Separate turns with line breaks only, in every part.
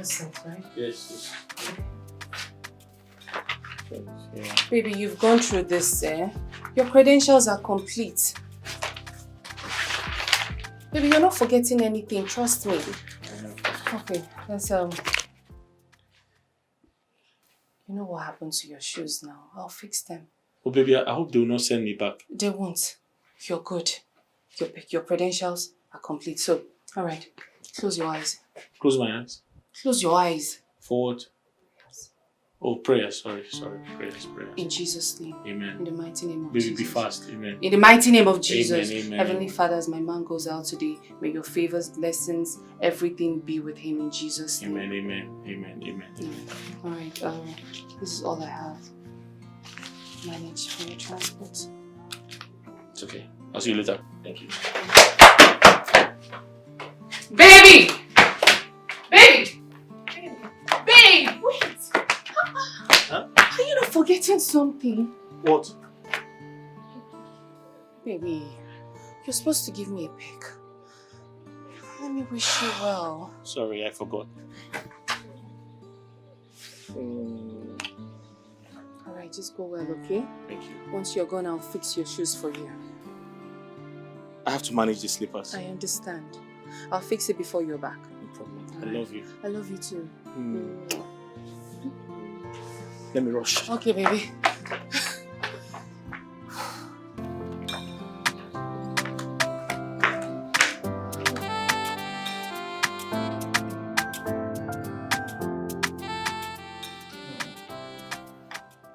That's set, right?
Yes. Yeah.
Baby, you've gone through this, eh? Your credentials are complete. Baby, you're not forgetting anything, trust me. Okay, let's You know what happened to your shoes now? I'll fix them.
Oh baby, I hope they will not send me back.
They won't. You're good. Your credentials are complete. So, alright. Close your eyes.
Close my eyes.
Close your eyes.
Forward. Oh, prayer. Sorry. Prayers.
In Jesus' name.
Amen.
In the mighty name of
Baby,
Jesus.
be fast. Amen.
In the mighty name of Jesus.
Amen.
Heavenly Father, as my man goes out today, may your favors, blessings, everything be with him in Jesus' name.
Amen.
Alright, this is all I have. Manage for your transport.
It's okay. I'll see you later. Thank you.
Baby! Wait!
Huh?
Are you not forgetting something?
What?
Baby, you're supposed to give me a pic. Let me wish you well.
Sorry, I forgot.
Alright, just go well, okay?
Thank you.
Once you're gone, I'll fix your shoes for you.
I have to manage the slippers.
I understand. I'll fix it before you're back.
No problem. I love you.
I love you too.
Let me rush.
Okay, baby.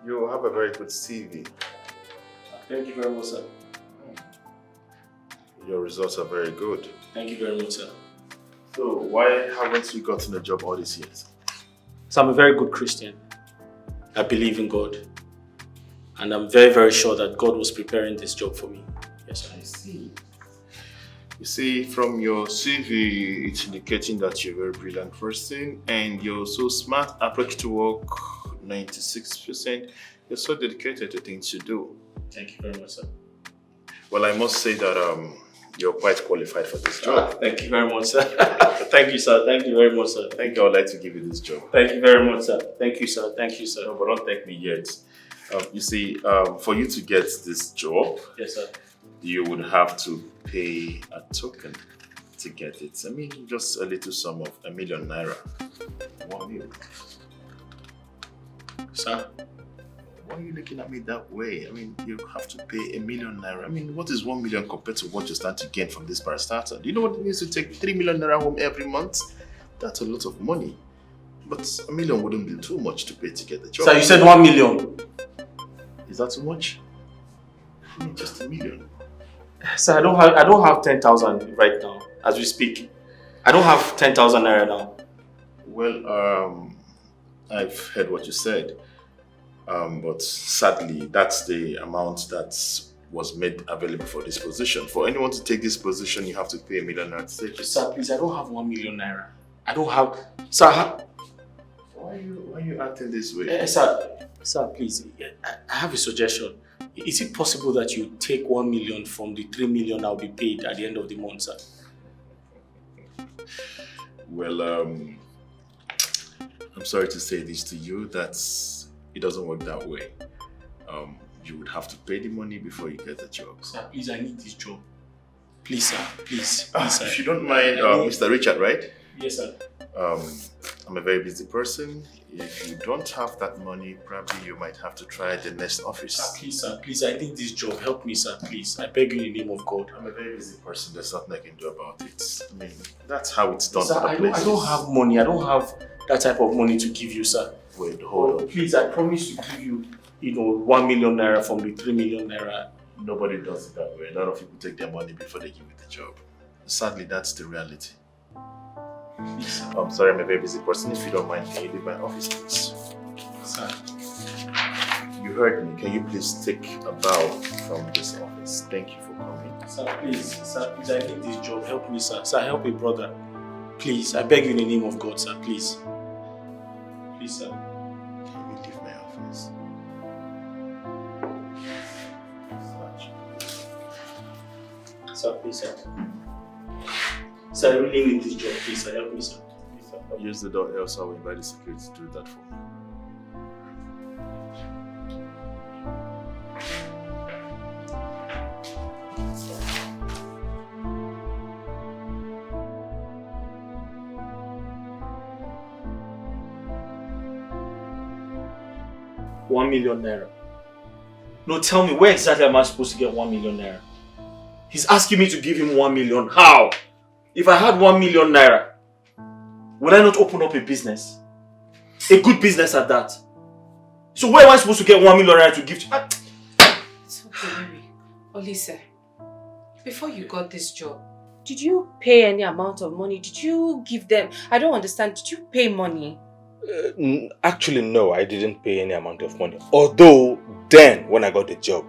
You have a very good CV.
Thank you very much, sir.
Your results are very good.
Thank you very much, sir.
So why haven't you gotten a job all these years?
So I'm a very good Christian. I believe in God. And I'm very, very sure that God was preparing this job for me. Yes, sir.
I see. You see, from your CV, it's indicating that you're a very brilliant person and you're so smart, approach to work, 96%. You're so dedicated to things you do.
Thank you very much, sir.
Well, I must say that you're quite qualified for this job.
Thank you very much, sir. Thank you, sir. Thank you very much, sir.
Thank you. I would like to give you this job.
Thank you very much, sir. Thank you, sir. Thank you, sir.
No, but don't thank me yet. You see, for you to get this job,
yes, sir,
you would have to pay a token to get it. I mean, just a little sum of ₦1 million. 1 million.
Sir?
Why are you looking at me that way? I mean, you have to pay ₦1 million. I mean, what is 1 million compared to what you stand to gain from this parastatal? Do you know what it means to take ₦3 million home every month? That's a lot of money. But ₦1 million wouldn't be too much to pay to get the job.
Sir, you said 1 million.
Is that too much? I mean, just ₦1 million.
Sir, I don't have 10,000 right now as we speak. I don't have 10,000 naira now.
Well, I've heard what you said. But sadly, that's the amount that was made available for this position. For anyone to take this position, you have to pay ₦1 million.
Sir, please, I don't have 1 million naira. I don't have... Sir,
why are you acting this way?
Sir, please, I have a suggestion. Is it possible that you take 1 million from the 3 million I'll be paid at the end of the month, sir?
Well, I'm sorry to say this to you, that it doesn't work that way. You would have to pay the money before you get the job.
Sir, please, I need this job. Please, sir, please. Sir.
If you don't mind, Mr. Richard, right?
Yes, sir.
I'm a very busy person. If you don't have that money, probably you might have to try the next office.
Sir, please, I need this job. Help me, sir, please. I beg you in the name of God.
I'm a very busy person. There's nothing I can do about it. I mean, that's how it's done.
Sir, I don't have money. I don't have that type of money to give you, sir.
Wait, hold on.
Please, I promise to give you, 1 million naira from the 3 million naira.
Nobody does it that way. A lot of people take their money before they give you the job. Sadly, that's the reality.
Please,
I'm sorry, I'm a very busy person. If you don't mind, can you leave my office, please?
Sir.
You heard me. Can you please take a bow from this office? Thank you for coming.
Sir, please, I need this job. Help me, sir. Sir, help a brother. Please, I beg you in the name of God, sir. Please. Please, sir.
Can you leave my office?
Sir, please, sir. Sir, I really need this job. Please, sir. Help me, sir. Please, sir.
I'll use the door, else I will invite the security to do that for me.
₦1 million. No, tell me, where exactly am I supposed to get ₦1 million? He's asking me to give him 1 million. How? If I had 1 million naira, would I not open up a business? A good business at that. So where am I supposed to get 1 million naira to give to?
It's okay, baby. Olise, before you got this job, did you pay any amount of money? Did you give them? I don't understand. Did you pay money?
Actually, no, I didn't pay any amount of money. Although, then, when I got the job,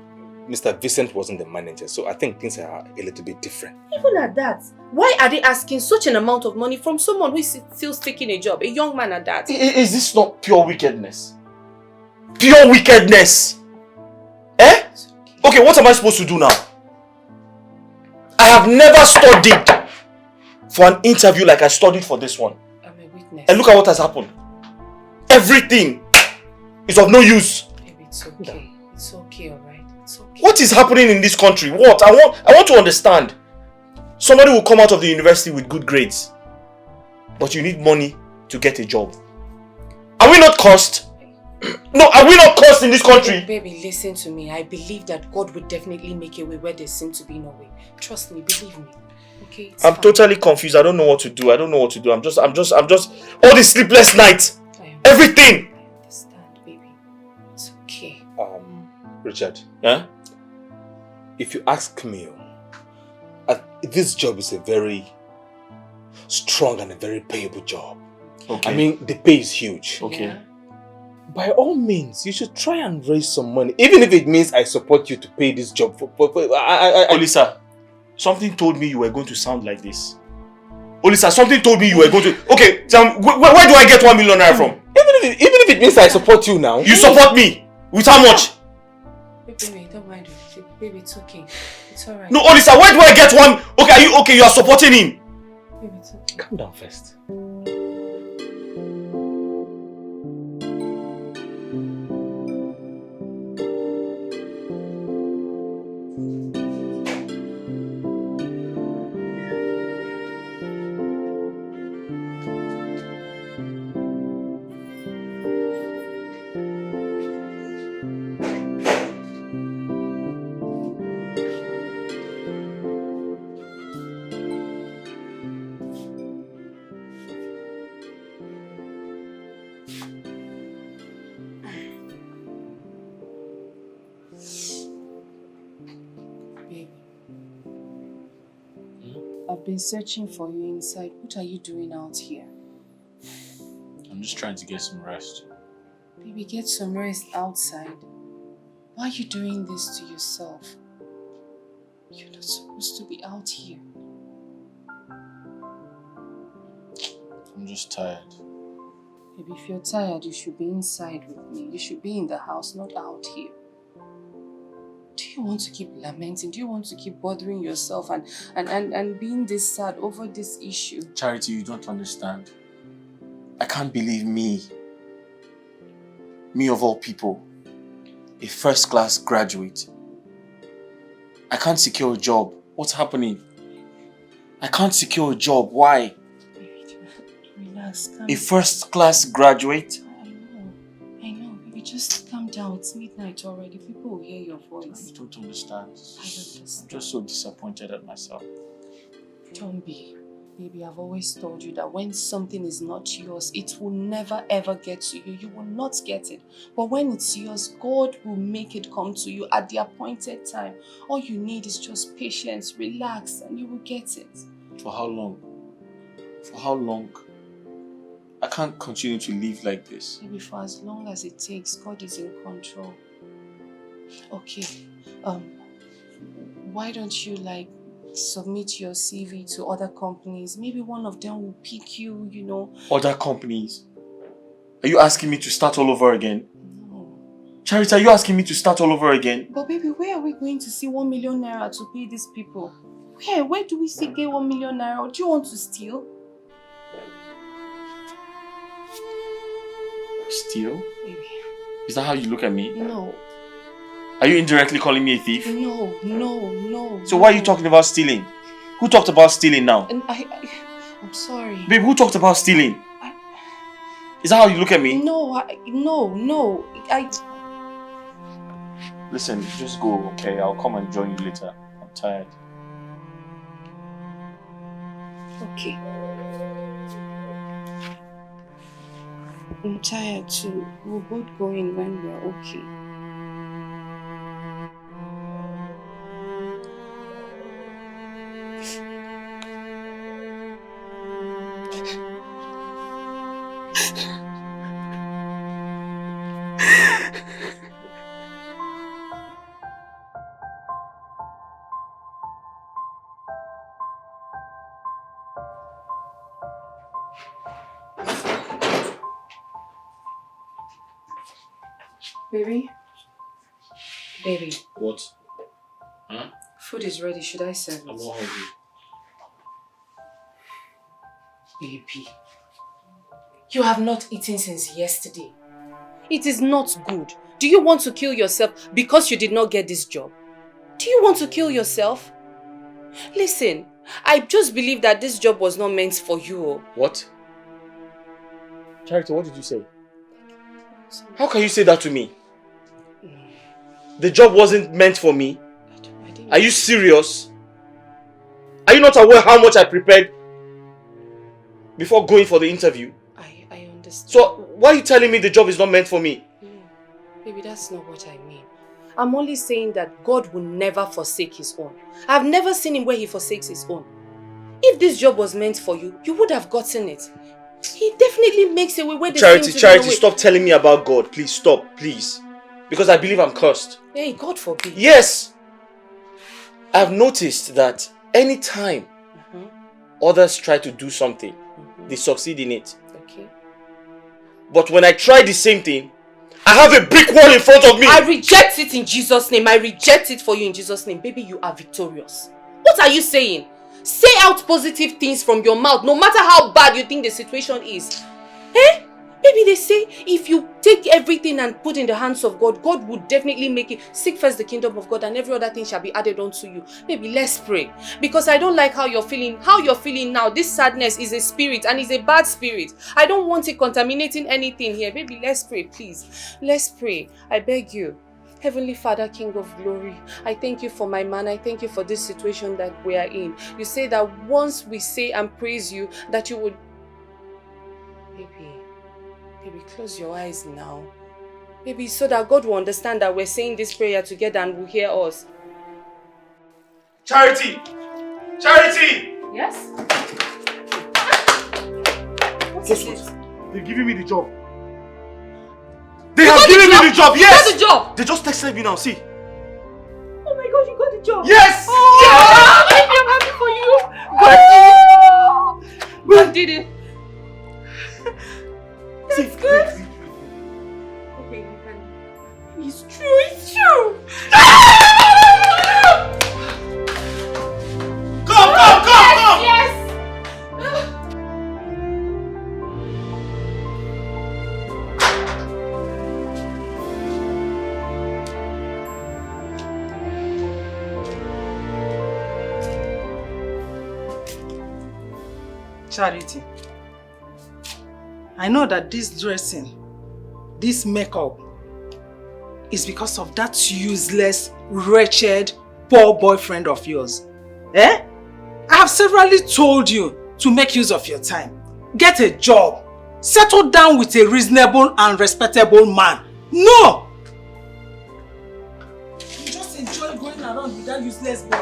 Mr. Vincent wasn't the manager, so I think things are a little bit different.
Even at that, why are they asking such an amount of money from someone who is still taking a job, a young man at that?
Is this not pure wickedness? Pure wickedness! Eh? Okay, what am I supposed to do now? I have never studied for an interview like I studied for this one.
I'm a witness.
And look at what has happened. Everything is of no use.
Baby, it's okay. It's okay, alright? It's okay.
What is happening in this country? What? I want to understand. Somebody will come out of the university with good grades, but you need money to get a job. Are we not cursed? No, are we not cursed in this country?
Baby, listen to me. I believe that God would definitely make a way where there seems to be no way. Trust me, believe me. Okay?
I'm totally confused. I don't know what to do. I'm just all these sleepless nights. Everything.
I understand, baby. It's okay.
Richard.
Yeah?
If you ask me, this job is a very strong and a very payable job.
Okay.
I mean, the pay is huge.
Okay.
Yeah?
By all means, you should try and raise some money. Even if it means I support you to pay this job.
Olisa, something told me you were going to sound like this. Olisa, something told me you were going to... Okay, where do I get 1 million naira from?
Even if it means I support you now.
You support me? With how much?
Baby, don't mind it. Baby, it's okay. It's alright.
No, Olisa, where do I get one? Okay, are you okay? You are supporting him.
Baby, it's okay.
Calm down first.
I've been searching for you inside. What are you doing out here?
I'm just trying to get some rest.
Baby, get some rest outside. Why are you doing this to yourself? You're not supposed to be out here.
I'm just tired.
Baby, if you're tired, you should be inside with me. You should be in the house, not out here. Do you want to keep lamenting? Do you want to keep bothering yourself and being this sad over this issue?
Charity, you don't understand. I can't believe me of all people, a first-class graduate. I can't secure a job. What's happening? I can't secure a job. Why?
Relax, calm
A first-class graduate?
I know, baby, just calm down. It's midnight already. People will hear your voice.
You don't understand.
I understand.
I'm just so disappointed at myself.
Don't be. Baby, I've always told you that when something is not yours, it will never ever get to you. You will not get it. But when it's yours, God will make it come to you at the appointed time. All you need is just patience, relax, and you will get it.
For how long? For how long? I can't continue to live like this.
Maybe for as long as it takes, God is in control. Okay, why don't you submit your CV to other companies? Maybe one of them will pick you, you know.
Other companies? Are you asking me to start all over again?
No.
Charity, are you asking me to start all over again?
But baby, where are we going to see 1 million naira to pay these people? Where do we see get 1 million naira? Do you want to steal?
Steal?
Baby.
Is that how you look at me?
No.
Are you indirectly calling me a thief?
No.
So why are you talking about stealing? Who talked about stealing now?
And I'm sorry.
Babe, who talked about stealing? Is that how you look at me?
No.
Listen, just go, okay? I'll come and join you later. I'm tired.
Okay. I'm tired too. We're both going when we're okay. Baby.
What? Huh?
Food is ready. Should I serve it?
I'm not hungry.
Baby. You have not eaten since yesterday. It is not good. Do you want to kill yourself because you did not get this job? Do you want to kill yourself? Listen, I just believe that this job was not meant for you.
What? Charity, what did you say? How can you say that to me? The job wasn't meant for me. Are you serious? Are you not aware how much I prepared before going for the interview?
I understand.
So why are you telling me the job is not meant for me?
Baby, that's not what I mean. I'm only saying that God will never forsake his own. I've never seen him where he forsakes his own. If this job was meant for you, you would have gotten it. He definitely makes a way where the
Charity, stop telling me about God. Please, stop, please. Because I believe I'm cursed.
Hey, God forbid.
Yes! I've noticed that anytime others try to do something, they succeed in it.
Okay.
But when I try the same thing, I have a brick wall in front of me.
I reject it in Jesus' name. I reject it for you in Jesus' name. Baby, you are victorious. What are you saying? Say out positive things from your mouth, no matter how bad you think the situation is. Eh? Baby, they say if you take everything and put in the hands of God, God will definitely make it. Seek first the kingdom of God and every other thing shall be added unto you. Baby, let's pray. Because I don't like how you're feeling. How you're feeling now, this sadness is a spirit and is a bad spirit. I don't want it contaminating anything here. Baby, let's pray, please. Let's pray. I beg you. Heavenly Father, King of Glory, I thank you for my man. I thank you for this situation that we are in. You say that once we say and praise you, that you would... Baby, close your eyes now. Baby, so that God will understand that we're saying this prayer together and will hear us.
Charity! Charity!
Yes? What
Guess
is
what?
it?
They're giving me the job. They have given me the job, yes!
You got the job!
They just texted me now, see.
Oh my God, you got the job!
Yes!
Oh,
Yes!
baby, I'm happy for you! God did it! That's good! Okay, you can... It's true!
Come!
Yes!
Charity, I know that this dressing, this makeup, is because of that useless, wretched, poor boyfriend of yours. Eh? I have severally told you to make use of your time. Get a job. Settle down with a reasonable and respectable man. No! You just enjoy going around with that useless boy.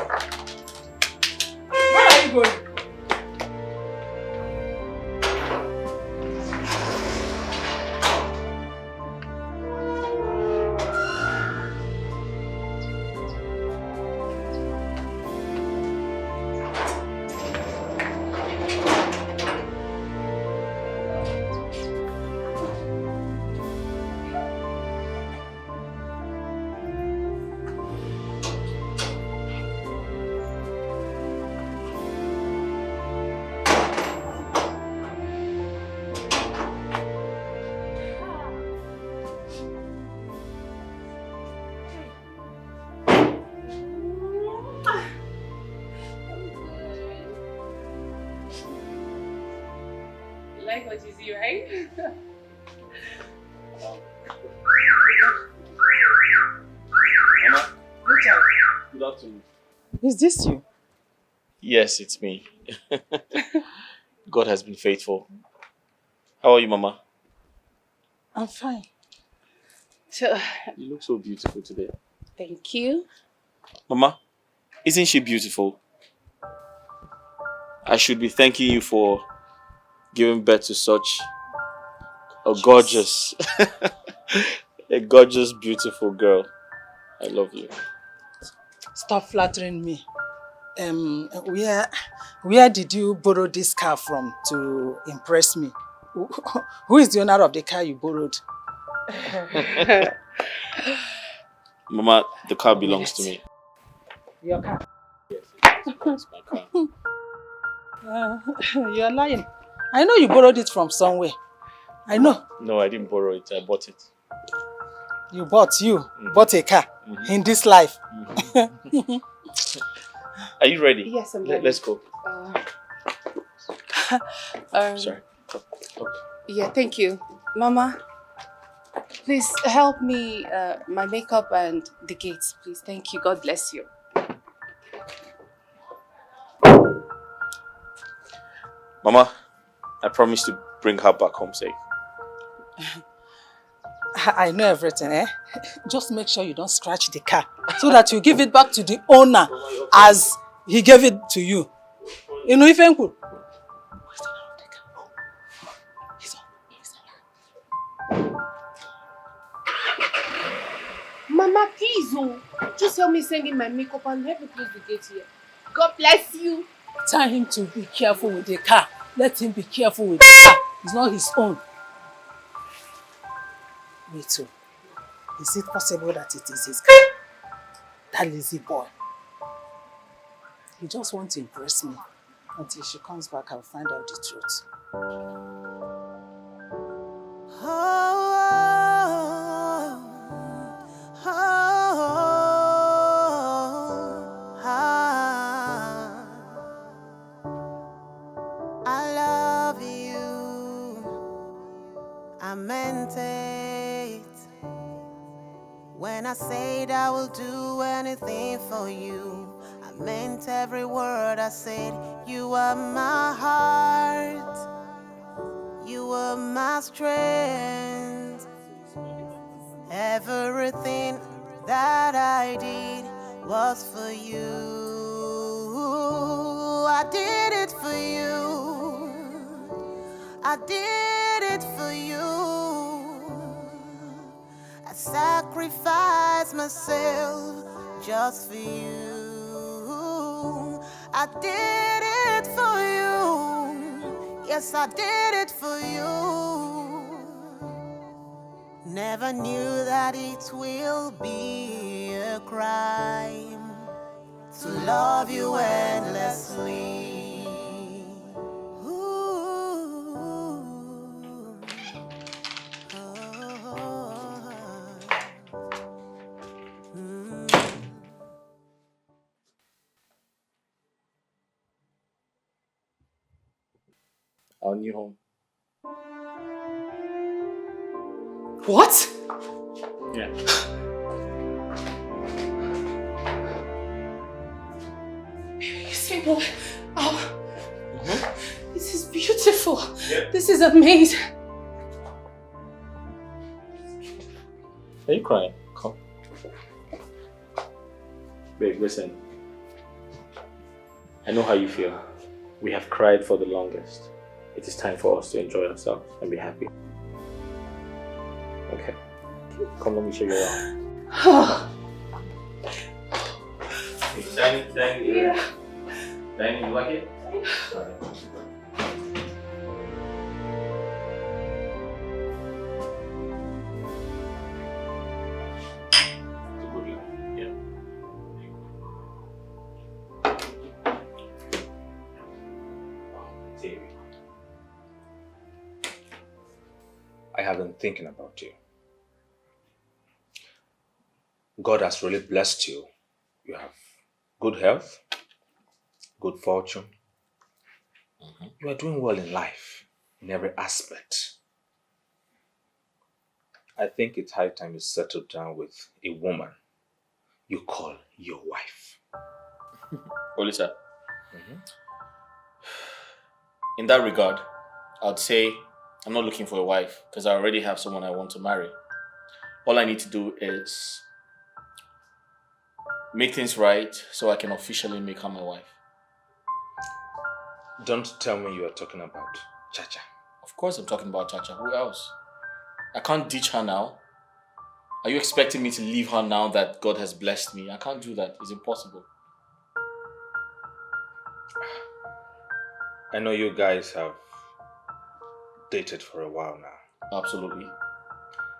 Where are you going?
much easy, right?
Mama, good afternoon.
Is this you?
Yes, it's me. God has been faithful. How are you, Mama?
I'm fine.
So,
You look so beautiful today.
thank you.
Mama, isn't she beautiful? I should be thanking you for giving birth to such a gorgeous, a gorgeous, beautiful girl. I love you.
Stop flattering me. Where did you borrow this car from to impress me? Who is the owner of the car you borrowed?
Mama, the car belongs to me.
Your car?
Yes, it's my car.
You're lying. I know you borrowed it from somewhere. I know.
No, I didn't borrow it. I bought it.
You bought a car in this life.
Are you ready?
Yes, I'm ready.
Let's go.
Sorry.
Okay.
Yeah, thank you. Mama, please help me, my makeup and the gates, please. Thank you. God bless you.
Mama, I promise to bring her back home safe.
I know everything, eh? Just make sure you don't scratch the car so that you give it back to the owner as he gave it to you. You know, if uncle.
Mama, please, just help me send in my makeup and help me close the gate here. God bless you.
Tell him to be careful with the car. Let him be careful with the car. It's not his own. Me too. Is it possible that it is his car? That lazy boy. He just wants to impress me. Until she comes back, I'll find out the truth.
I love you. I meant it. When I said I will do anything for you, I meant every word I said. You are my heart. You are my strength. Everything that I did was for you. I did it for you. I did it for you. I sacrificed myself just for you. I did it for you. Yes, I did it for you. Never knew that it will be a crime to love you endlessly. Ooh.
Our new home.
What?
Yeah.
You say what? Oh, this is beautiful. Yeah. This is amazing.
Are you crying? Come. Babe, listen. I know how you feel. We have cried for the longest. It is time for us to enjoy ourselves and be happy. Okay. Come, let me show you around. Dining,
Yeah.
Dining, you like it? Sorry.
I have been thinking about you. God has really blessed you. You have good health, good fortune. You are doing well in life. in every aspect. I think it's high time you settle down with a woman you call your wife.
Olisa, in that regard, I'd say I'm not looking for a wife because I already have someone I want to marry. All I need to do is make things right so I can officially make her my wife.
Don't tell me you are talking about Chacha.
Of course I'm talking about Chacha. Who else? I can't ditch her now. Are you expecting me to leave her now that God has blessed me? I can't do that. It's impossible.
I know you guys have dated for a while now.
Absolutely.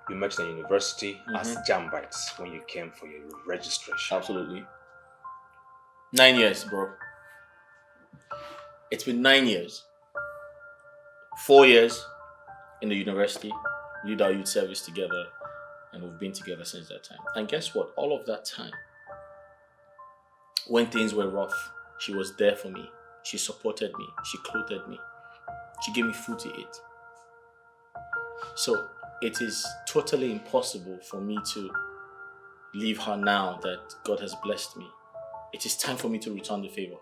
You met in university as jambites when you came for your registration.
Absolutely. 9 years, bro. It's been 9 years. 4 years in the university. We did our youth service together. And we've been together since that time. And guess what? All of that time, when things were rough, she was there for me. She supported me. She clothed me. She gave me food to eat. So it is totally impossible for me to leave her now that God has blessed me. It is time for me to return the favor.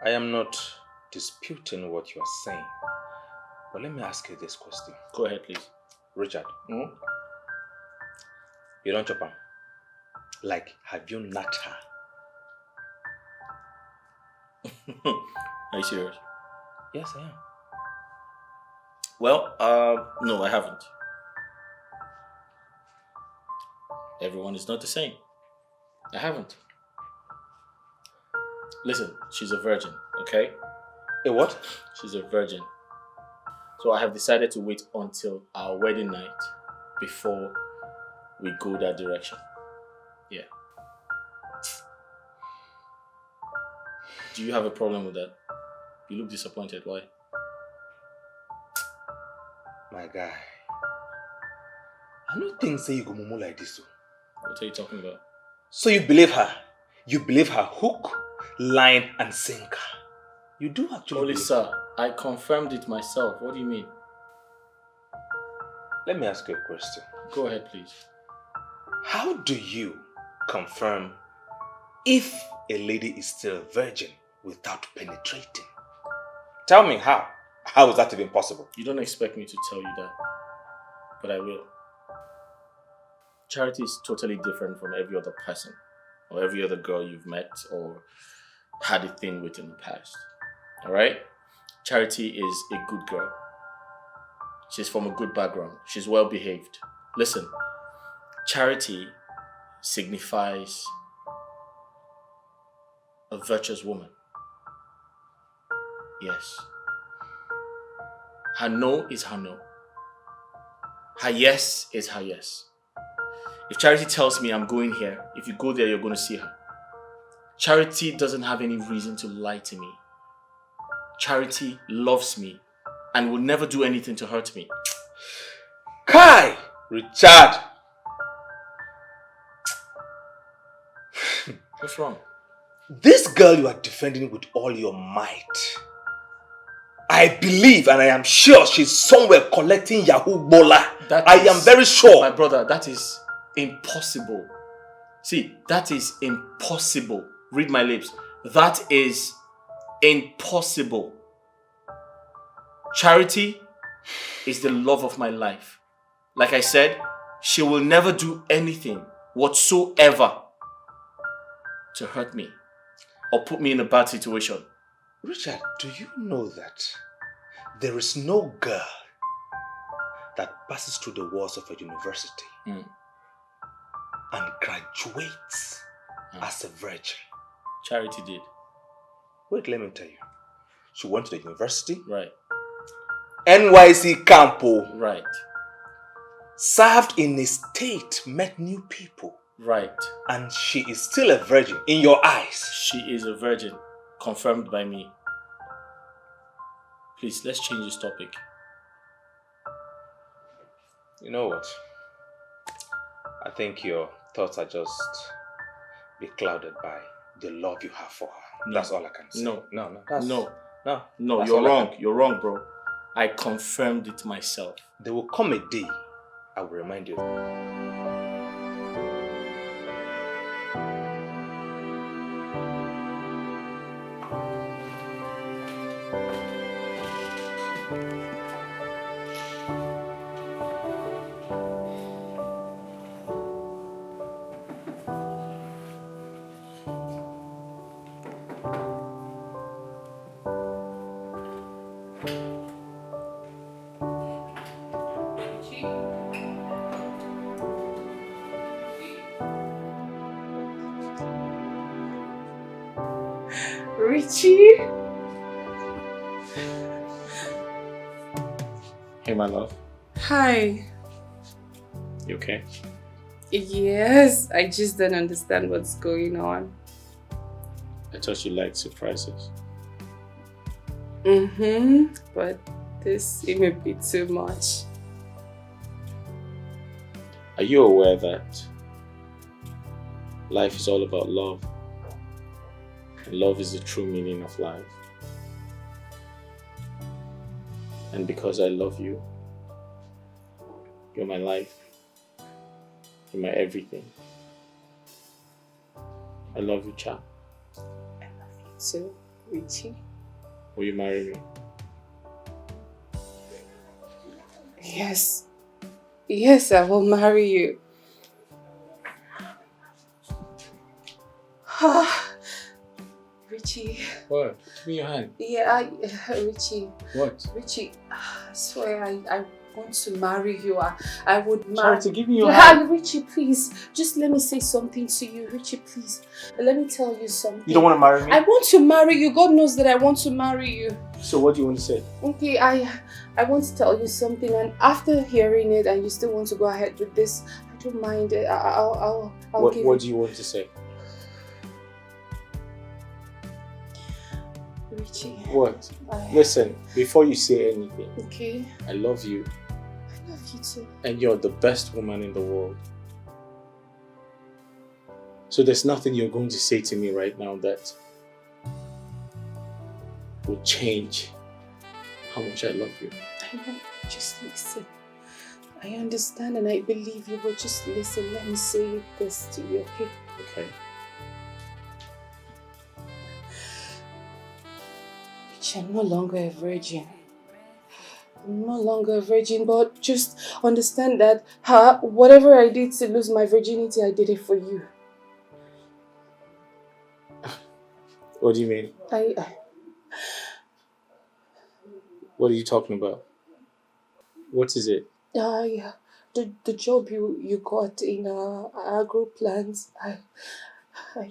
I am not disputing what you are saying. But let me ask you this question.
Go ahead, please.
Richard, you don't chop her. Like, have you nut her?
Are you serious?
Yes, I am.
Well, no, I haven't. Everyone is not the same. I haven't. Listen, she's a virgin, okay?
A what?
She's a virgin. So I have decided to wait until our wedding night before we go that direction. Yeah. Do you have a problem with that? You look disappointed. Why?
My guy, I don't think say you go mumu like this.
What are you talking about?
So you believe her? You believe her hook, line, and sinker? You do actually
Holy
believe
sir,
her?
I confirmed it myself. What do you mean?
Let me ask you a question.
Go ahead, please.
How do you confirm if a lady is still a virgin without penetrating? Tell me how. How is that even possible?
You don't expect me to tell you that, but I will. Charity is totally different from every other person or every other girl you've met or had a thing with in the past. Alright? Charity is a good girl. She's from a good background. She's well behaved. Listen, Charity signifies a virtuous woman. Yes. Her no is her no. Her yes is her yes. If Charity tells me I'm going here, if you go there, you're going to see her. Charity doesn't have any reason to lie to me. Charity loves me and will never do anything to hurt me.
Kai! Richard!
What's wrong?
This girl you are defending with all your might. I believe and I am sure she's somewhere collecting Yahoo Bola. I am very sure.
My brother, that is impossible. See, that is impossible. Read my lips. That is impossible. Charity is the love of my life. Like I said, she will never do anything whatsoever to hurt me or put me in a bad situation.
Richard, do you know that there is no girl that passes through the walls of a university and graduates as a virgin?
Charity did.
Wait, let me tell you. She went to the university.
Right.
NYC Campo.
Right.
Served in a state, met new people.
Right.
And she is still a virgin in your eyes.
She is a virgin. Confirmed by me. Please, let's change this topic.
You know what? I think your thoughts are just beclouded by the love you have for her.
No.
That's all I can say.
No.
No. No.
No,
That's
you're
all I
wrong.
can-
You're wrong, bro. I confirmed it myself.
There will come a day I will remind you.
Richie?
Hey, my love.
Hi.
You okay?
Yes, I just don't understand what's going on.
I thought you liked surprises.
But this seemed a bit too much.
Are you aware that life is all about love? And love is the true meaning of life. And because I love you, you're my life. You're my everything. I love you, Cha.
So, Richie?
Will you marry me?
Yes. Yes, I will marry you. Richie.
What? Give me your hand.
Yeah, Richie.
What?
Richie, I swear I want to marry you. I would marry.
Charity, give me your hand.
Richie, please. Just let me say something to you. Richie, please. Let me tell you something.
You don't want to marry me?
I want to marry you. God knows that I want to marry you.
So what do you want to say?
Okay, I want to tell you something, and after hearing it and you still want to go ahead with this, I don't mind it. I'll give
What do you want to say?
Richie.
What? Listen, before you say anything,
Okay.
I love you.
I love you too.
And you're the best woman in the world. So there's nothing you're going to say to me right now that will change how much I love you.
I know. Just listen. I understand and I believe you, but just listen. Let me say this to you, okay?
Okay.
I'm no longer a virgin. I'm no longer a virgin, but just understand that whatever I did to lose my virginity, I did it for you.
What do you mean? What are you talking about? What is it?
Yeah. The job you got in agro plants, I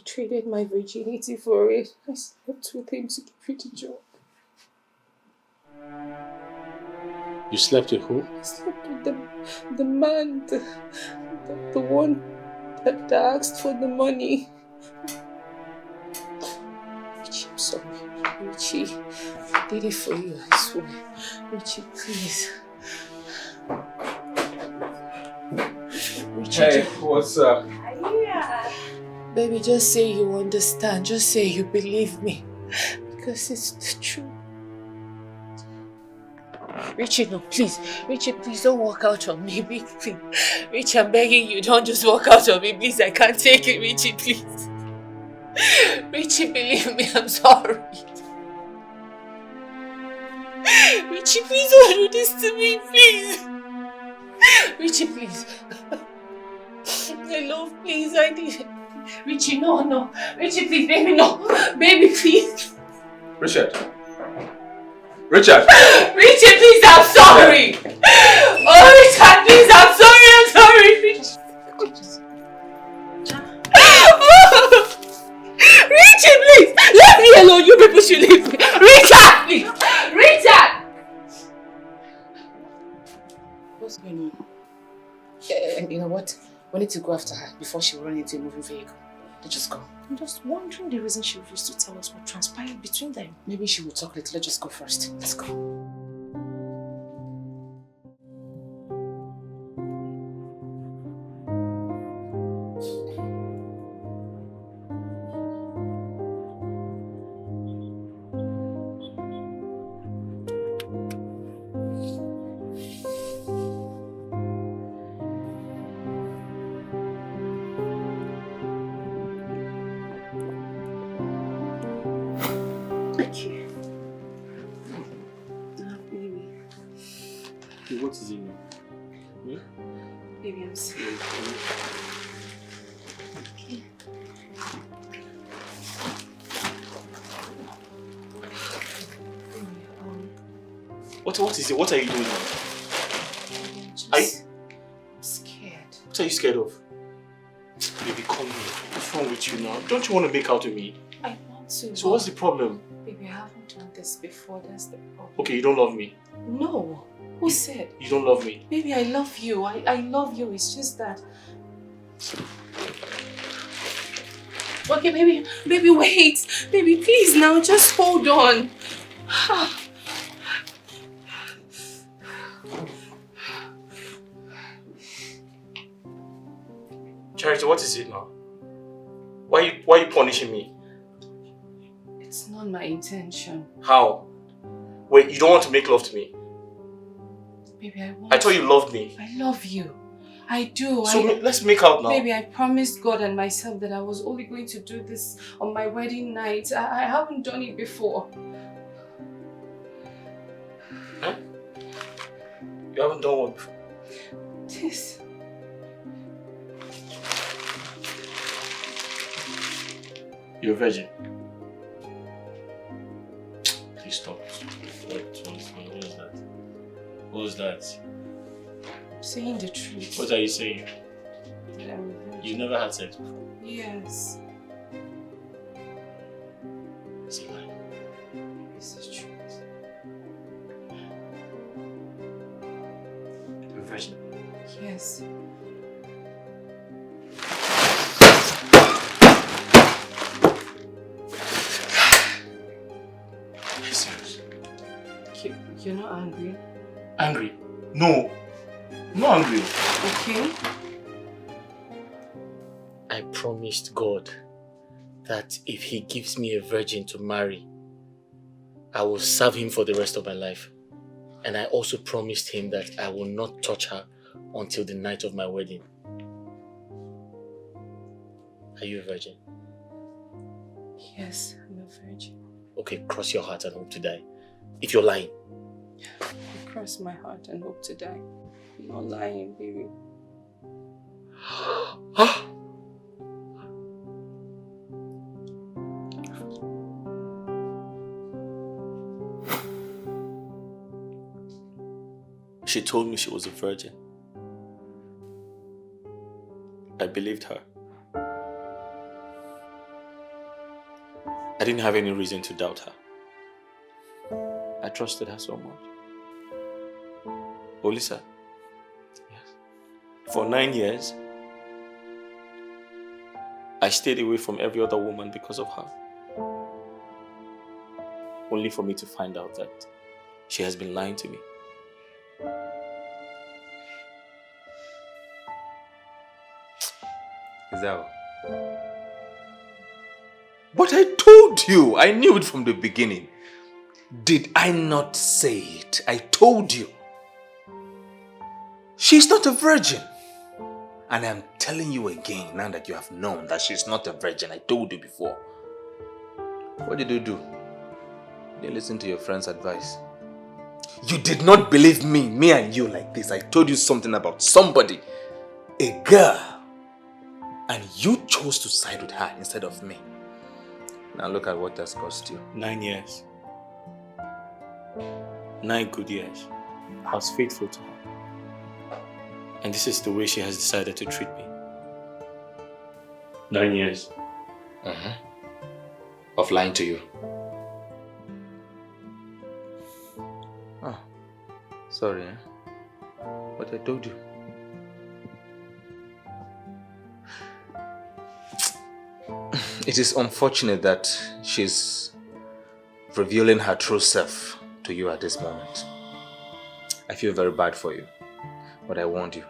traded my virginity for it. I slept with him to give you the job.
You slept with who?
I slept with the man, the one that asked for the money. Richie, I'm sorry. Richie, I did it for you, I swear. Richie, please. Richie,
Hey, what's up?
Baby, just say you understand. Just say you believe me. Because it's the truth. Richie, no, please. Richie, please don't walk out on me. Please. Richie, I'm begging you, don't just walk out on me. Please, I can't take it. Richie, please. Richie, believe me, I'm sorry. Richie, please don't do this to me, please. Richie, please. My love, please, I need it. Richie, no. Richie, please, baby, no. Baby, please.
Richard. Richard!
Richie, please, I'm sorry! Oh, Richard, please, I'm sorry, Richie! Richie, please! Leave me alone, you people should leave me! Richard, please! Richard! What's going on? You know what? We need to go after her before she runs into a moving vehicle. Let's just go. I'm just wondering the reason she refused to tell us what transpired between them. Maybe she will talk later. Let's just go first. Let's go.
Okay, what is it now?
Baby, I'm sorry. Okay.
What is it? What are you doing now?
I'm scared.
What are you scared of? Baby, come here. What's wrong with you now? Don't you want to make out with me?
I want to.
So what's the problem?
Baby, I haven't done this before. That's the problem.
Okay, you don't love me.
No. Who said?
You don't love me.
Baby, I love you. I love you. It's just that. Okay, baby. Baby, wait. Baby, please now. Just hold on.
Charity, what is it now? Why are you punishing me?
It's not my intention.
How? Wait, you don't want to make love to me?
Baby, I want.
I thought you loved me.
I love you. I do.
So let's make out now.
Baby, I promised God and myself that I was only going to do this on my wedding night. I haven't done it before.
Huh? You haven't done what before?
This.
You're a virgin. Please stop. What was that? What was that?
I'm saying the truth.
What are you saying?
That I'm a virgin.
You never had sex before?
Yes.
It's a lie.
It's the truth.
You're a virgin.
Yes.
Are you serious?
You're not angry?
Angry? No. I'm not angry.
Okay.
I promised God that if He gives me a virgin to marry, I will serve Him for the rest of my life. And I also promised Him that I will not touch her until the night of my wedding. Are you a virgin?
Yes, I'm a virgin.
Okay, cross your heart and hope to die. If you're lying.
I cross my heart and hope to die. I'm not lying, baby.
She told me she was a virgin. I believed her. I didn't have any reason to doubt her. I trusted her so much. Olisa, yes. For 9 years, I stayed away from every other woman because of her. Only for me to find out that she has been lying to me.
Is that all? But I told you! I knew it from the beginning. Did I not say it? I told you. She's not a virgin. And I'm telling you again, now that you have known that she's not a virgin. I told you before. What did you do? You didn't listen to your friend's advice. You did not believe me and you like this. I told you something about somebody, a girl. And you chose to side with her instead of me. Now look at what that's cost you.
9 years. 9 good years. I was faithful to her. And this is the way she has decided to treat me. 9 years.
Of lying to you. Oh, sorry, but I told you. It is unfortunate that she's revealing her true self to you at this moment. I feel very bad for you, but I warned you.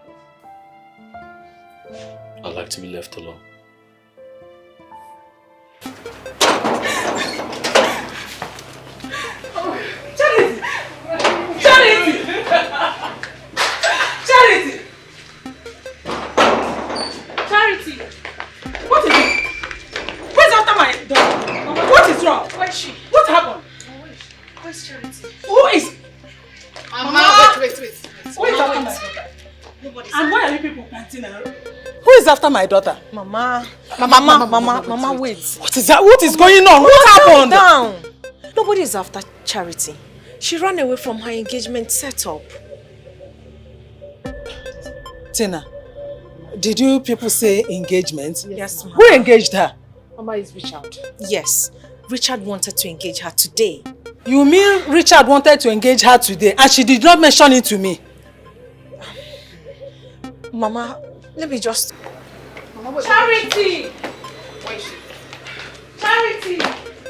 I'd like to be left alone.
Charity! What is it? Where's after my daughter? What is wrong?
Where's she?
What happened?
Where's Charity?
Who is...
Mama, wait.
after my daughter? And why are you people planting her? Who is after my daughter?
Mama, wait.
What is that? What is going on? What happened?
Down. Nobody is after Charity. She ran away from her engagement setup.
Tina, did you people say engagement?
Yes, Mama.
Who engaged her?
Mama is Richard.
Yes, Richard wanted to engage her today.
You mean Richard wanted to engage her today and she did not mention it to me?
Mama, let me just...
Charity! Where is she?
Charity!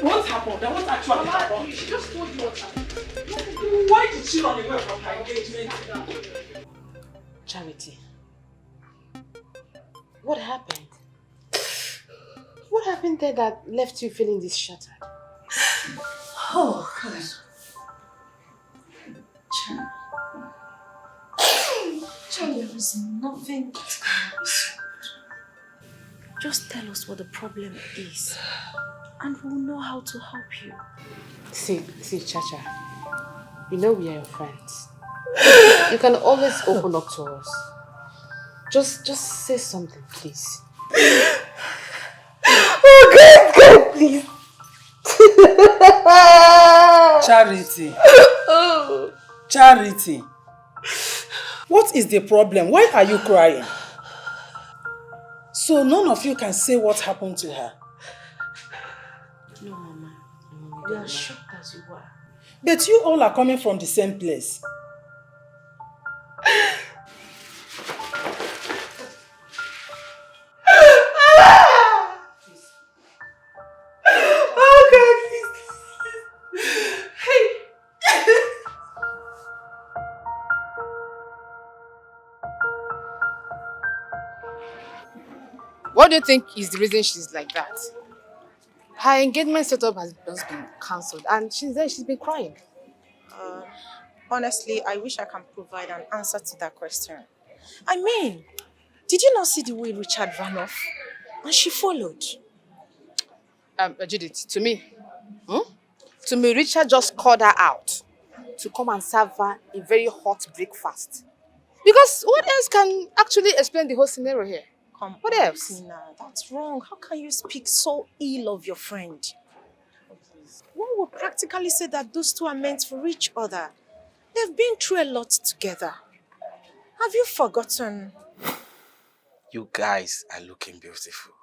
What happened? What actually happened?
She just told you what happened.
Why did she run away from her engagement?
Charity. What happened? What happened there that left you feeling this shattered?
Oh, God.
Charlie, there is nothing that can be solved. Just tell us what the problem is and we'll know how to help you.
See, Chacha. You know we are your friends. You can always open up to us. Just say something, please.
Oh, God, please. Charity. Charity. What is the problem? Why are you crying? So none of you can say what happened to her.
No, Mama.
We are shocked as you are.
But you all are coming from the same place.
What do you think is the reason she's like that? Her engagement setup has just been cancelled and she's been crying.
Honestly, I wish I can provide an answer to that question. I mean, did you not see the way Richard ran off? And she followed.
Judith, to me, Richard just called her out to come and serve her a very hot breakfast. Because what else can actually explain the whole scenario here? What else?
Tina, that's wrong. How can you speak so ill of your friend? One would practically say that those two are meant for each other. They've been through a lot together. Have you forgotten?
You guys are looking beautiful.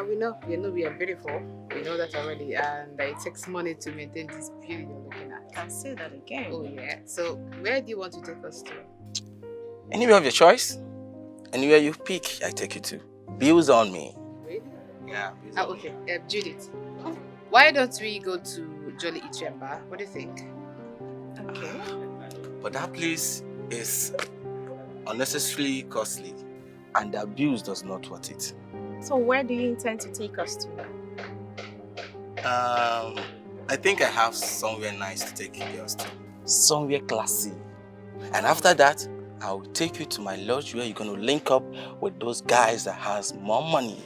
We know we are beautiful. We know that already, and it takes money to maintain this beauty you're looking at.
Can say that again.
Oh yeah. So where do you want to take us to?
Anywhere of your choice. Anywhere you pick, I take you to. Bills on me.
Really?
Yeah.
Okay. Judith, why don't we go to Jolly Eatery and Bar? What do you think?
Okay.
But that place is unnecessarily costly, and the bills does not worth it.
So where do you intend to take us to?
I think I have somewhere nice to take you girls to. Somewhere classy. And after that, I will take you to my lodge where you're going to link up with those guys that has more money.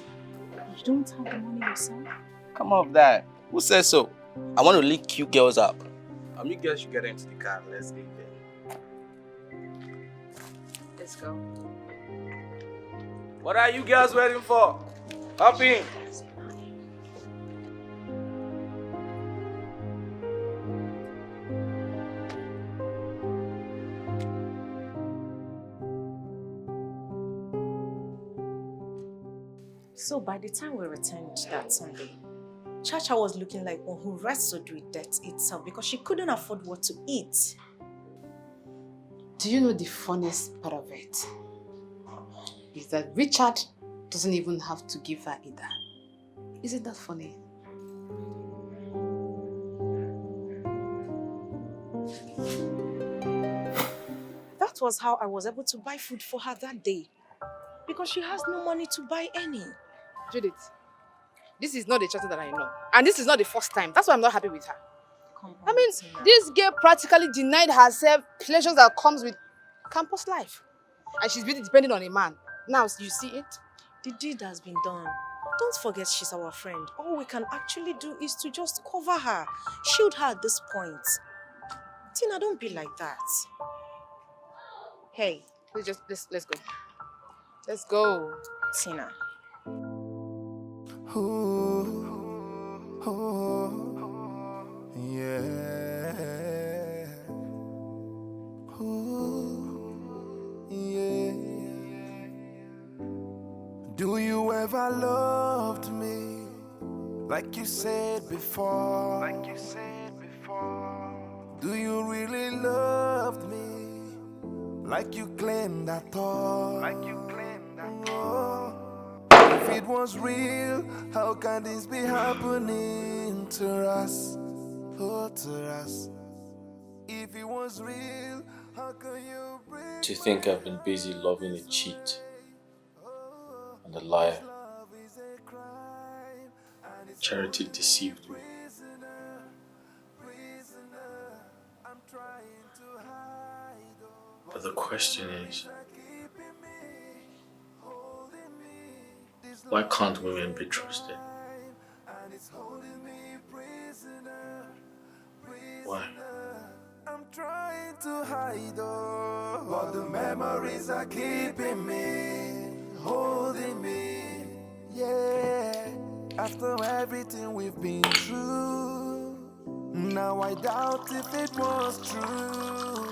You don't have the money yourself?
Come off that. Who says so? I want to link you girls up. You girls should get into the car. Let's leave there.
Let's go.
What are you girls waiting for? Hop in.
So by the time we returned that Sunday, Chacha was looking like one who wrestled with death itself because she couldn't afford what to eat.
Do you know the funniest part of it? Is that Richard doesn't even have to give her either. Isn't that funny?
That was how I was able to buy food for her that day. Because she has no money to buy any.
Judith, this is not the Chacha that I know. And this is not the first time. That's why I'm not happy with her. I mean, this girl practically denied herself pleasures that comes with campus life. And she's really depending on a man. Now, you see it?
The deed has been done. Don't forget she's our friend. All we can actually do is to just cover her, shield her at this point. Tina, don't be like that.
Hey, let's go. Let's go, Tina.
Ooh, ooh, yeah. Ooh, yeah. Do you ever loved me like you said before? Do you really loved me like you claimed I thought? Oh. If it was real, how can this be happening to us? Oh, to us. If it was real, how can you break?
To think I've been busy loving a cheat and a liar. Charity deceived me. But the question is, why can't women be trusted? Why?
I'm trying to hide all, but the memories are keeping me, holding me. Yeah, after everything we've been through, now I doubt if it was true.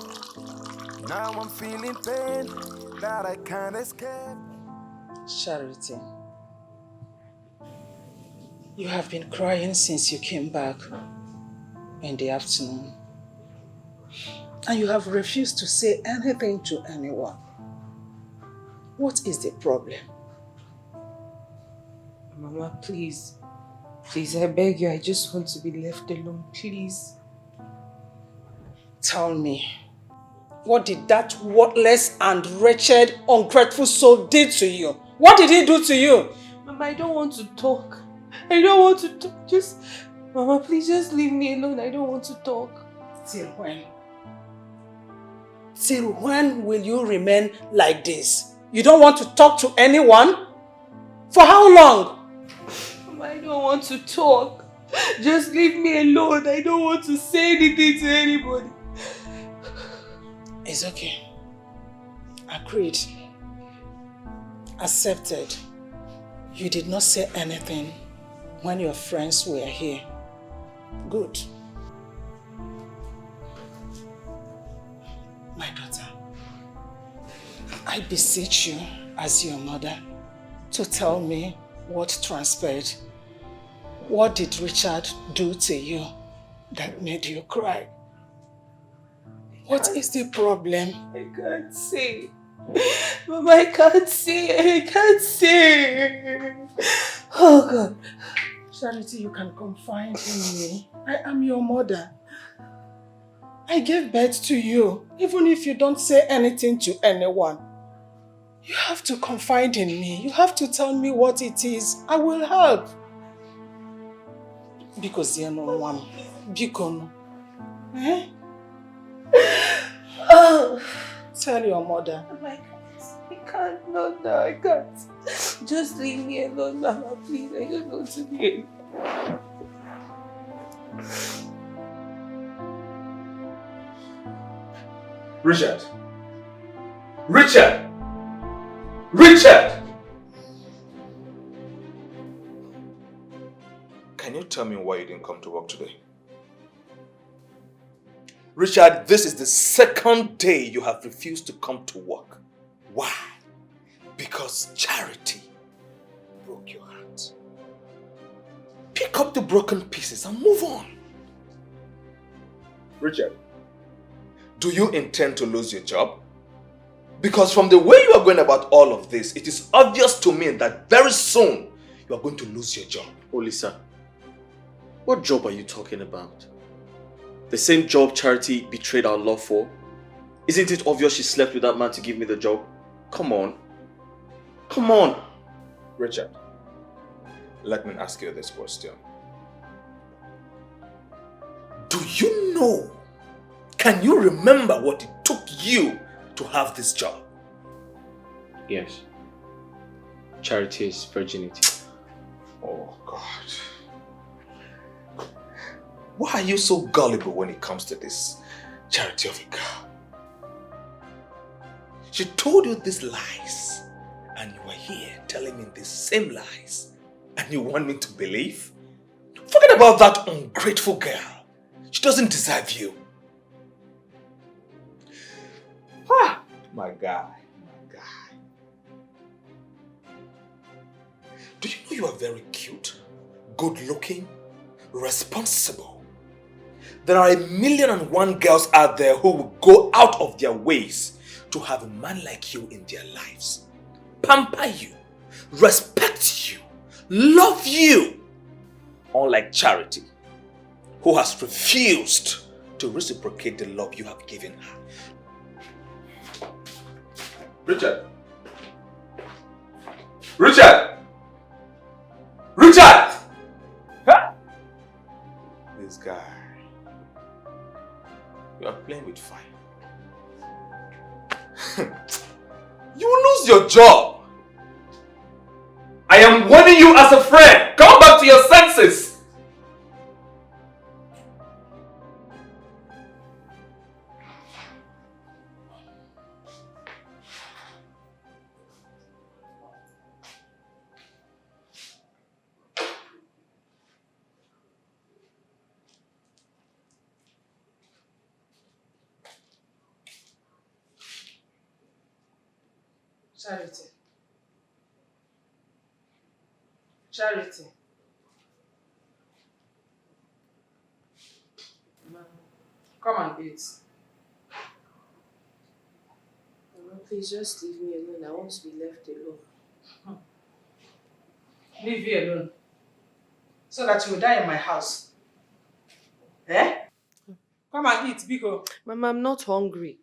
Now I'm feeling pain that I can't escape.
Charity, you have been crying since you came back in the afternoon. And you have refused to say anything to anyone. What is the problem?
Mama, please. Please, I beg you, I just want to be left alone, please.
Tell me, what did that worthless and wretched, ungrateful soul did to you? What did he do to you?
Mama, I don't want to talk. I don't want to talk. Mama, please just leave me alone. I don't want to talk.
Till when? Till when will you remain like this? You don't want to talk to anyone? For how long?
Mama, I don't want to talk. Just leave me alone. I don't want to say anything to anybody.
It's okay. Agreed. Accepted. You did not say anything when your friends were here. Good. My daughter, I beseech you as your mother to tell me what transpired. What did Richard do to you that made you cry? What is the problem?
I can't say. Mama, I can't say. I can't say. Oh God.
Charity, you can confide in me. I am your mother. I gave birth to you, even if you don't say anything to anyone. You have to confide in me. You have to tell me what it is. I will help. Because you know one. Bikono. Eh?
Oh.
Tell your mother.
I can't. No, I can't. Just leave me alone, Mama, please. I don't want to be alone.
Richard! Richard! Richard!
Can you tell me why you didn't come to work today? Richard, this is the second day you have refused to come to work. Why? Because Charity broke your heart. Pick up the broken pieces and move on. Richard, do you intend to lose your job? Because from the way you are going about all of this, it is obvious to me that very soon you are going to lose your job.
Oh, Lisa, what job are you talking about? The same job Charity betrayed our love for? Isn't it obvious she slept with that man to give me the job? Come on. Come on.
Richard, let me ask you this question. Do you know, can you remember what it took you to have this job?
Yes. Charity's virginity.
Oh God. Why are you so gullible when it comes to this Charity of a girl? She told you these lies, and you are here telling me the same lies, and you want me to believe? Forget about that ungrateful girl. She doesn't deserve you. Ah, my guy, my guy. Do you know you are very cute, good-looking, responsible? There are 1,000,001 girls out there who will go out of their ways to have a man like you in their lives. Pamper you, respect you, love you. Unlike Charity, who has refused to reciprocate the love you have given her. Richard! Richard! Richard! Huh? This guy. You are playing with fire. You will lose your job. I am warning you as a friend. Come back to your senses.
Charity. Charity. Come and eat.
Mama, please just leave me alone. I want to be left alone.
Leave you alone. So that you will die in my house. Eh? Come and eat, Biko.
Mama, I'm not hungry.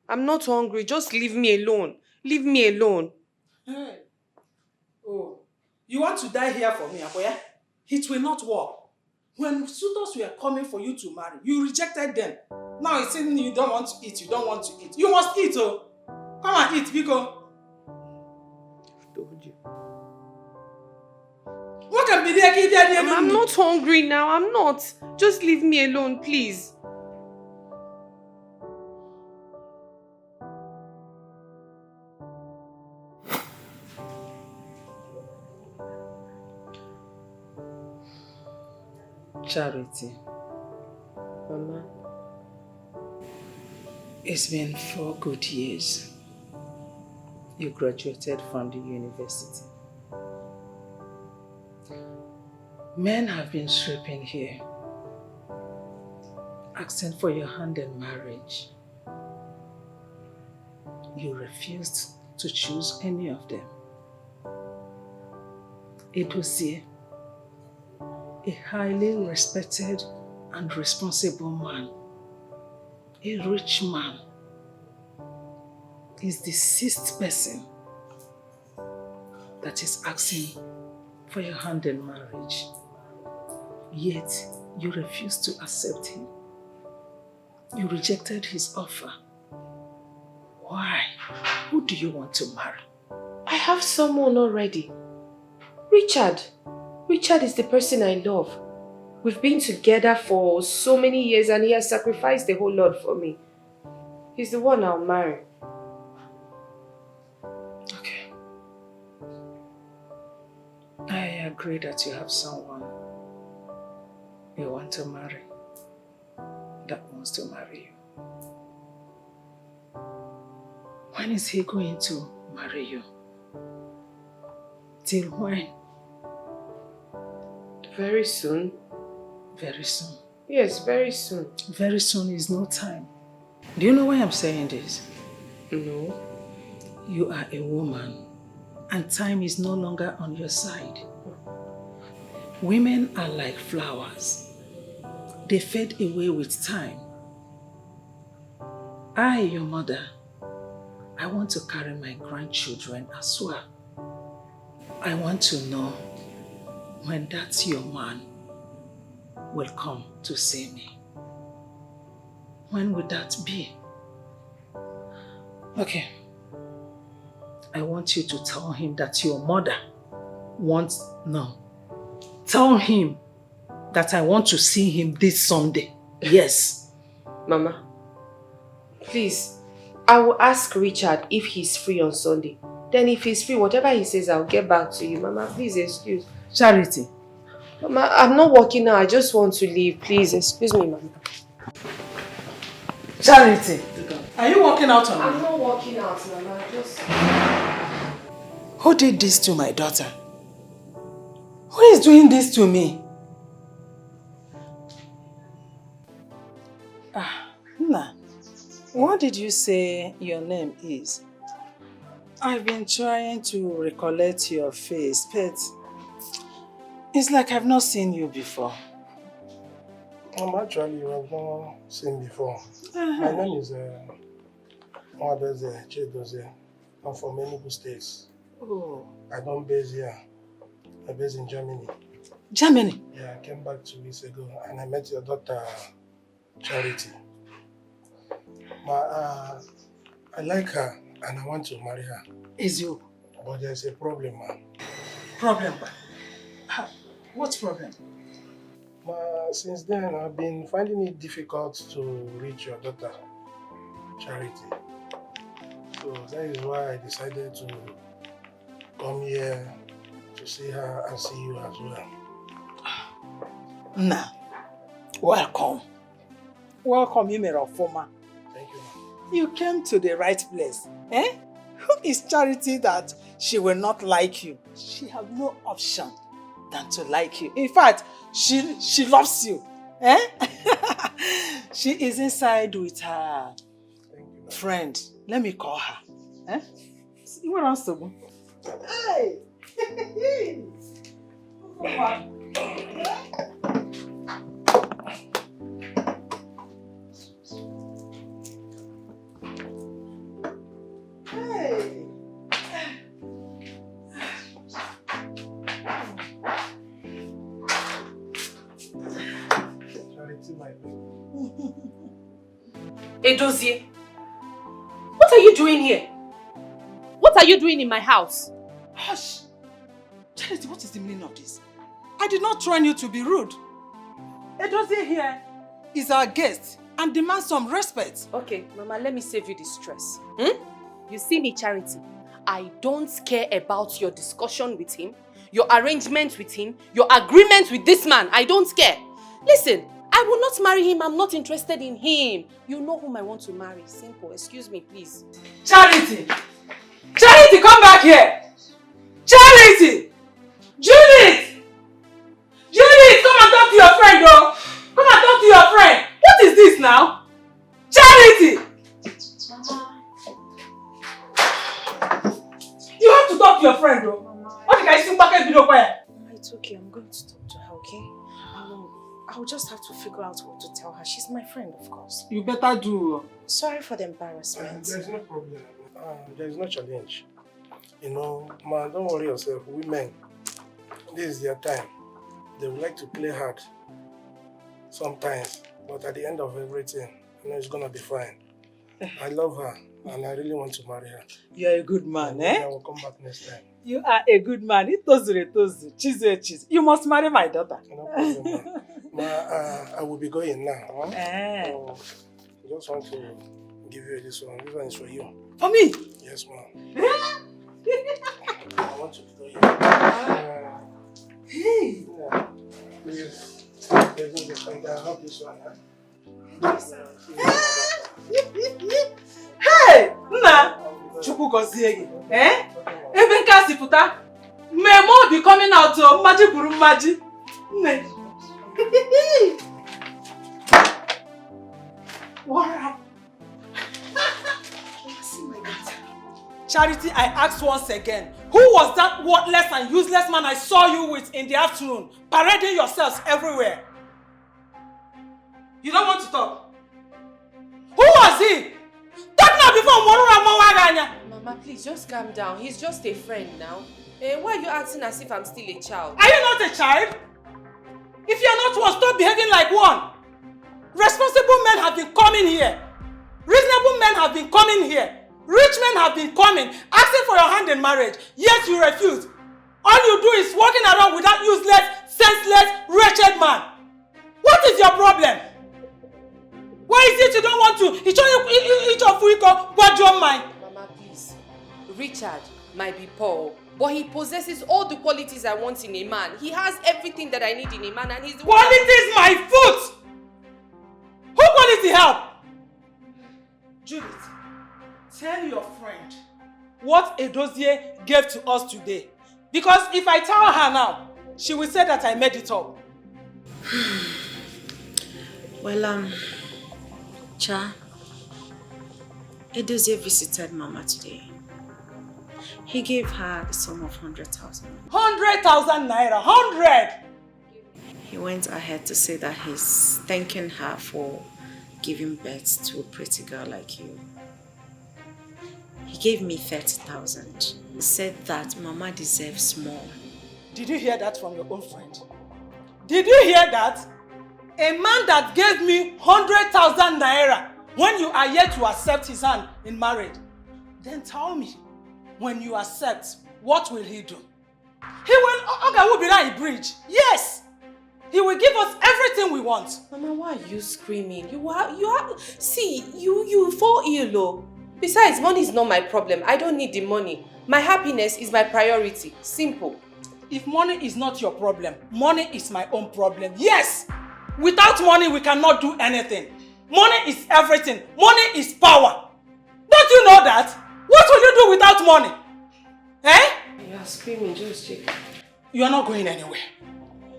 I'm not hungry. Just leave me alone. Leave me alone.
Hey. Oh, you want to die here for me, Akoya? It will not work. When suitors were coming for you to marry, you rejected them. Now it's saying you don't want to eat, you don't want to eat. You must eat, oh. Come and eat, Biko.
I've told you.
What can be there?
Mama, I'm not hungry now. I'm not. Just leave me alone, please.
Charity.
Mama.
It's been 4 good years. You graduated from the university. Men have been stripping here, asking for your hand in marriage. You refused to choose any of them. Edozie, a highly respected and responsible man, a rich man, is the 6th person that is asking for your hand in marriage. Yet, you refused to accept him. You rejected his offer. Why? Who do you want to marry?
I have someone already. Richard. Richard is the person I love. We've been together for so many years and he has sacrificed a whole lot for me. He's the one I'll marry.
Okay. I agree that you have someone you want to marry that wants to marry you. When is he going to marry you? Till when?
Very soon.
Very soon?
Yes, very soon.
Very soon is no time. Do you know why I'm saying this?
No.
You are a woman and time is no longer on your side. Women are like flowers. They fade away with time. I, your mother, I want to carry my grandchildren as well. I want to know when that your man will come to see me. When would that be? Okay. I want you to tell him that your mother wants... No. Tell him that I want to see him this Sunday. Yes.
Mama, please, I will ask Richard if he's free on Sunday. Then if he's free, whatever he says, I'll get back to you. Mama, please excuse.
Charity.
Mama, I'm not working now. I just want to leave. Please excuse me, Mama.
Charity. Are you walking out on me?
I'm not walking out, Mama. Just...
Who did this to my daughter? Who is doing this to me? Nna, what did you say your name is? I've been trying to recollect your face, but it's like I've not seen you before.
Actually, you have not seen before. My name is Mwadoze Chidoze. I'm from Enugu States.
Oh.
I don't base here. I base in Germany.
Germany?
Yeah, I came back 2 weeks ago and I met your daughter, Charity. I like her and I want to marry her.
Is you?
But there's a problem, man.
Problem? What problem?
Since then, I've been finding it difficult to reach your daughter, Charity. So that is why I decided to come here to see her and see you as well.
Nah. Welcome. Welcome, Imerofoma.
Thank you.
You came to the right place. Eh? Who is Charity that she will not like you? She has no option than to like you. In fact, she loves you. Eh? She is inside with her friend. Let me call her. Eh? You want us to? Hey!
Edozie, what are you doing here? What are you doing in my house?
Hush! Charity, what is the meaning of this? I did not train you to be rude. Edozie here is our guest and demands some respect.
Okay, Mama, let me save you the stress. You see me, Charity, I don't care about your discussion with him, your arrangement with him, your agreement with this man. I don't care. Listen, I will not marry him. I'm not interested in him. You know whom I want to marry. Simple. Excuse me, please.
Charity! Charity, come back here! Charity! Judith! Judith, come and talk to your friend, oh! Come and talk to your friend! What is this now? Charity!
Mama.
You have to talk to your friend, oh!
Mama.
What did I see back at Mama,
it's okay. I'm going to talk to her, okay? I'll just have to figure out what to tell her. She's my friend, of course.
You better do.
Sorry for the embarrassment.
There's no problem. There's no challenge. You know, man, don't worry yourself. Women, this is their time. They would like to play hard sometimes, but at the end of everything, you know, it's gonna be fine. I love her and I really want to marry her.
You're a good man, eh?
I will come back next time.
You are a good man. Cheese. You must marry my daughter.
No problem, I will be going now. Huh?
Eh.
I just want to give you this one. This one is for you.
For me?
Yes, ma'am. I want to show you.
Hey!
Yeah. Please. There's no I have this one.
Hey! Nna! Chukwu gozie gị. Eh? Ebe nke a si pụta, mmemme obi coming out o, mmaji kwuru mmaji. Nne. What happened? Charity, I asked once again, who was that worthless and useless man I saw you with in the afternoon, parading yourselves everywhere? You don't want to talk? Who was he? Talk now before Mama,
please just calm down. He's just a friend now. Why are you acting as if I'm still a child?
Are you not a child? If you're not one, stop behaving like one. Responsible men have been coming here. Reasonable men have been coming here. Rich men have been coming, asking for your hand in marriage. Yet you refuse. All you do is walking around with that useless, senseless, wretched man. What is your problem? Why is it you don't want to? Each of you go, what your mind?
Mama, please. Richard might be poor, but he possesses all the qualities I want in a man. He has everything that I need in a man, and he's the one.
Qualities my foot! Who quality help? Judith, tell your friend what Edozie gave to us today. Because if I tell her now, she will say that I made it up.
Well, Cha, Edozie visited Mama today. He gave her the sum of 100,000.
100,000 naira, 100!
He went ahead to say that he's thanking her for giving birth to a pretty girl like you. He gave me 30,000. He said that Mama deserves more.
Did you hear that from your own friend? Did you hear that? A man that gave me 100,000 naira when you are yet to accept his hand in marriage. Then tell me, when you accept, what will he do? He will, Oga will be like a bridge. Yes! He will give us everything we want.
Mama, why are you screaming? See, you fall ill, oh. Besides, money is not my problem. I don't need the money. My happiness is my priority. Simple.
If money is not your problem, money is my own problem. Yes! Without money, we cannot do anything. Money is everything. Money is power. Don't you know that? What will you do without money? Eh?
You are screaming, just check.
You are not going anywhere.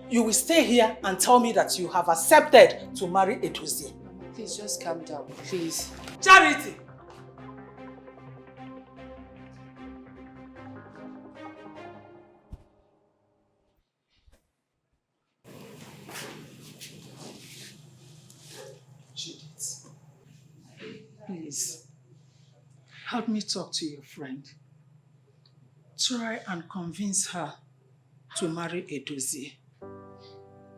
You will stay here and tell me that you have accepted to marry Edozie.
Please, just calm down, please.
Charity! Judith, please, help me talk to your friend. Try and convince her to marry Edozie.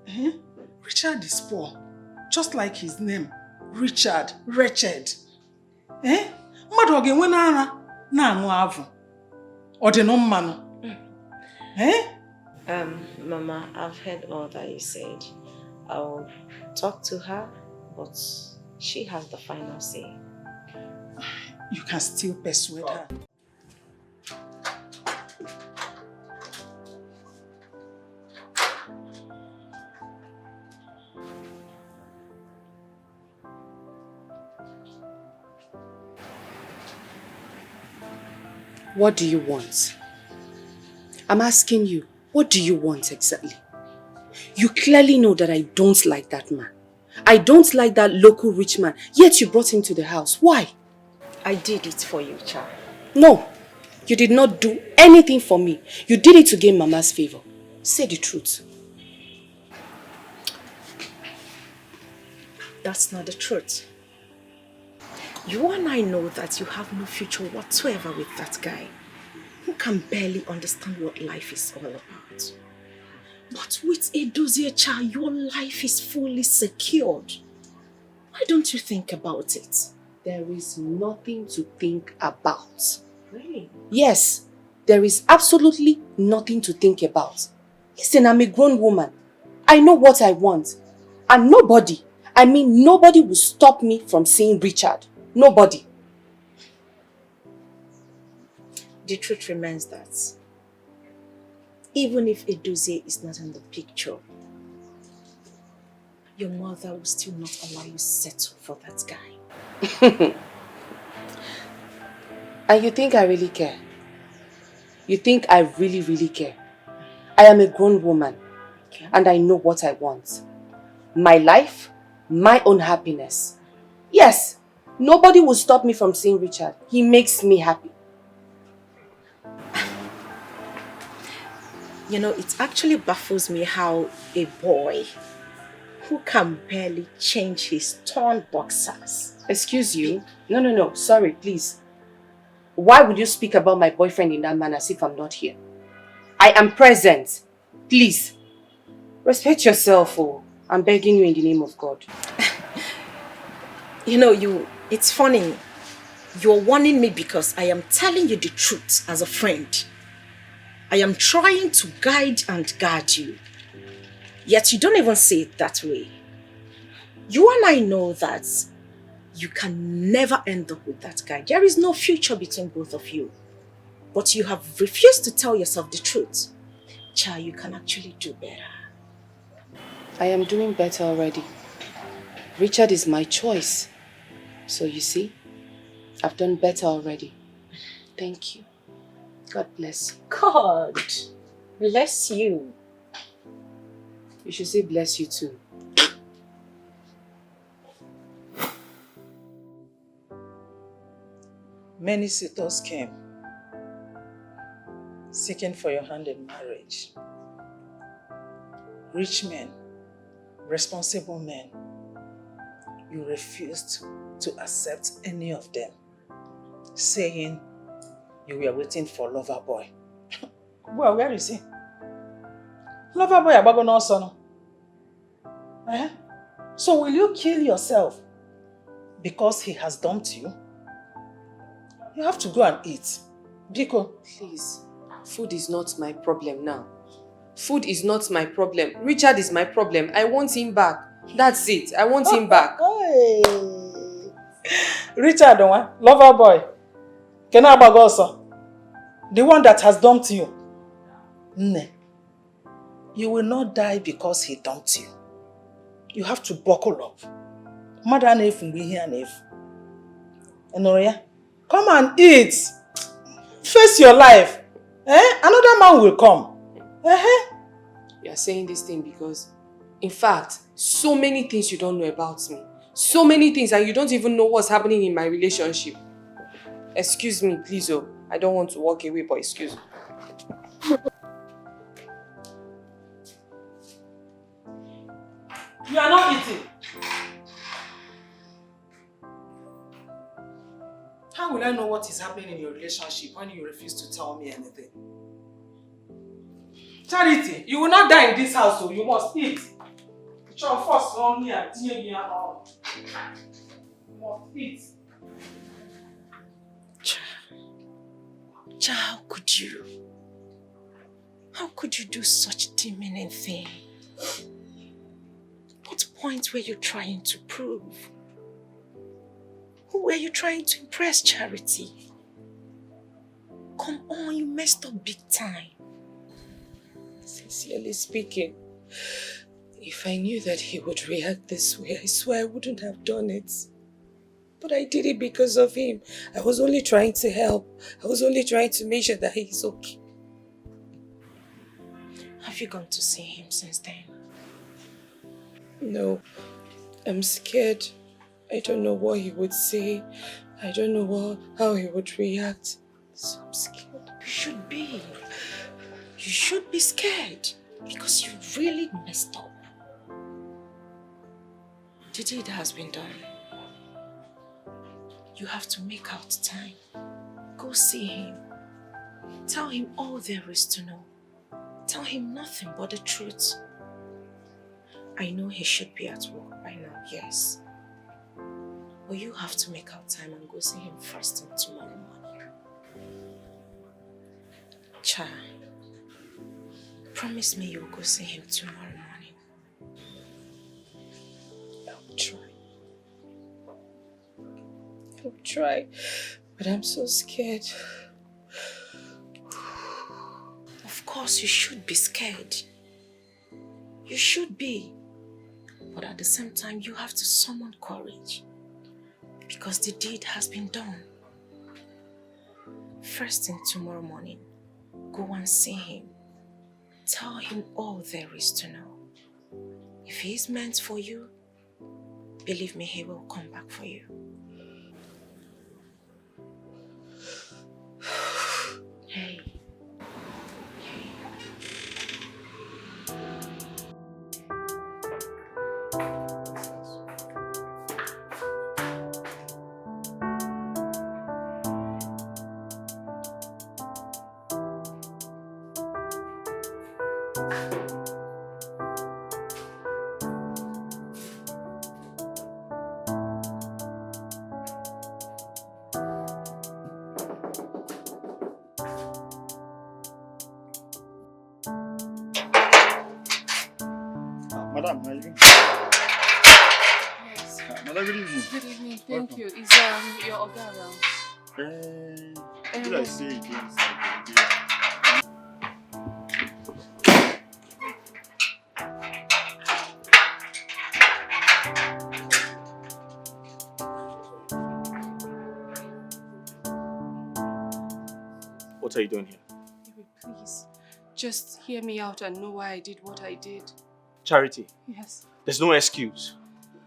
Eh? Richard is poor, just like his name. Richard, wretched. Eh? Mmadụ ọ ga-enwe n'ara na-aṅụ avụ. Ọ dị nụ mmanụ. Eh?
Mama, I've heard all that you said. I'll talk to her, but she has the final say.
You can still persuade her.
What do you want? I'm asking you, what do you want exactly? You clearly know that I don't like that man. I don't like that local rich man, yet you brought him to the house. Why?
I did it for you, Cha.
No, you did not do anything for me. You did it to gain Mama's favor. Say the truth.
That's not the truth. You and I know that you have no future whatsoever with that guy who can barely understand what life is all about. But with Edozie Cha, your life is fully secured. Why don't you think about it?
There is nothing to think about.
Really?
Yes, there is absolutely nothing to think about. Listen, I'm a grown woman. I know what I want. And nobody will stop me from seeing Richard. Nobody.
The truth remains that even if Edozie is not in the picture, your mother will still not allow you to settle for that guy.
And you think I really care? You think I really, really care? I am a grown woman, okay, and I know what I want. My life, my own happiness. Yes, nobody will stop me from seeing Richard. He makes me happy.
You know, it actually baffles me how a boy who can barely change his torn boxers.
Excuse you? No, sorry, please. Why would you speak about my boyfriend in that manner as if I'm not here? I am present. Please, respect yourself, oh. I'm begging you in the name of God.
You know, it's funny. You're warning me because I am telling you the truth as a friend. I am trying to guide and guard you. Yet you don't even see it that way. You and I know that You can never end up with that guy. There is no future between both of you. But you have refused to tell yourself the truth. Cha, you can actually do better.
I am doing better already. Richard is my choice. So you see, I've done better already. Thank you. God bless you.
God bless you.
You should say bless you too.
Many suitors came, seeking for your hand in marriage. Rich men, responsible men. You refused to accept any of them, saying you were waiting for lover boy. Well, where is he? Lover boy abago no son. So will you kill yourself because he has dumped you? You have to go and eat. Biko.
Please, food is not my problem now. Food is not my problem. Richard is my problem. I want him back. That's it. I want him back.
Hey. Richard, lover boy. Kena Abagosa. The one that has dumped you. Ne. You will not die because he dumped you. You have to buckle up. Mother Nef will be here, Nef. Enoria, come and eat. Face your life. Another man will come.
You are saying this thing because, in fact, so many things you don't know about me. So many things, and you don't even know what's happening in my relationship. Excuse me, please, oh. I don't want to walk away, but excuse me.
You are not eating. How will I know what is happening in your relationship when you refuse to tell me anything? Charity, you will not die in this house, so you must eat. It's your first on here, you must eat.
Cha, how could you? How could you do such demeaning thing? What point were you trying to prove? Who were you trying to impress, Charity? Come on, you messed up big time.
Sincerely speaking, if I knew that he would react this way, I swear I wouldn't have done it. But I did it because of him. I was only trying to help. I was only trying to make sure that he's okay.
Have you gone to see him since then?
No, I'm scared. I don't know what he would say. I don't know how he would react. So I'm scared.
You should be. You should be scared because you really messed up. The deed has been done. You have to make out time. Go see him. Tell him all there is to know. Tell him nothing but the truth. I know he should be at work by now, yes. But you have to make out time and go see him first thing tomorrow morning. Cha, promise me you'll go see him tomorrow morning.
I'll try. I'll try, but I'm so scared.
Of course you should be scared. You should be. But at the same time, you have to summon courage. Because the deed has been done. First thing tomorrow morning, go and see him. Tell him all there is to know. If he is meant for you, believe me, he will come back for you. Hey.
Madam, are you?
Yes.
Madam, good evening.
Good evening, thank
Welcome.
you. Is your Oga around?
Did I say again?
What are you doing here?
Baby, please, just hear me out and know why I did what I did.
Charity,
Yes.
there's no excuse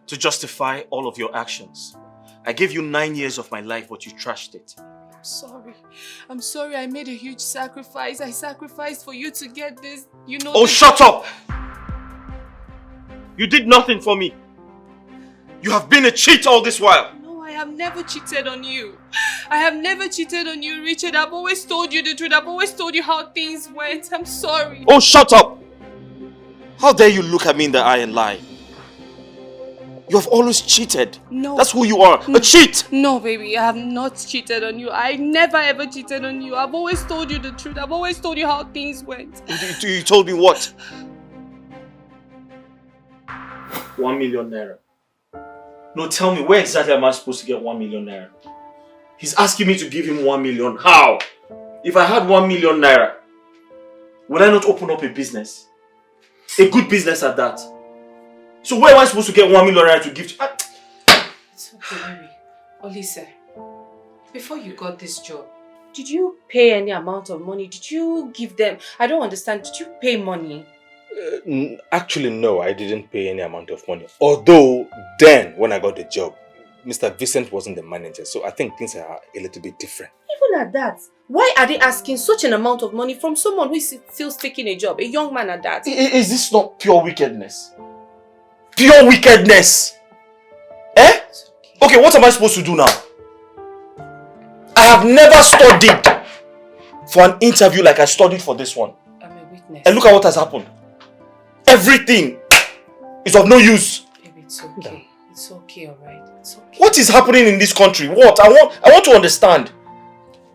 to justify all of your actions. I gave you 9 years of my life, but you trashed it.
I'm sorry. I'm sorry I made a huge sacrifice. I sacrificed for you to get this, you know.
Oh, shut up! You did nothing for me. You have been a cheat all this while.
No, I have never cheated on you. I have never cheated on you, Richard. I've always told you the truth. I've always told you how things went. I'm sorry.
Oh, shut up! How dare you look at me in the eye and lie? You have always cheated.
No.
That's who you are, a cheat!
No, baby, I have not cheated on you. I never ever cheated on you. I've always told you the truth. I've always told you how things went.
You told me what? 1 million naira. No, tell me, where exactly am I supposed to get 1 million naira? He's asking me to give him 1 million. How? If I had 1 million naira, would I not open up a business? A good business at that. So where am I supposed to get 1 million naira to give to?
It's okay, baby. Olise, before you got this job, did you pay any amount of money? Did you give them? I don't understand. Did you pay money?
Actually, no, I didn't pay any amount of money. Although, then, when I got the job, Mr. Vincent wasn't the manager, so I think things are a little bit different.
Even at that, why are they asking such an amount of money from someone who is still taking a job, a young man at that?
Is this not pure wickedness? Pure wickedness! Eh? Okay, what am I supposed to do now? I have never studied for an interview like I studied for this one.
I'm a witness.
And look at what has happened. Everything is of no use.
Baby, it's okay. It's okay, alright? It's okay.
What is happening in this country? What? I want to understand.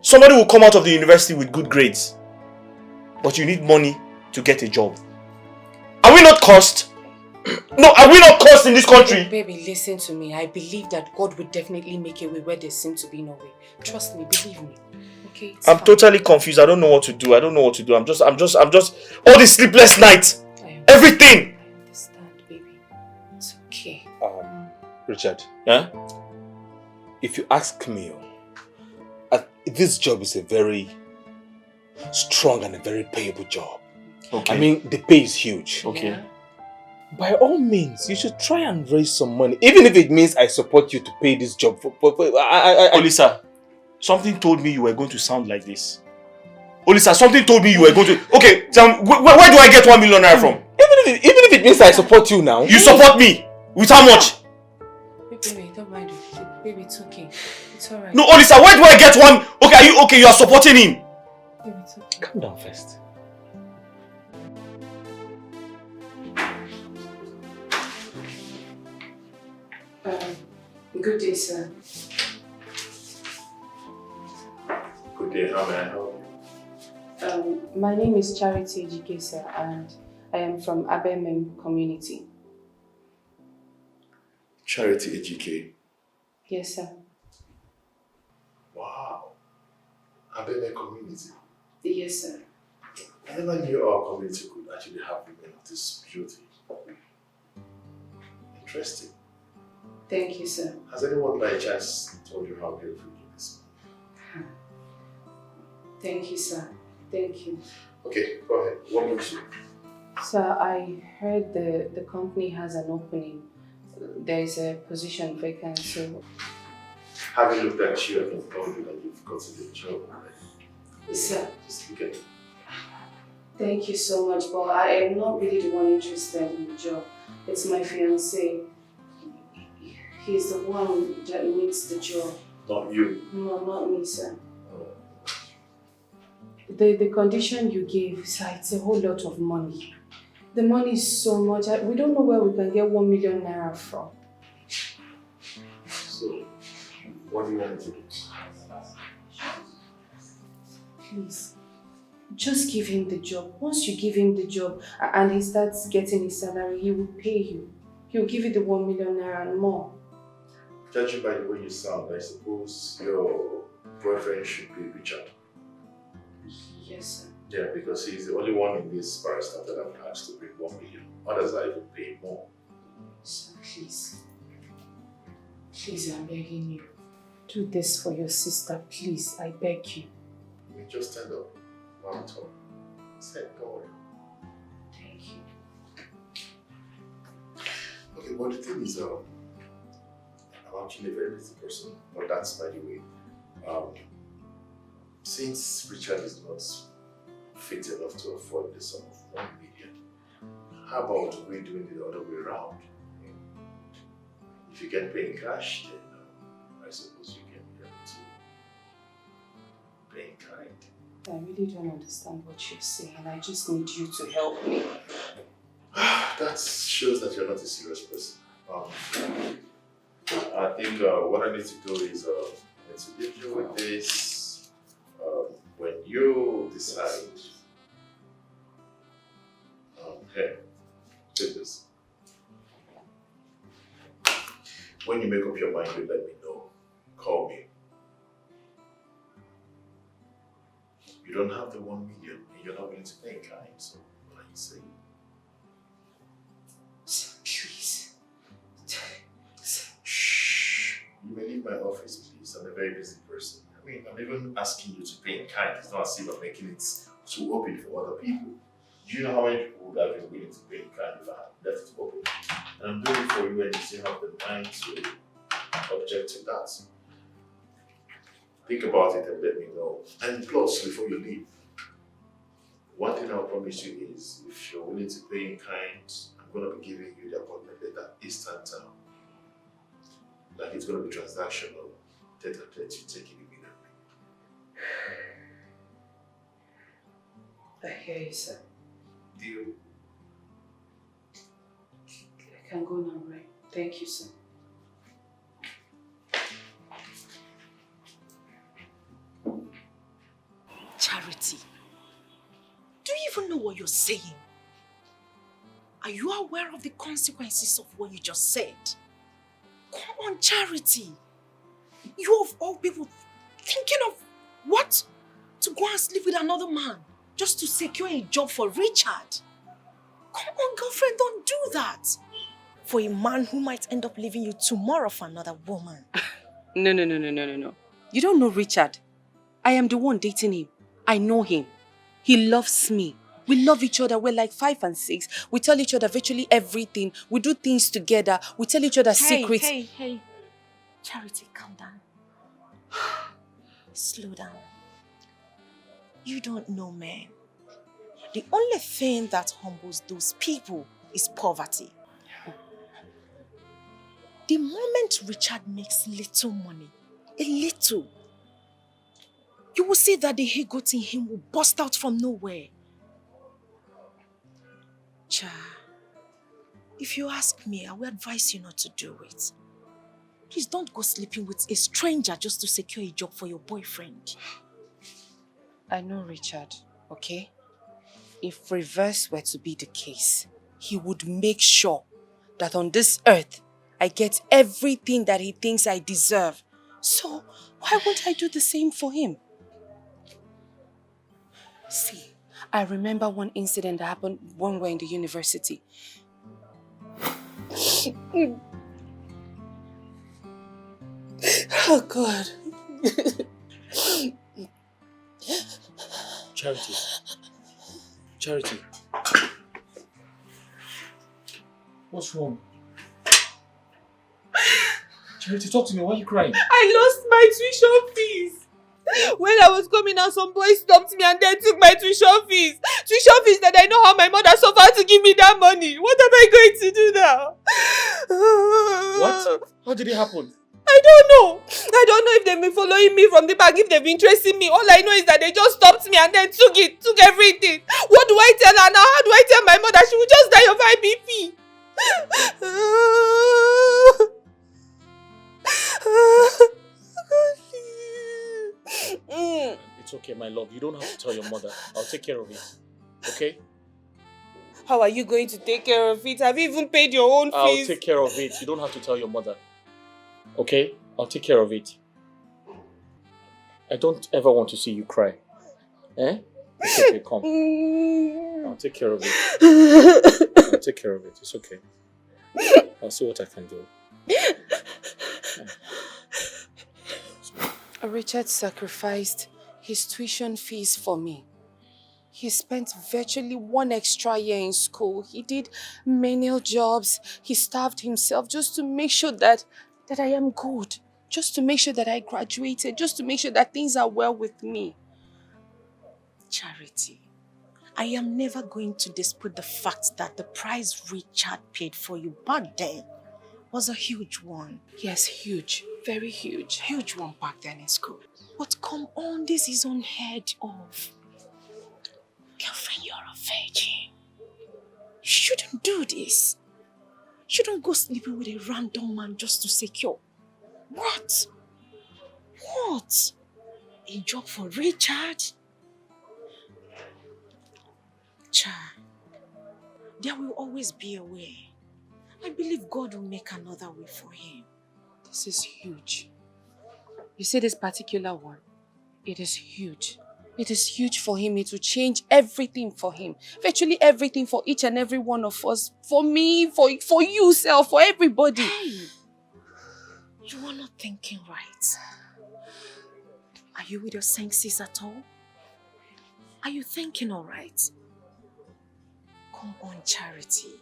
Somebody will come out of the university with good grades, but you need money to get a job. Are we not cursed? No, are we not cursed in this country?
Baby, listen to me. I believe that God will definitely make a way where there seems to be no way. Trust me, believe me. Okay?
I'm totally confused. I don't know what to do. I'm just all these sleepless nights. Everything.
I understand, baby. It's okay.
Richard.
Yeah?
If you ask me, this job is a very strong and a very payable job.
Okay.
I mean, the pay is huge.
Okay.
Yeah.
By all means, you should try and raise some money. Even if it means I support you to pay this job.
Olisa, something told me you were going to sound like this. Olisa, something told me you were going to... Okay, tell me, where do I get 1 million naira from?
Even if it means I support you now.
You support me? With how much?
Baby, don't mind me. Baby, it's okay. It's alright.
No, Olisa, where do I get one? Okay, are you okay? You are supporting him.
Baby, it's okay.
Calm down first.
Good day, sir.
Good day, how may I help you?
My name is Charity Ejike, sir, and I am from Abemem community.
Charity AGK.
Yes, sir.
Wow. Abebe community.
Yes, sir.
I never knew our community could actually have women of this beauty. Interesting.
Thank you, sir.
Has anyone by chance told you how beautiful you is?
Thank you, sir. Thank you.
Okay, go ahead. What makes you?
Sir, I heard the company has an opening. There is a position vacant, so...
Having looked at you, I can tell you that you've gotten the job already.
Sir.
Just look at it.
Thank you so much, but I am not really the one interested in the job. It's my fiancé. He's the one that needs the job.
Not you.
No, not me, sir. The condition you gave, sir, it's a whole lot of money. The money is so much. We don't know where we can get 1 million naira from.
So, what do you want to do?
Please, just give him the job. Once you give him the job and he starts getting his salary, he will pay you. He will give you the 1 million naira and more.
Judging by the way you sound, I suppose your boyfriend should be Richard.
Yes, sir.
Yeah, because he's the only one in this parastaff that I've asked to bring 1 million. Others are even paying more.
Sir, please. Please, I'm begging you. Do this for your sister, please. I beg you.
I mean, just stand up while we talk. Say, don't worry.
Thank you.
Okay, well, the thing is, I'm actually a very busy person, but that's by the way. Since Richard is not fit enough to afford the sum of 1 million, how about we doing it the other way around? If you get paid in cash, then I suppose you can be able to pay in kind.
I really don't understand what you're saying. I just need you to help me.
That shows that you're not a serious person. I think what I need to do is I need to leave you with this. When you decide, hey, take this. When you make up your mind, you let me know. Call me. You don't have the 1 million and you're not willing to pay in kind, so what are you saying?
Please.
Shh. You may leave my office, please. I'm a very busy person. I mean, I'm even asking you to pay in kind. It's not as if I'm making it too open for other people. Do you know how many people would have been willing to pay in kind if I had left it open? And I'm doing it for you and you still have the mind to object to that. Think about it and let me know. And plus, before you leave, one thing I'll promise you is if you're willing to pay in kind, I'm going to be giving you the appointment letter instant. Like it's going to be transactional. Tete-a-tete, you take it immediately.
I hear you, sir.
Deal.
I can go now, right? Thank you, sir.
Charity, do you even know what you're saying? Are you aware of the consequences of what you just said? Come on, Charity. You of all people thinking of what? To go and sleep with another man just to secure a job for Richard? Come on, girlfriend, don't do that. For a man who might end up leaving you tomorrow for another woman.
No. You don't know Richard. I am the one dating him. I know him. He loves me. We love each other. We're like 5 and 6. We tell each other virtually everything. We do things together. We tell each other secrets.
Hey. Charity, calm down. Slow down. You don't know men. The only thing that humbles those people is poverty. The moment Richard makes little money, a little, you will see that the ego in him will burst out from nowhere. Cha, if you ask me, I will advise you not to do it. Please don't go sleeping with a stranger just to secure a job for your boyfriend.
I know Richard, okay? If reverse were to be the case, he would make sure that on this earth, I get everything that he thinks I deserve. So, why won't I do the same for him? See, I remember one incident that happened when we were in the university. Oh, God.
Charity. What's wrong? Charity, talk to me. Why are you crying?
I lost my tuition fees. When I was coming out, some boys stopped me and then took my tuition fees. Tuition fees that I know how my mother suffered to give me that money. What am I going to do now?
What? How did it happen?
I don't know. I don't know if they've been following me from the back, if they've been tracing me. All I know is that they just stopped me and then took everything. What do I tell her now? How do I tell my mother? She will just die of IBP.
It's okay, my love. You don't have to tell your mother. I'll take care of it. Okay?
How are you going to take care of it? Have you even paid your own fees?
I'll take care of it. You don't have to tell your mother. Okay? I'll take care of it. I don't ever want to see you cry. Eh? It's okay, come. I'll take care of it. I'll take care of it. It's okay. I'll see what I can do.
Richard sacrificed his tuition fees for me. He spent virtually 1 extra year in school. He did menial jobs. He starved himself just to make sure that I am good. Just to make sure that I graduated. Just to make sure that things are well with me.
Charity, I am never going to dispute the fact that the price Richard paid for you back then was a huge one.
Yes, huge. Very huge.
Huge one back then in school. But come on, this is unheard of. Girlfriend, you're a virgin. You shouldn't do this. You shouldn't go sleeping with a random man just to secure. What? What? A job for Richard? Cha, there will always be a way. I believe God will make another way for him.
This is huge. You see this particular one? It is huge. It is huge for him. It will change everything for him. Virtually everything for each and every one of us. For me, for you, self, for everybody.
Hey, you are not thinking right. Are you with your senses at all? Are you thinking all right? Come on, Charity.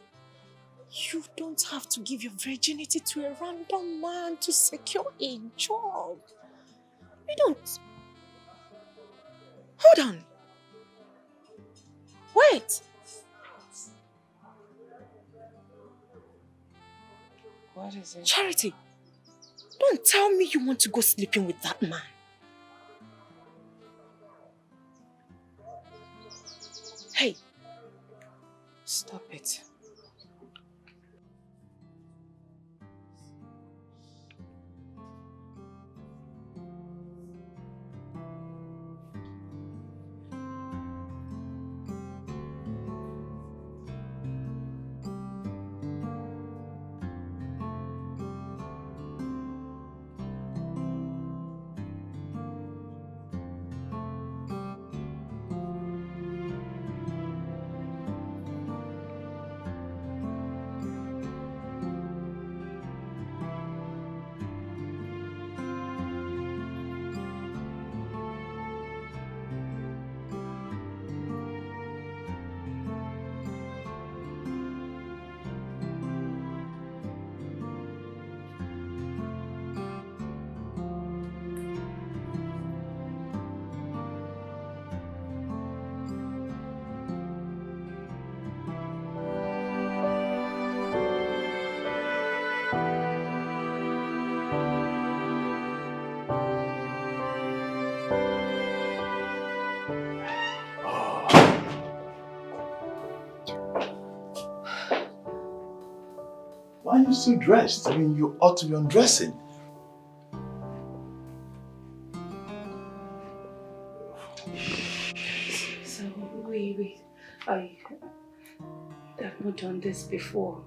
You don't have to give your virginity to a random man to secure a job. You don't. Hold on. Wait.
What is it?
Charity, don't tell me you want to go sleeping with that man. Hey.
Stop it.
Why are you still dressed? I mean, you ought to be undressing.
So, wait. I've not done this before.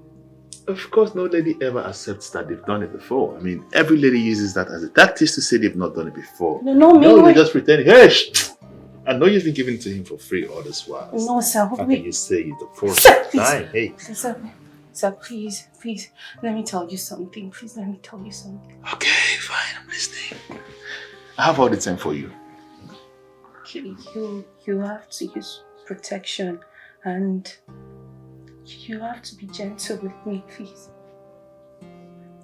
Of course, no lady ever accepts that they've done it before. I mean, every lady uses that as a tactic to say they've not done it before.
No,
you're just pretending. Hey, I know you've been giving it to him for free all this while.
No, sir.
How can you say it the first time? Hey.
Sir, please, let me tell you something. Please, let me tell you something.
Okay, fine, I'm listening. I have all the time for you.
You have to use protection and you have to be gentle with me, please.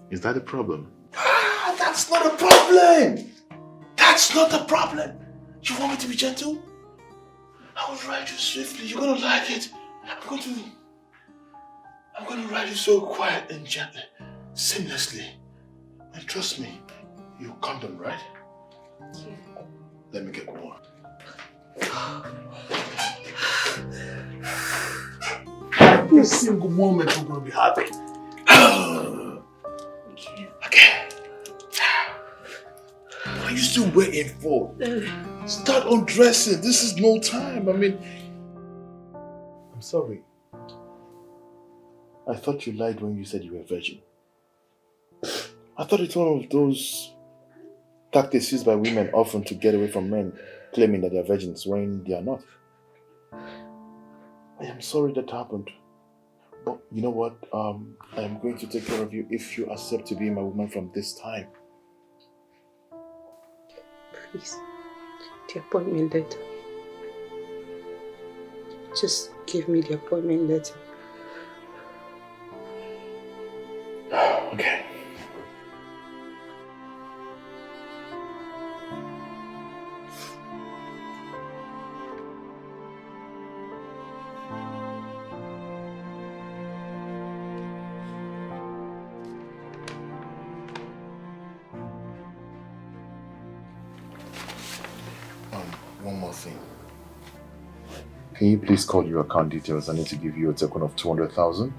Is that a problem? That's not a problem! That's not a problem! You want me to be gentle? I will ride you swiftly. You're gonna like it. I'm gonna ride you so quiet and gently, seamlessly. And trust me, you condom, right?
Yeah.
Let me get one. Every single moment you're gonna be happy. Okay. What are you still waiting for? Start undressing. This is no time. I mean, I'm sorry. I thought you lied when you said you were a virgin. I thought it's one of those tactics used by women often to get away from men claiming that they are virgins when they are not. I am sorry that happened. But you know what? I am going to take care of you if you accept to be my woman from this time.
Please, the appointment letter. Just give me the appointment letter.
Okay. One more thing. Can you please call your account details? I need to give you a token of 200,000.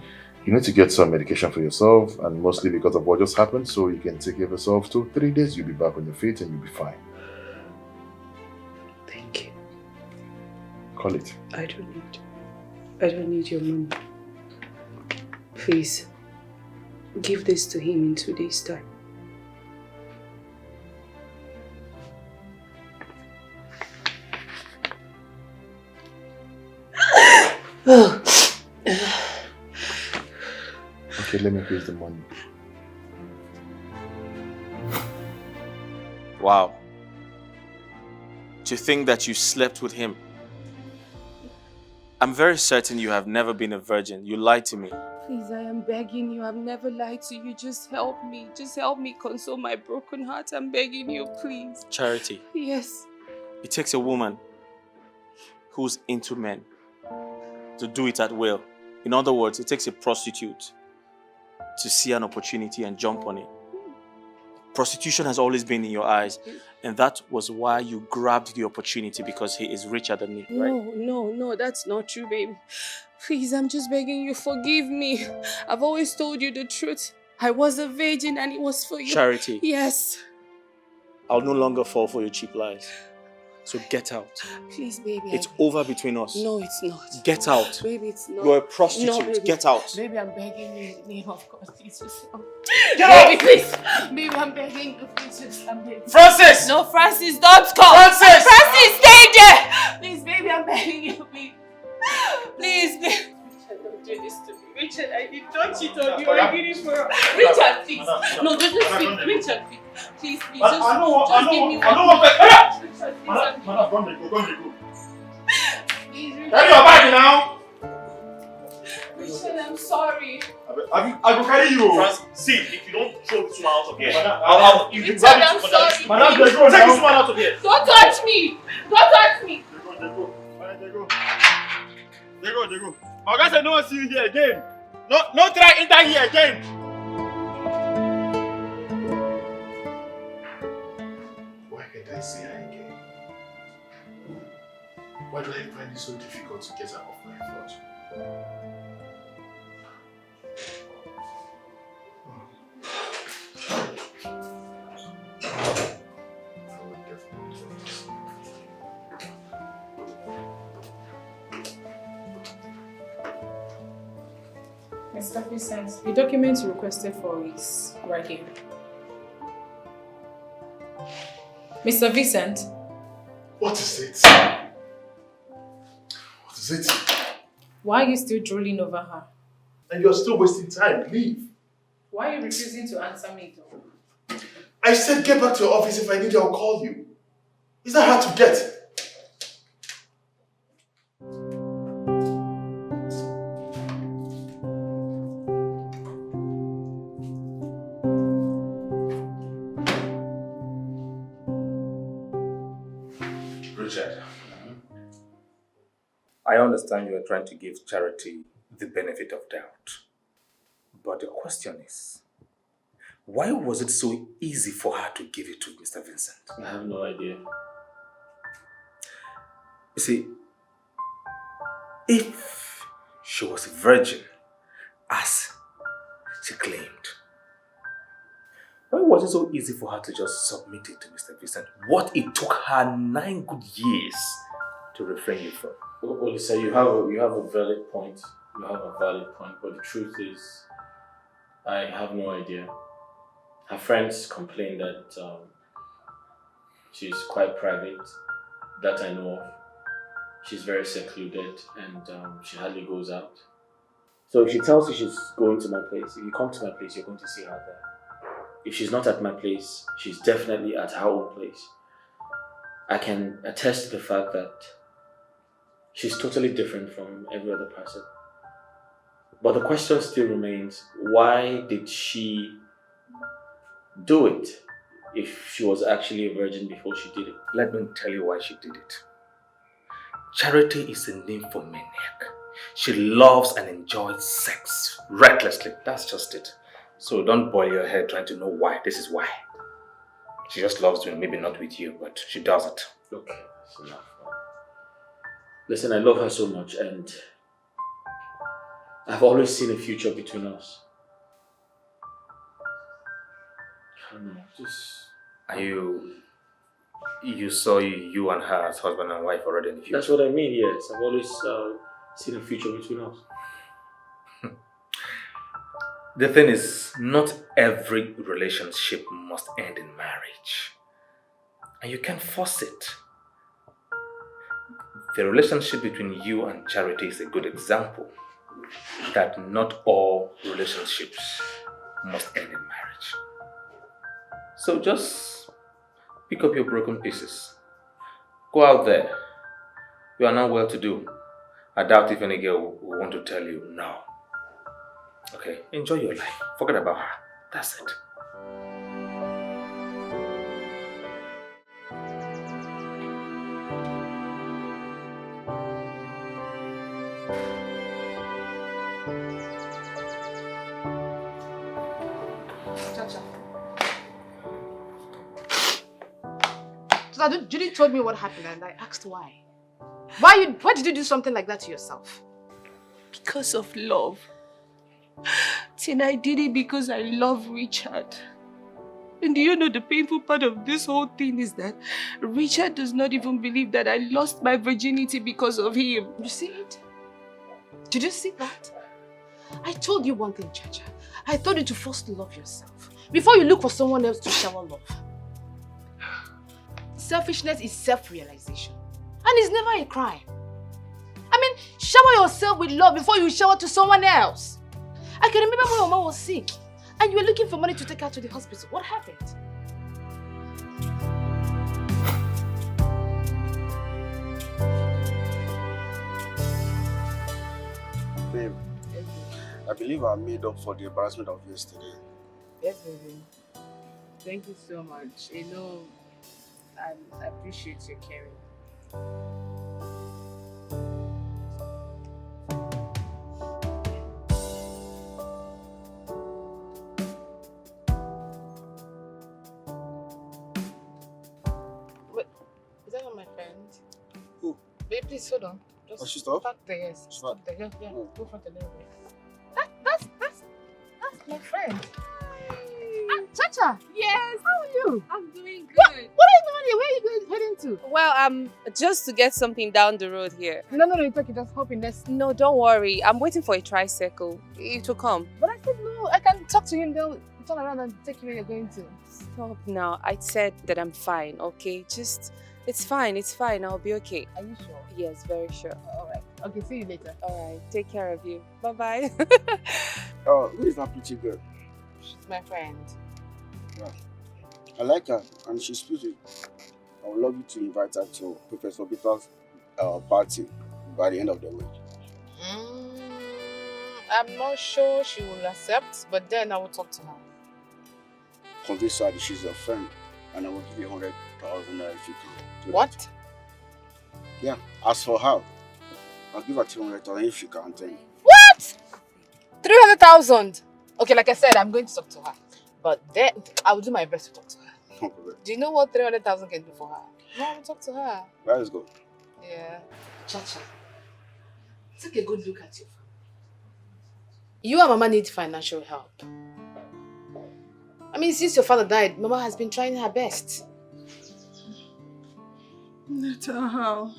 You need to get some medication for yourself, and mostly because of what just happened, so you can take care of yourself. 2-3 days, you'll be back on your feet and you'll be fine.
Thank you.
Call it.
I don't need your money. Please, give this to him in 2 days' time.
Okay, let me raise the money.
Wow. To think that you slept with him. I'm very certain you have never been a virgin. You lied to me.
Please, I am begging you. I've never lied to you. Just help me. Just help me console my broken heart. I'm begging you, please.
Charity.
Yes.
It takes a woman who's into men to do it at will. In other words, it takes a prostitute to see an opportunity and jump on it. Prostitution has always been in your eyes, and that was why you grabbed the opportunity, because he is richer than me, right?
No, that's not true, baby. Please, I'm just begging you, forgive me. I've always told you the truth. I was a virgin and it was for you.
Charity.
Yes.
I'll no longer fall for your cheap lies. So get out.
Please, baby.
It's over between us.
No, it's not.
Get out.
Baby, it's not.
You're a prostitute.
No, baby.
Get out.
Baby, I'm begging you in the name of God. Please just help.
Get out!
Baby, please. Baby, I'm begging you. Please just, I'm begging.
Francis!
No, Francis, don't come.
Francis!
Francis, stay there. Please, baby, I'm begging you. Please. Please, baby. Richard, don't do this to me. Richard, I did not cheat on you. I did it for Richard, please. No, don't speak. Richard, please. Please, just give me one.
I don't want that.
Richard, please.
Madam, go.
Please, Richard.
Carry your bag now.
Richard, I'm sorry.
I will carry you.
Francis, see, if you don't throw this one out of here,
Richard, I'm sorry.
Madam,
take this one out of here.
Don't touch me. Don't touch me.
They go. My guy said no one see you here again. No try enter here again.
Why can't I see her again? Why do I find it so difficult to get her off my thoughts?
Mr. Vincent, the document you requested for is right here. Mr. Vincent?
What is it? What is it?
Why are you still drooling over her?
And you're still wasting time. Leave.
Why are you refusing to answer me though?
I said get back to your office. If I need you, I'll call you. Is that hard to get?
Richard, I understand you are trying to give Charity the benefit of doubt. But the question is, why was it so easy for her to give it to Mr. Vincent?
I have no idea.
You see, if she was a virgin, as she claimed, why was it so easy for her to just submit it to Mr. Vincent? What it took her 9 good years to refrain you from?
Well, you say you have a valid point. You have a valid point, but the truth is, I have no idea. her friends complain that she's quite private, that I know of. She's very secluded and she hardly goes out. So if she tells you she's going to my place, if you come to my place, you're going to see her there. If she's not at my place, she's definitely at her own place. I can attest to the fact that she's totally different from every other person. But the question still remains, why did she do it if she was actually a virgin before she did it?
Let me tell you why she did it. Charity is a nymphomaniac. She loves and enjoys sex recklessly. That's just it. So don't boil your head trying to know why. This is why. She just loves you, maybe not with you, but she does it.
Okay, that's enough. Listen, I love her so much and I've always seen a future between us. I don't know,
Are you saw you and her as husband and wife already in the future?
That's what I mean, yes. I've always seen a future between us.
The thing is, not every relationship must end in marriage. And you can't force it. The relationship between you and Charity is a good example that not all relationships must end in marriage. So just pick up your broken pieces. Go out there. You are not well to do. I doubt if any girl will want to tell you no. Okay, enjoy your life. Forget about her. That's it.
So Judy told me what happened and I asked why. Why did you do something like that to yourself?
Because of love. Tina, I did it because I love Richard. And do you know the painful part of this whole thing is that Richard does not even believe that I lost my virginity because of him.
You see it? Did you see that? I told you one thing, Chacha. I told you to first love yourself before you look for someone else to shower love. Selfishness is self-realization. And it's never a crime. I mean, shower yourself with love before you shower to someone else. I can remember when Mama was sick and you were looking for money to take her to the hospital. What happened?
Babe, I believe I made up for the embarrassment of yesterday.
Yes, baby. Thank you so much. You know, I appreciate your caring. Wait, is that not my friend?
Who?
Babe, please hold on. Just
she stopped?
Back there, yes.
Stop.
There, yeah.
Oh.
Go front a little bit. That's my friend. Chacha!
Yes!
How are you?
I'm doing good.
What are you doing here? Where are you heading to?
Well, just to get something down the road here.
No, it's okay. Just hoping this.
No, don't worry. I'm waiting for a tricycle. It will come.
But I said no. I can talk to him. They'll turn around and take you where you're going to.
Stop now. I said that I'm fine, okay? Just, it's fine. I'll be okay.
Are you sure?
Yes, very sure.
Alright. Okay, see you later.
Alright, take care of you. Bye-bye.
Who is that pretty girl?
She's my friend.
Yeah. I like her and she's pretty. I would love you to invite her to Professor Peter's party by the end of the week.
I'm not sure she will accept, but then I will talk to her.
Convince her that she's your friend and I will give you 100,000 naira if you can.
What?
Yeah, as for her, I'll give her 200,000 if she can.
What? 300,000? Okay, like I said, I'm going to talk to her. But then, I will do my best to talk to her.
No problem.
Do you know what 300,000 can do for her? No, I will talk to her.
Let's go.
Yeah. Chacha, take a good look at your family. You and Mama need financial help. I mean, since your father died, Mama has been trying her best.
Tell her.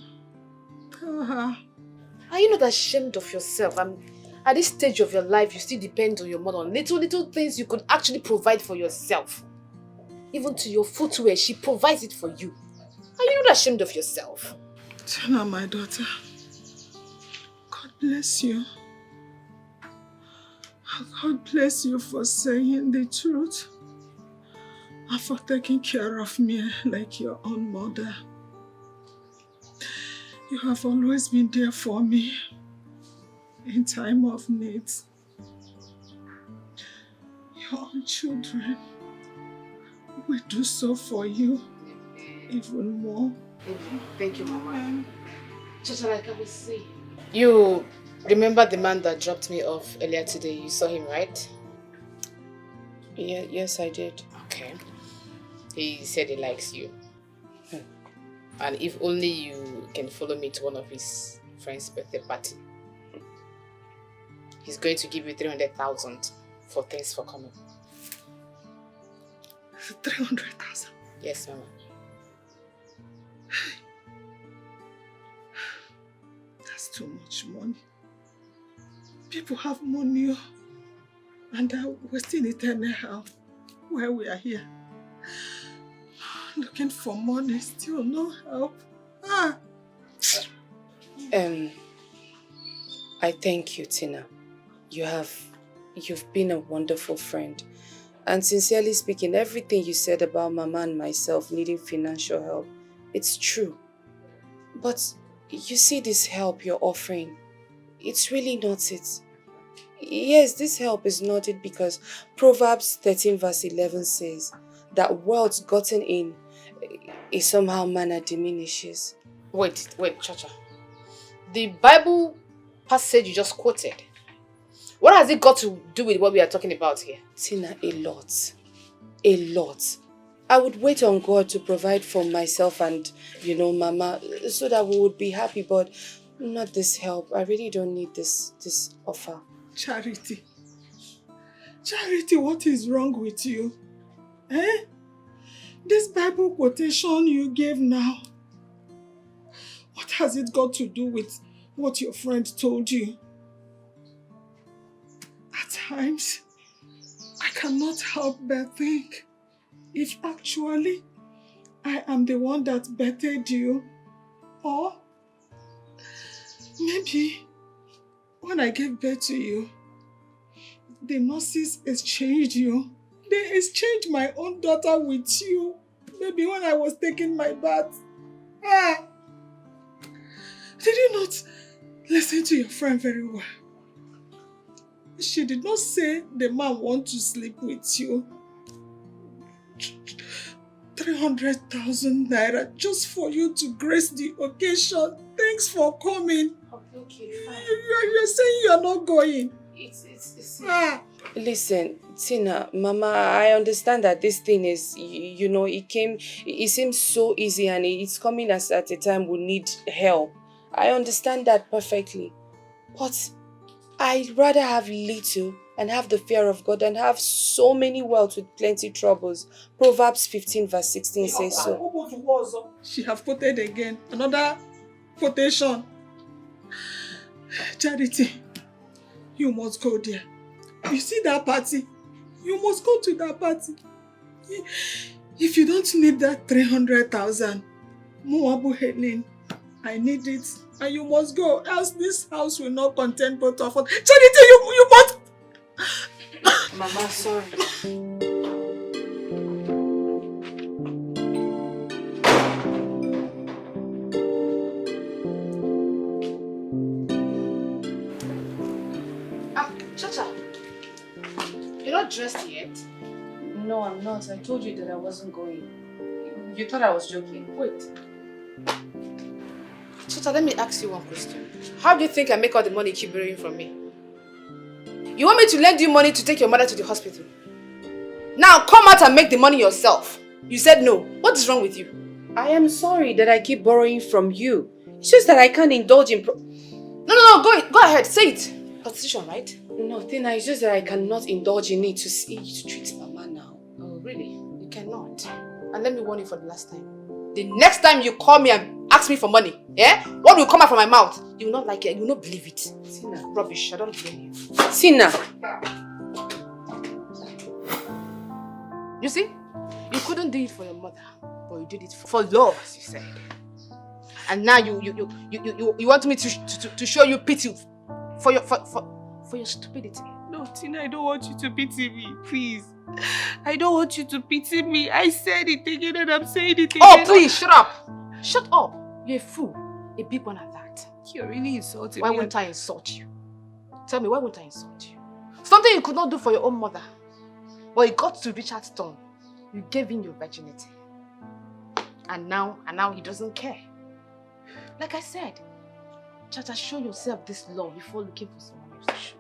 Are you not ashamed of yourself? At this stage of your life, you still depend on your mother on little things you could actually provide for yourself. Even to your footwear, she provides it for you. Are you not ashamed of yourself?
Tina, my daughter, God bless you. God bless you for saying the truth and for taking care of me like your own mother. You have always been there for me in time of need. Your own children will do so for you even more.
Thank you, Mama. Chacha, like I was saying. You remember the man that dropped me off earlier today? You saw him, right?
Yeah, yes, I did.
Okay. He said he likes you. And if only you can follow me to one of his friend's birthday party. He's going to give you 300,000 for thanks for coming.
300,000?
Yes, Mama.
That's too much money. People have money and we're still it anyhow while we are here. Looking for money, still no help.
I thank you, Tina. You've been a wonderful friend. And sincerely speaking, everything you said about Mama and myself needing financial help, it's true. But you see this help you're offering, it's really not it. Yes, this help is not it because Proverbs 13 verse 11 says that wealth gotten in is somehow manna diminishes.
Wait, Chacha. The Bible passage you just quoted, what has it got to do with what we are talking about here?
Tina, a lot. A lot. I would wait on God to provide for myself and, Mama, so that we would be happy, but not this help. I really don't need this offer.
Charity. Charity, what is wrong with you? This Bible quotation you gave now, what has it got to do with what your friend told you? At times, I cannot help but think if actually I am the one that bettered you, or maybe when I gave birth to you, the nurses exchanged you. They exchanged my own daughter with you. Maybe when I was taking my bath. Did you not listen to your friend very well? She did not say the man wants to sleep with you. 300,000 naira just for you to grace the occasion. Thanks for coming.
Okay, fine.
You're saying you're not going.
It's
Listen, Tina, Mama, I understand that this thing is, it seems so easy and it's coming at a time we need help. I understand that perfectly. But I'd rather have little and have the fear of God than have so many wealth with plenty troubles. Proverbs 15 verse 16 says so.
She have quoted again. Another quotation. Charity, you must go there. You see that party? You must go to that party. If you don't need that 300,000, Moabu Helen, I need it. And you must go, else this house will not contain both of us. Charity, you must...
Mama, sorry.
Chacha, you're not dressed yet?
No, I'm not. I told you that I wasn't going. You thought I was joking.
Wait. Chacha, let me ask you one question. How do you think I make all the money you keep borrowing from me? You want me to lend you money to take your mother to the hospital? Now come out and make the money yourself. You said no. What is wrong with you?
I am sorry that I keep borrowing from you. It's just that I can't indulge in
No, go ahead, say it. Prostitution, right?
No, Tina, it's just that I cannot indulge in it to treat Mama now.
Oh, really? You cannot. And let me warn you for the last time. The next time you call me and ask me for money. Yeah? What will come out from my mouth? You will not like it. You will not believe it. Sina, rubbish. I don't blame you.
Sina.
You see? You couldn't do it for your mother, but you did it for love, as you said. And now you want me to show you pity for your stupidity.
No, Tina, I don't want you to pity me, please. I don't want you to pity me. I said it again and I'm saying it again.
Oh, please, shut up. Shut up. You're a fool. A big one at that.
You're really insulting
me. Why won't I insult you? Tell me, why won't I insult you? Something you could not do for your own mother. But it got to Richard's turn. You gave in your virginity. And now he doesn't care. Like I said, Chacha, show yourself this love before looking for someone else to show.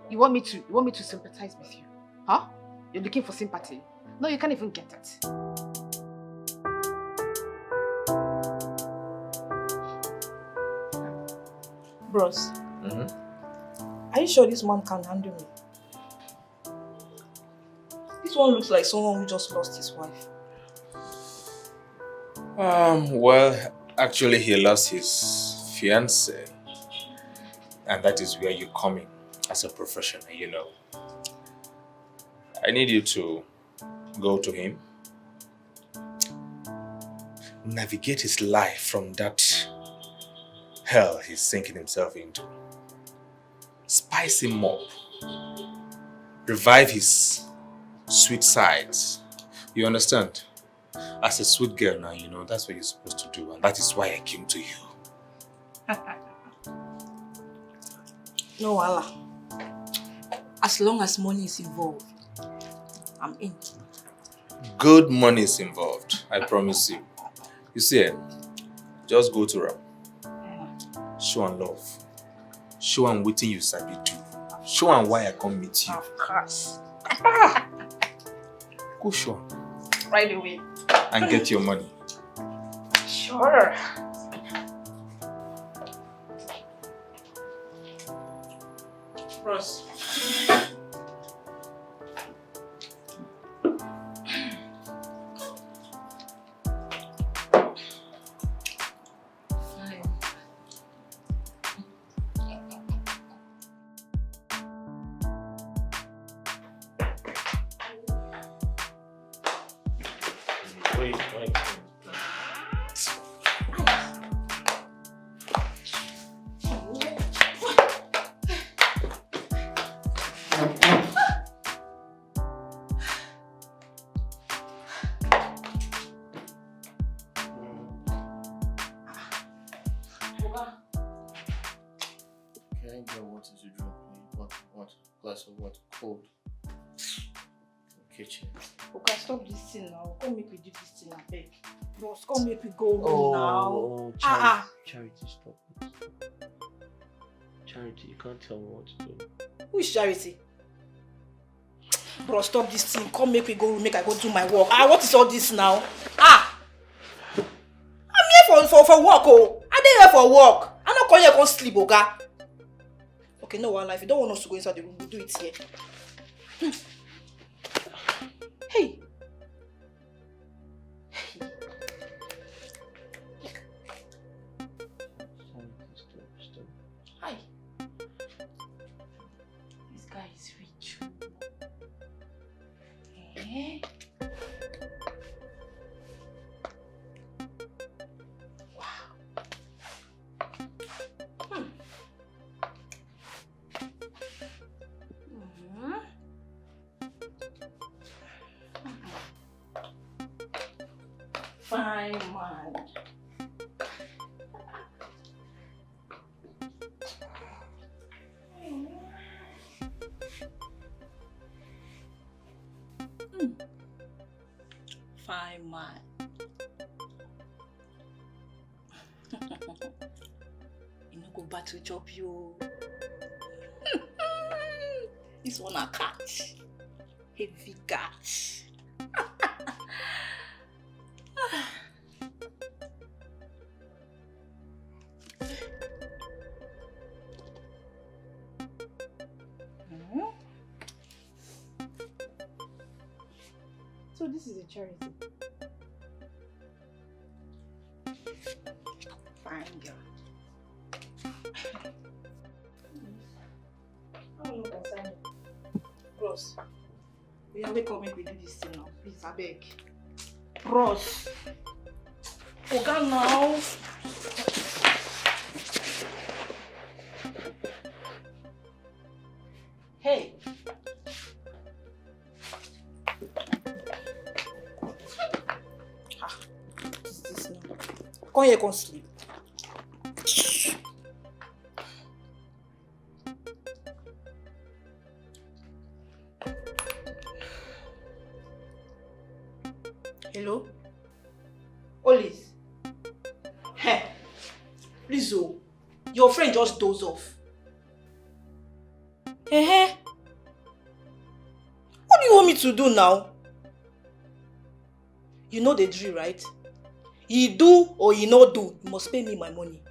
You want me to sympathize with you? Huh? You're looking for sympathy? No, you can't even get it.
Bros, are you sure this man can handle me? This one looks like someone who just lost his wife.
Well, actually he lost his fiancée. And that is where you come in as a professional, you know. I need you to go to him, navigate his life from that hell he's sinking himself into. Spice him up, revive his sweet sides. You understand? As a sweet girl now, you know, that's what you're supposed to do, and that is why I came to you.
No, Allah. As long as money is involved, I'm in.
Good money is involved, I promise you. You see, just go to her. Show and love. Show and waiting you sabi do. Show and why I come meet you.
Of course.
Go show.
Right away.
And get your money.
Sure. Bros.
Glass of water, cold. Kitchen.
Okay, stop this thing now. Come make me do this thing, I beg. Bros, come make me go home now.
Oh, Charity, stop it. Charity, you can't tell me what to do.
Who is Charity? Bro, stop this thing. Come make me go home, make I go do my work. What is all this now? I'm here for work, oh. I'm here for work. I'm not going here to sleep, okay? Okay, no, one life. You don't want us to go inside the room. We'll do it here. Hey. Hi. This guy is rich. Eh? Fine man. Fine man. You no go back to job you. This one a cat. Heavy cat. So this is a charity.
Bros, we have come make we do this thing now. Please, I beg. Bros. Oga now. Hey. What is this now? Come here, come sleep. Hello? Olis? Hey, please, oh, your friend just dozed off. What do you want me to do now? You know the drill, right? He do or he not do, you must pay me my money.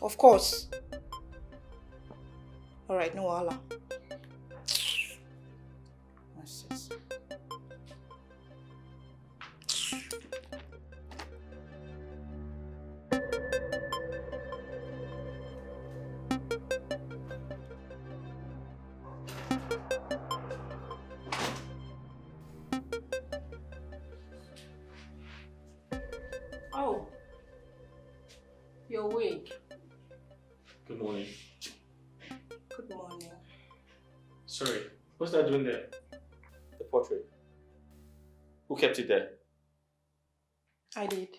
Of course. Alright, no wahala. Nonsense. Oh, you're awake.
Good morning.
Good morning.
Sorry, what's that doing there? The portrait. Who kept it there?
I did.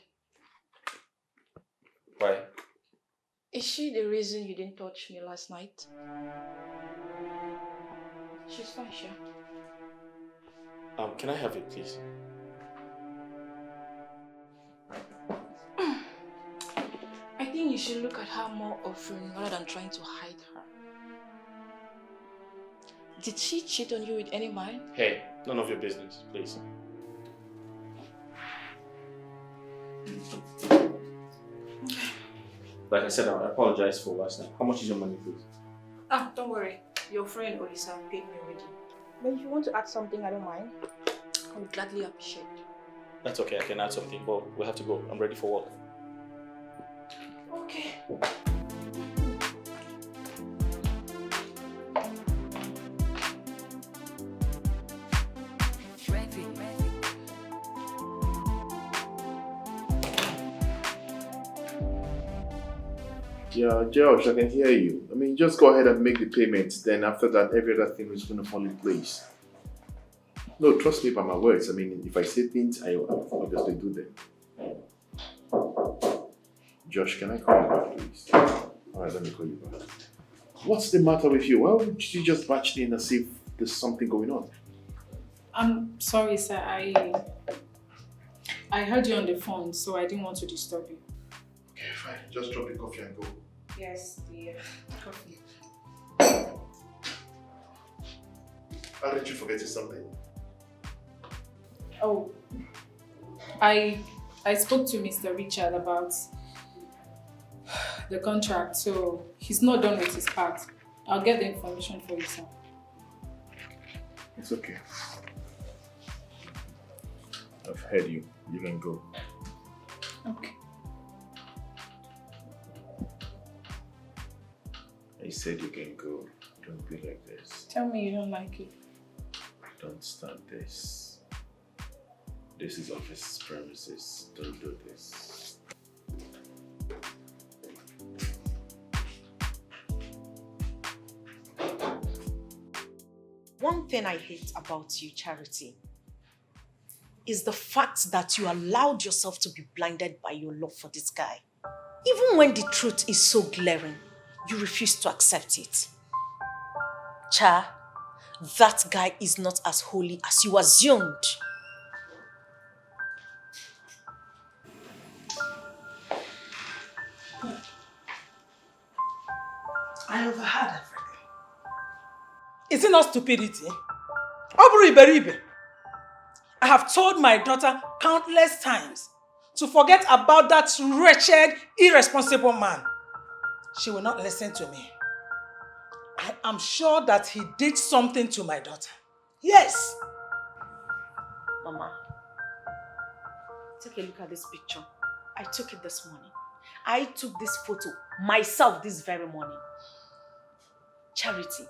Why?
Is she the reason you didn't touch me last night? She's fine, sure.
Can I have it, please?
I think you should look at her more often rather than trying to hide her. Did she cheat on you with any man?
Hey, none of your business, please. Like I said, I apologize for last night. How much is your money, please?
Ah, don't worry. Your friend Olisa paid me already. But if you want to add something, I don't mind. I would gladly appreciate.
That's okay, I can add something, but we have to go. I'm ready for work.
Okay.
Yeah, Josh, I can hear you. I mean, just go ahead and make the payments. Then after that, every other thing is going to fall in place. No, trust me by my words. I mean, if I say things, I obviously do them. Josh, can I call you back, please? Alright, let me call you back. What's the matter with you? Why would you just barge in as if there's something going on?
I'm sorry, sir. I heard you on the phone, so I didn't want to disturb you.
Okay, fine. Just drop the coffee and go.
Yes, the coffee.
Aren't you forgetting something?
Oh, I spoke to Mr. Richard about the contract, so he's not done with his part. I'll get the information for you, sir.
It's okay. I've heard you. You can go.
Okay.
I said you can go. Don't be like this.
Tell me you don't like it.
Don't start this. This is office premises. Don't do this.
One thing I hate about you, Charity, is the fact that you allowed yourself to be blinded by your love for this guy. Even when the truth is so glaring, you refuse to accept it. Cha, that guy is not as holy as you assumed.
I overheard everything. Is it not stupidity? Obru iberibe. I have told my daughter countless times to forget about that wretched, irresponsible man. She will not listen to me. I am sure that he did something to my daughter. Yes.
Mama, take a look at this picture. I took it this morning.
I took this photo myself this very morning. Charity,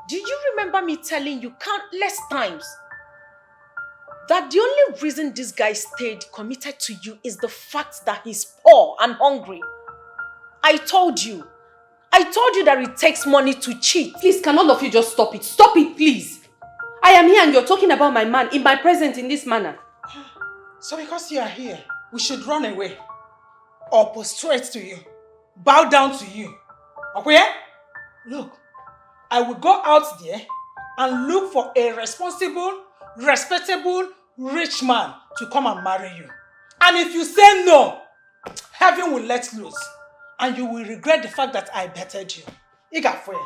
do you remember me telling you countless times that the only reason this guy stayed committed to you is the fact that he's poor and hungry? I told you that it takes money to cheat.
Please, can all of you just stop it? Stop it, please. I am here and you're talking about my man in my presence in this manner.
So because you are here, we should run away or prostrate to you, bow down to you. Okay? Look, I will go out there and look for a responsible, respectable, rich man to come and marry you. And if you say no, heaven will let loose and you will regret the fact that I bettered you. Igafwe.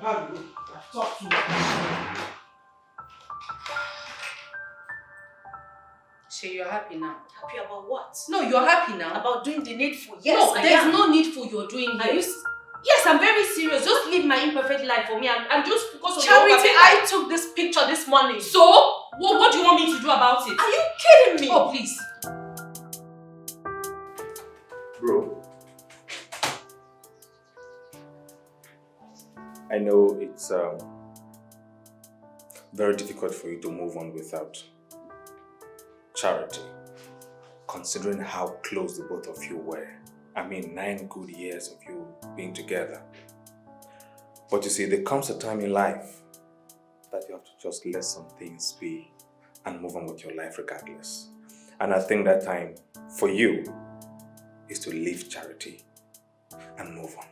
I've talked to you.
Shay, you're happy now.
Happy about what?
No, you're happy now.
About doing the needful. Yes,
no, there's no needful you're doing here. Yes, I'm very serious. Just live my imperfect life for me and just focus on
Charity,
your perfect
I
life.
took this picture this morning.
So? What do you want me to do about it?
Are you kidding me?
Oh, please.
Bro, I know it's very difficult for you to move on without Charity, considering how close the both of you were. I mean, 9 good years of you being together. But you see, there comes a time in life that you have to just let some things be and move on with your life regardless. And I think that time for you is to leave Charity and move on.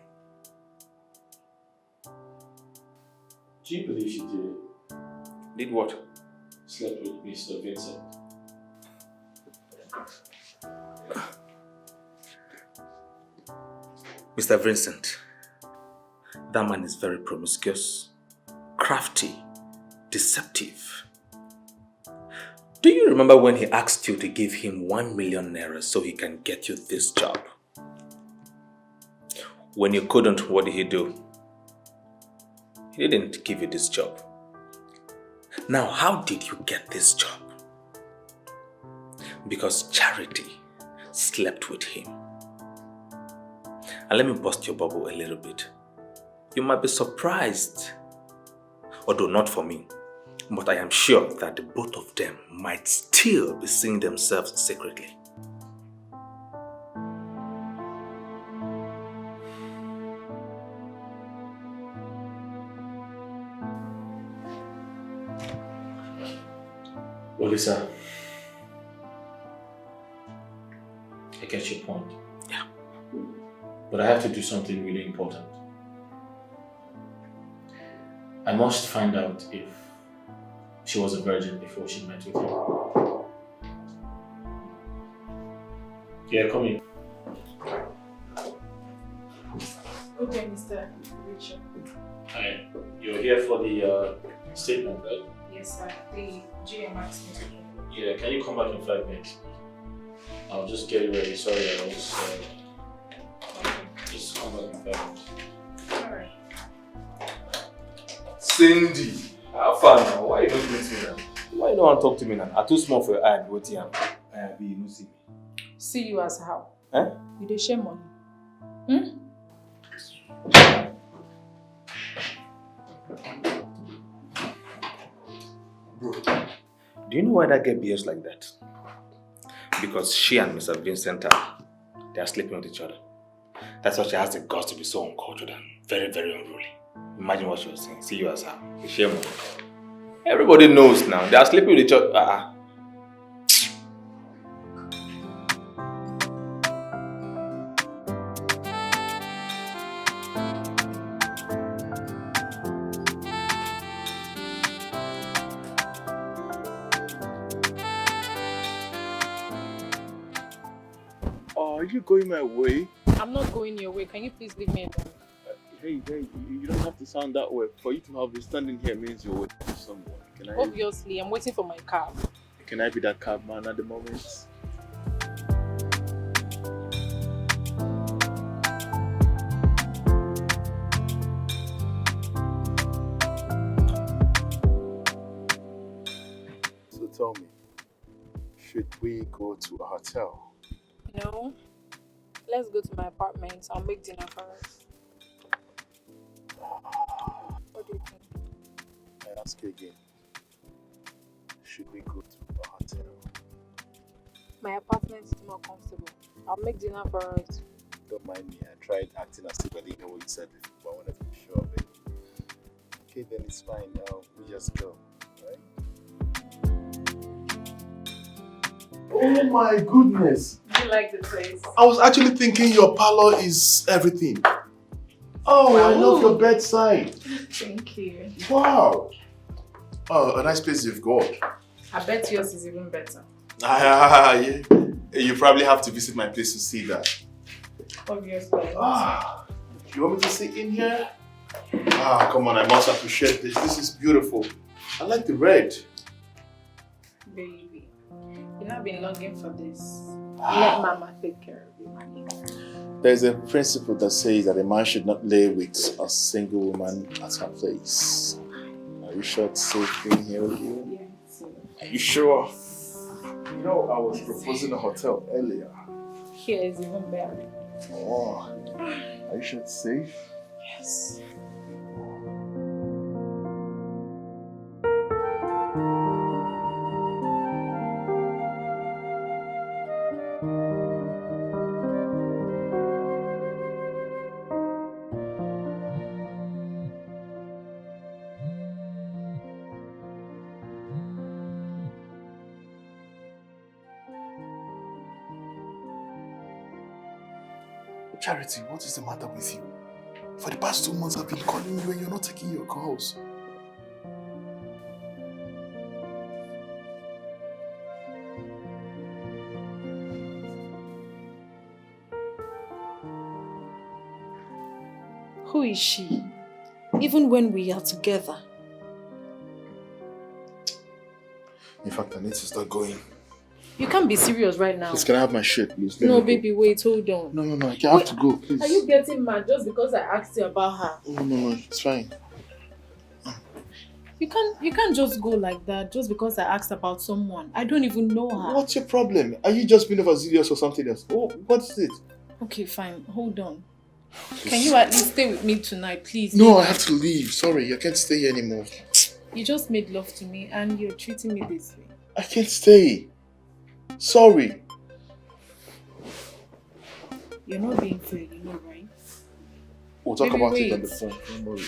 Do you believe she did it?
Did what?
Slept with Mr. Vincent.
Mr. Vincent, that man is very promiscuous, crafty, deceptive. Do you remember when he asked you to give him 1 million naira so he can get you this job? When you couldn't, what did he do? He didn't give you this job. Now, how did you get this job? Because Charity slept with him. And let me bust your bubble a little bit. You might be surprised, although not for me, but I am sure that the both of them might still be seeing themselves secretly.
Well, Lisa, I get your point.
Yeah.
But I have to do something really important. I must find out if she was a virgin before she met with him. Yeah, come in.
Okay, Mr. Richard.
Hi. You're here for the statement, right?
Yes, sir. The GM asked me to.
Yeah, can you come back in 5 minutes? I'll just get it ready. Sorry, I was... just come back in 5 minutes.
Alright.
Cindy, how far now? Why you don't meet me now? Why you don't want to talk to me now? I'm too small for your eye and what you have. You don't see me.
See you as how?
Eh?
You dey share money. Hmm?
Bro, do you know why that girl behaves like that? Because she and Mr. Vincent they are sleeping with each other. That's why she has the guts to be so uncultured and very, very unruly. Imagine what she was saying. See you as her. The shame on her. Everybody knows now. They are sleeping with each other.
Are you going my way?
I'm not going your way. Can you please leave me alone?
Hey, you don't have to sound that way. For you to have been standing here means you're waiting for someone.
Obviously, I'm waiting for my cab.
Can I be that cab man at the moment? So tell me, should we go to a hotel?
No. let's go to my apartment. I'll make dinner for us. What do you think?
I ask you again. Should we go to a hotel?
My apartment is more comfortable. I'll make dinner for us.
Don't mind me. I tried acting as if I didn't know what you said before, but I wanted to be sure of it. Okay, then it's fine. Now we just go, right? Oh my goodness!
Do you like the place?
I was actually thinking your parlor is everything. Oh, wow. I love your bedside.
Thank you.
Wow. Oh, a nice place you've got.
I bet yours is even better.
Yeah. You probably have to visit my place to see that.
Obviously.
You want me to sit in here? Come on, I must appreciate this. This is beautiful. I like the red.
Baby, you know I've been longing for this. Let Mama take care of you, honey.
There's a principle that says that a man should not lay with a single woman at her place. Are you sure it's safe being here with you?
Yes.
Are you sure? You know, I was proposing a hotel earlier.
Here is even better.
Oh, are you sure it's safe?
Yes.
Charity, what is the matter with you? For the past 2 months I've been calling you and you're not taking your calls.
Who is she? Even when we are together.
In fact, I need to start going.
You can't be serious right now.
Please, can I have my shirt, please?
No, baby, wait, hold on.
No, I have to go, please.
Are you getting mad just because I asked you about her?
No, it's fine.
You can't just go like that just because I asked about someone. I don't even know her.
What's your problem? Are you just being overzealous or something else? Oh, what is it?
Okay, fine. Hold on. Can you at least stay with me tonight, please?
No,
baby?
I have to leave. Sorry, I can't stay here anymore.
You just made love to me and you're treating me this way.
I can't stay. Sorry.
You're not being fair, you know, right?
We'll talk
Baby,
about
wait.
it on the phone. Don't worry.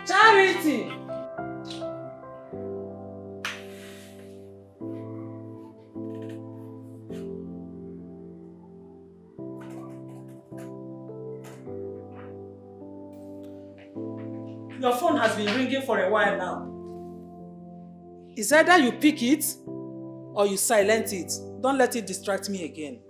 Charity! Your phone has been ringing for a while now. It's either you pick it or you silent it. Don't let it distract me again.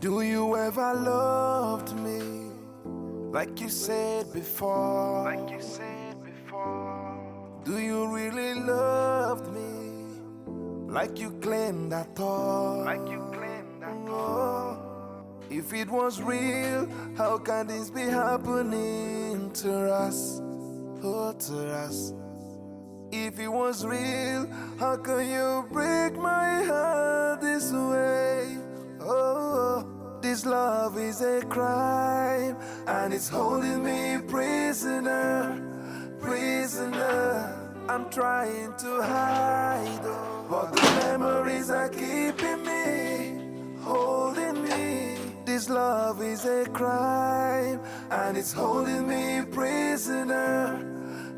Do you ever loved me like you said before? Do you really loved me like you claimed I thought? Oh, if it was real, how can this be happening to us? Oh, to us. If it was real, how can you break my heart this way? Oh, this love is a crime and it's holding me prisoner. trying to hide, oh, but the memories are keeping me, holding me. This love is a crime, and it's holding me prisoner,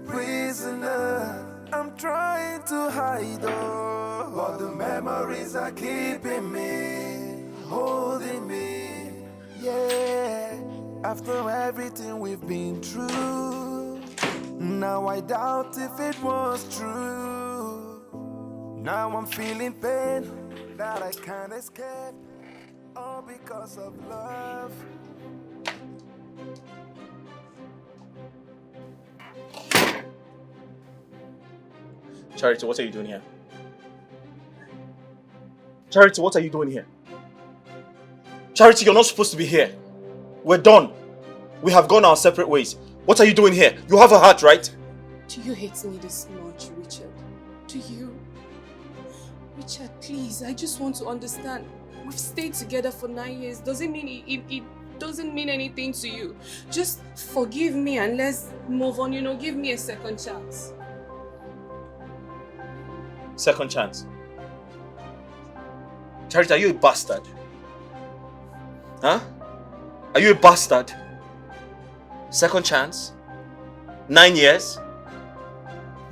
prisoner. I'm trying to hide, oh, but the memories are keeping me, holding me. Yeah, after everything we've been through, now I doubt if it was true. Now I'm feeling pain that I can't escape, all because of love.
Charity, what are you doing here? Charity, what are you doing here? Charity, you're not supposed to be here. We're done. We have gone our separate ways. What are you doing here? You have a heart, right?
Do you hate me this much, Richard? Do you? Richard, please, I just want to understand. We've stayed together for 9 years. Doesn't mean it doesn't mean anything to you. Just forgive me and let's move on, give me a second chance.
Second chance. Charity, are you a bastard? Huh? Are you a bastard? Second chance? 9 years?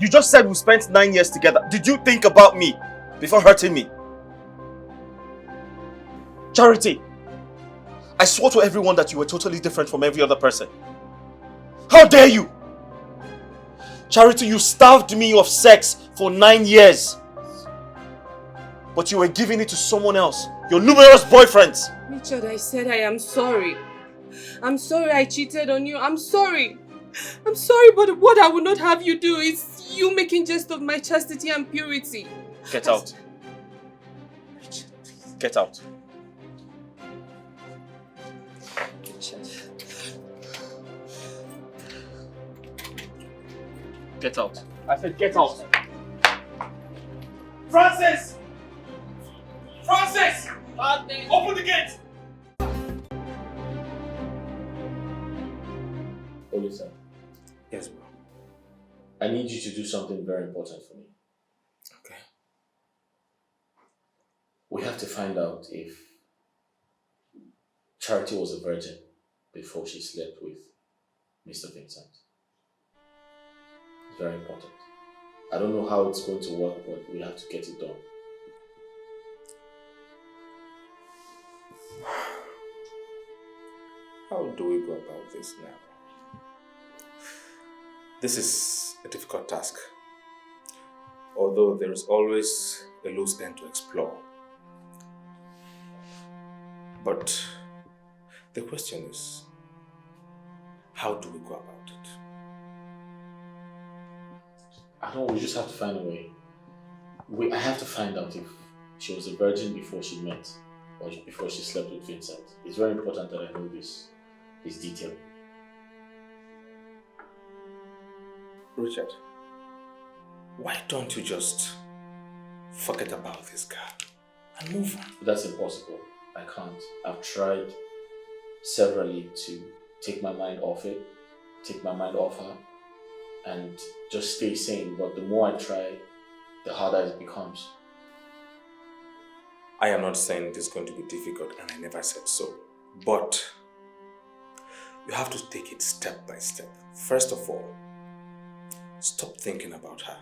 You just said we spent 9 years together. Did you think about me before hurting me? Charity, I swore to everyone that you were totally different from every other person. How dare you? Charity, you starved me of sex for 9 years. But you were giving it to someone else. Your numerous boyfriends.
Richard, I said I am sorry. I'm sorry I cheated on you. I'm sorry. I'm sorry, but what I would not have you do is you making jest of my chastity and purity.
Get out.
Richard, please.
Get out.
Richard.
Get out. I said get out.
Francis! Francis! Open the gate!
Olisa.
Yes, bro.
I need you to do something very important for me.
Okay.
We have to find out if Charity was a virgin before she slept with Mr. Vincent. It's very important. I don't know how it's going to work, but we have to get it done.
How do we go about this now? This is a difficult task, although there is always a loose end to explore. But the question is, how do we go about it?
I don't know, we just have to find a way. I have to find out if she was a virgin before she met or before she slept with Vincent. It's very important that I know this detail.
Richard, why don't you just forget about this girl and move on?
That's impossible. I can't. I've tried severally to take my mind off it, take my mind off her, and just stay sane. But the more I try, the harder it becomes.
I am not saying it is going to be difficult, and I never said so. But you have to take it step by step. First of all, stop thinking about her.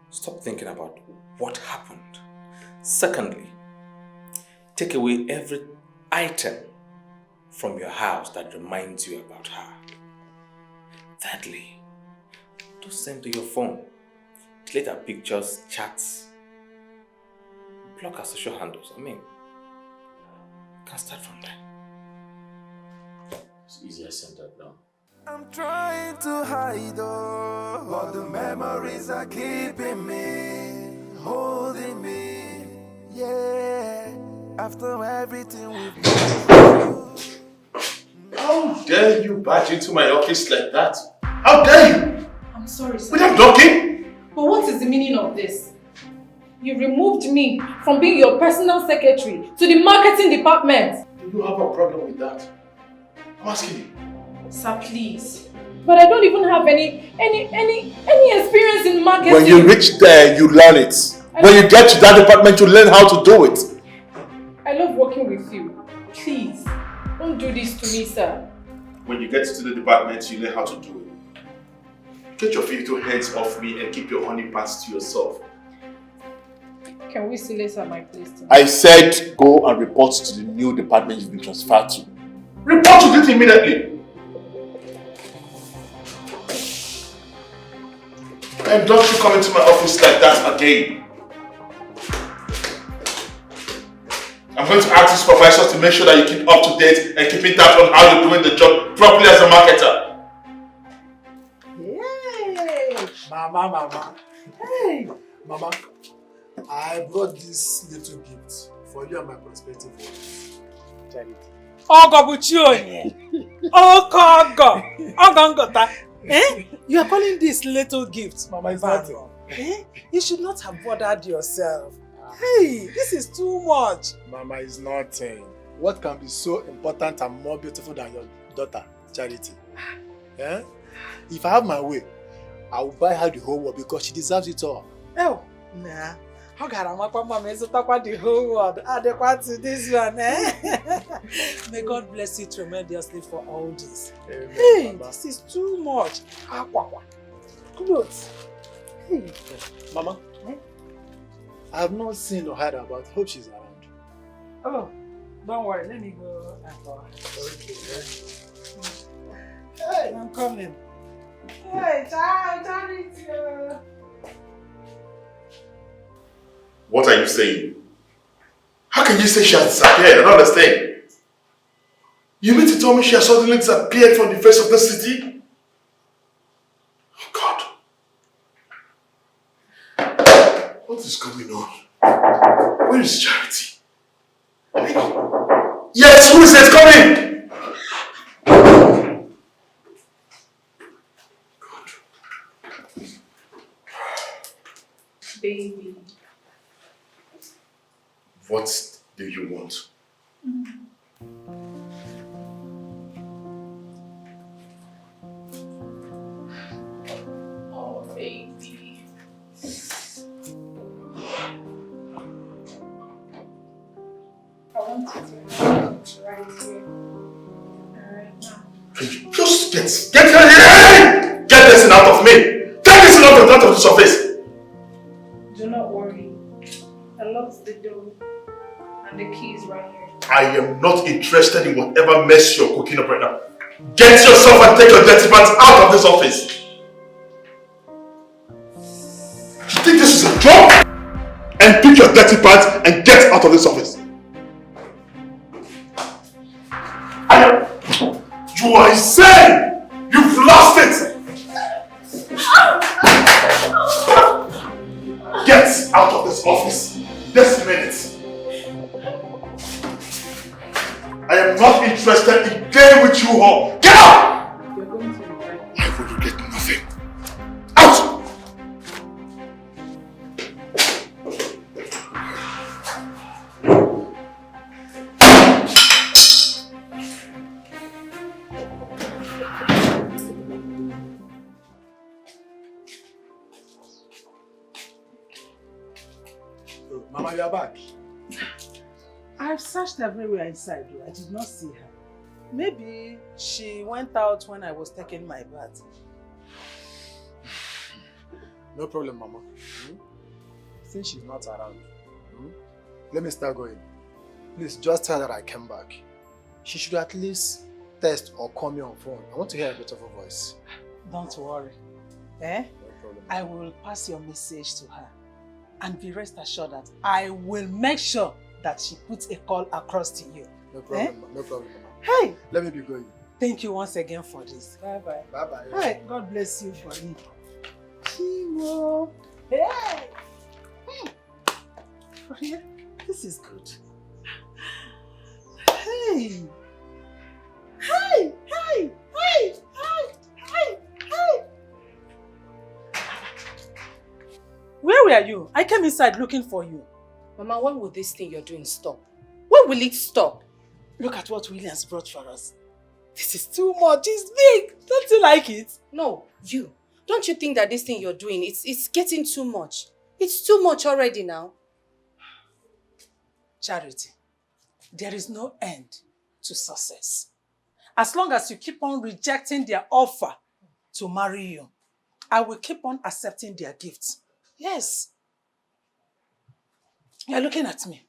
Stop thinking about what happened. Secondly, take away every item from your house that reminds you about her. Thirdly, don't send to your phone. Delete her pictures, chats, block her social handles. You can start from there.
It's easier said than done.
I'm trying to hide, oh, but the memories are keeping me, holding me, yeah, after everything we've been through.
How dare you barge into my office like that? How dare you?
I'm sorry, sir.
Without knocking?
But what is the meaning of this? You removed me from being your personal secretary to the marketing department.
Do you have a problem with that? I'm asking you.
Sir, please. But I don't even have any experience in marketing.
When you reach there, you learn it. When you get to that department, you learn how to do it.
I love working with you. Please, don't do this to me, sir.
When you get to the department, you learn how to do it. Get your filthy hands off me and keep your honey pants to yourself.
Can we see later at my place tonight?
I said go and report to the new department you've been transferred to. Report to it immediately. And don't you come into my office like that again. I'm going to ask the supervisors to make sure that you keep up to date and keeping tabs on how you're doing the job properly as a marketer.
Yay! Mama. Hey! Mama, I brought this little gift for you and my prospective wife. Charity.
You are calling this little gift?
Mama, it's nothing.
You should not have bothered yourself. Hey, this is too much.
Mama, it's nothing. What can be so important and more beautiful than your daughter, Charity? If I have my way, I will buy her the whole world because she deserves it all.
Oh, nah. How can I make Mama talk the whole world? Adequate to this one, May God bless you tremendously for all this.
Amen,
hey,
Mama.
This is too much. Clothes. Hey.
Mama, I have not seen or heard about. Hope she's around.
Oh, don't worry. Let me go and call her. Hey, I'm coming. Hey, Charity.
What are you saying? How can you say she has disappeared? I don't understand. You mean to tell me she has suddenly disappeared from the face of the city? Oh God. What is going on? Where is Charity? Yes, who is it coming?
Baby.
What do you want?
Oh, baby. I want you to right here. Alright now.
Just get her here! Get this thing out of me! Get this thing out of the surface!
Do not worry. I locked the door and the key is right here.
I am not interested in whatever mess you're cooking up right now. Get yourself and take your dirty pants out of this office! You think this is a job? And pick your dirty pants and get out of this office! You are insane! You've lost it! Get out of this office this minute! I am not interested in playing with you all! Get out!
You're going to regret it.
I will regret nothing. Out!
Mama, you are back.
I've searched everywhere inside. I did not see her. Maybe she went out when I was taking my bath.
No problem, Mama. Since she's not around, let me start going. Please, just tell her I came back. She should at least text or call me on phone. I want to hear a bit of her voice.
Don't worry.
No problem.
I will pass your message to her. And be rest assured that I will make sure that she puts a call across to you.
No problem, no problem, Mama.
Hey!
Let me be going.
Thank you once again for this. Bye-bye.
Bye-bye.
Hey, God bless you for me. Chimo. Hey! For real? This is good. Hey! Hey! Hey! Hey! Hey! Hey! Hey! Where were you? I came inside looking for you.
Mama, when will this thing you're doing stop? When will it stop?
Look at what Williams brought for us. This is too much. It's big. Don't you like it?
No, you. Don't you think that this thing you're doing, it's getting too much? It's too much already now.
Charity, there is no end to success. As long as you keep on rejecting their offer to marry you, I will keep on accepting their gifts. Yes. You're looking at me.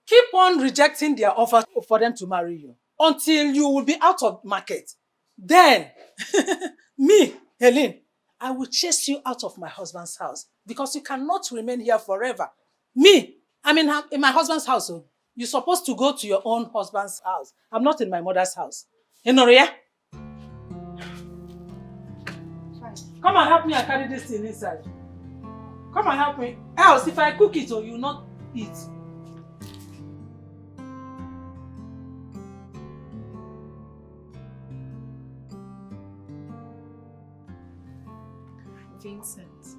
Keep on rejecting their offer for them to marry you until you will be out of market. Then, me, Helen, I will chase you out of my husband's house because you cannot remain here forever. Me, I'm in my husband's house. So you're supposed to go to your own husband's house. I'm not in my mother's house. Inoria? Come and help me and carry this thing inside. Come and help me. Else, if I cook it, or you will not eat.
Vincent,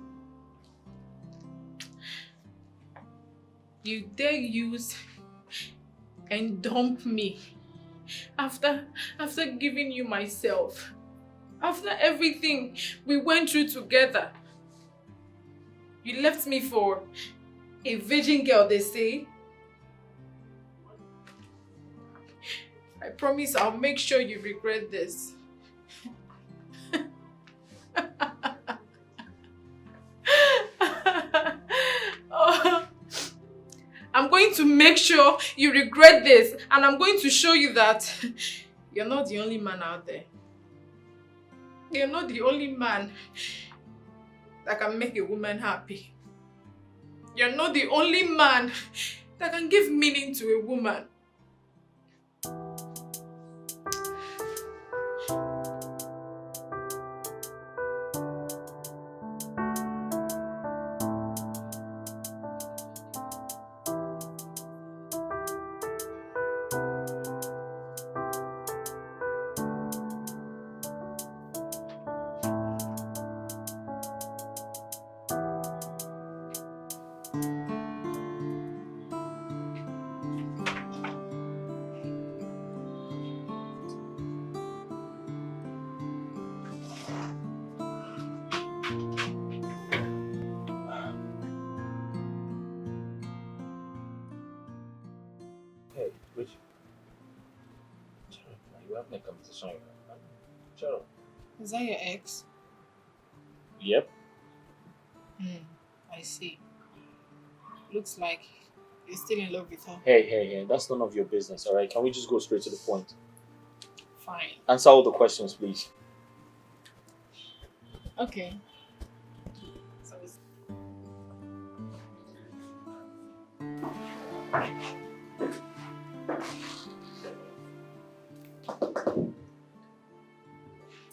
you dare use and dump me after giving you myself, after everything we went through together. You left me for a virgin girl, they say. I promise I'll make sure you regret this. I'm going to make sure you regret this, and I'm going to show you that you're not the only man out there. You're not the only man that can make a woman happy. You're not the only man that can give meaning to a woman. Is that your ex?
Yep.
I see. Looks like you're still in love with her.
Hey, that's none of your business, alright? Can we just go straight to the point?
Fine.
Answer all the questions, please.
Okay.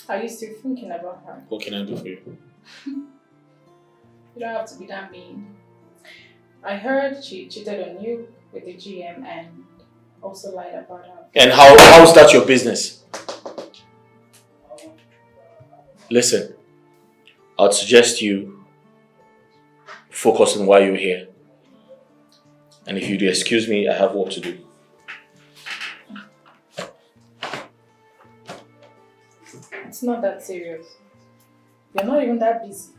Are you still thinking about her?
What can I do for you?
You don't have to be that mean. I heard she cheated on you with the GM and also lied about her.
And how's that your business? Listen, I'd suggest you focus on why you're here. And if you'd excuse me, I have work to do.
It's not that serious. You're not even that busy.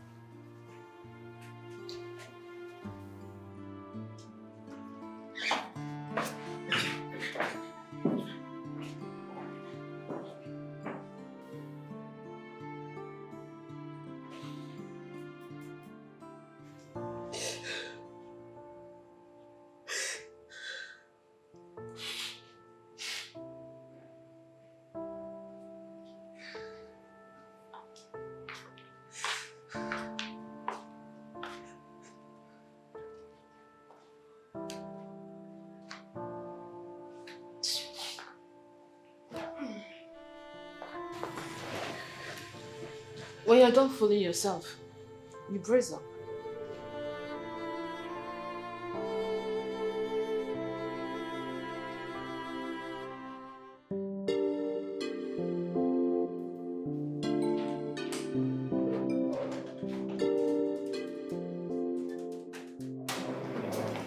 When you're done fooling yourself, you brace up.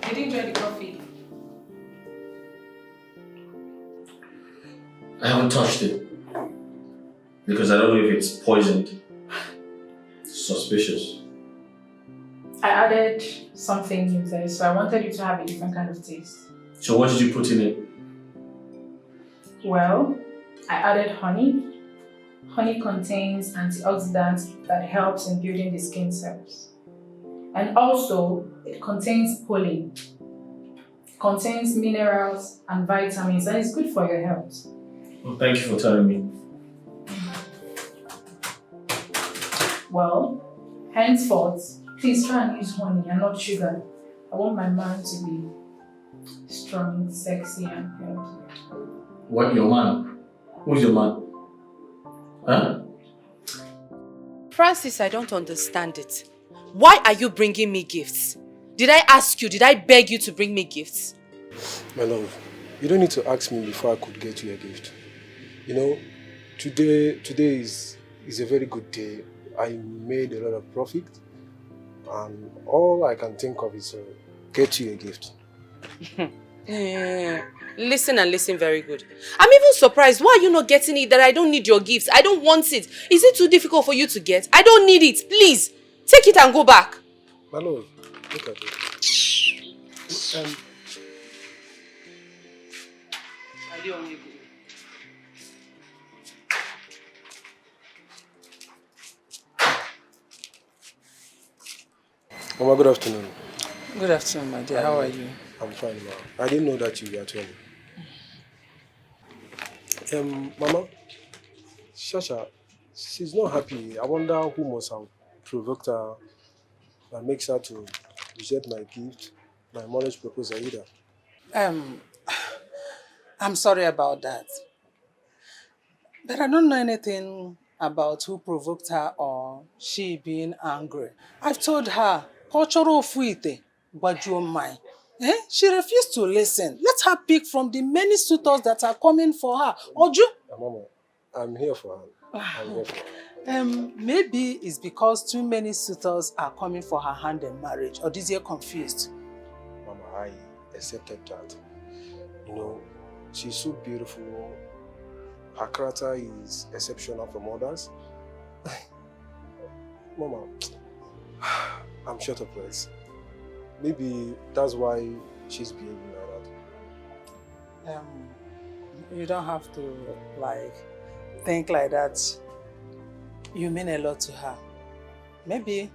Did you enjoy the coffee?
I haven't touched it. Because I don't know if it's poisoned. Suspicious.
I added something new there, so I wanted you to have a different kind of taste.
So what did you put in it?
Well, I added honey. Honey contains antioxidants that helps in building the skin cells. And also, it contains pollen. Contains minerals and vitamins, and it's good for your health.
Well, thank you for telling me.
Well, henceforth, please try and use honey and not sugar. I want my man to be strong, sexy, and healthy.
What, your man? Who's your man? Huh?
Francis, I don't understand it. Why are you bringing me gifts? Did I ask you, did I beg you to bring me gifts?
My love, you don't need to ask me before I could get you a gift. You know, today is a very good day. I made a lot of profit, and all I can think of is get you a gift.
Listen and listen very good. I'm even surprised. Why are you not getting it that I don't need your gifts? I don't want it. Is it too difficult for you to get? I don't need it. Please, take it and go back.
My love, look at it. Mama, good afternoon.
Good afternoon, my dear. How are you?
I'm fine, ma. I didn't know that you were at home. Mama, Shasha, she's not happy. I wonder who must have provoked her and makes her to reject my gift, my marriage proposal either.
I'm sorry about that. But I don't know anything about who provoked her or she being angry. I've told her, cultural fuite, but your mind. She refused to listen. Let her pick from the many suitors that are coming for her. Oju?
Mama, I'm here for her. I'm here for her.
Maybe it's because too many suitors are coming for her hand in marriage, or this year confused.
Mama, I accepted that. You know, she's so beautiful. Her character is exceptional from others. Mama, I'm short of words. Maybe that's why she's behaving like
that. You don't have to, think like that. You mean a lot to her. Maybe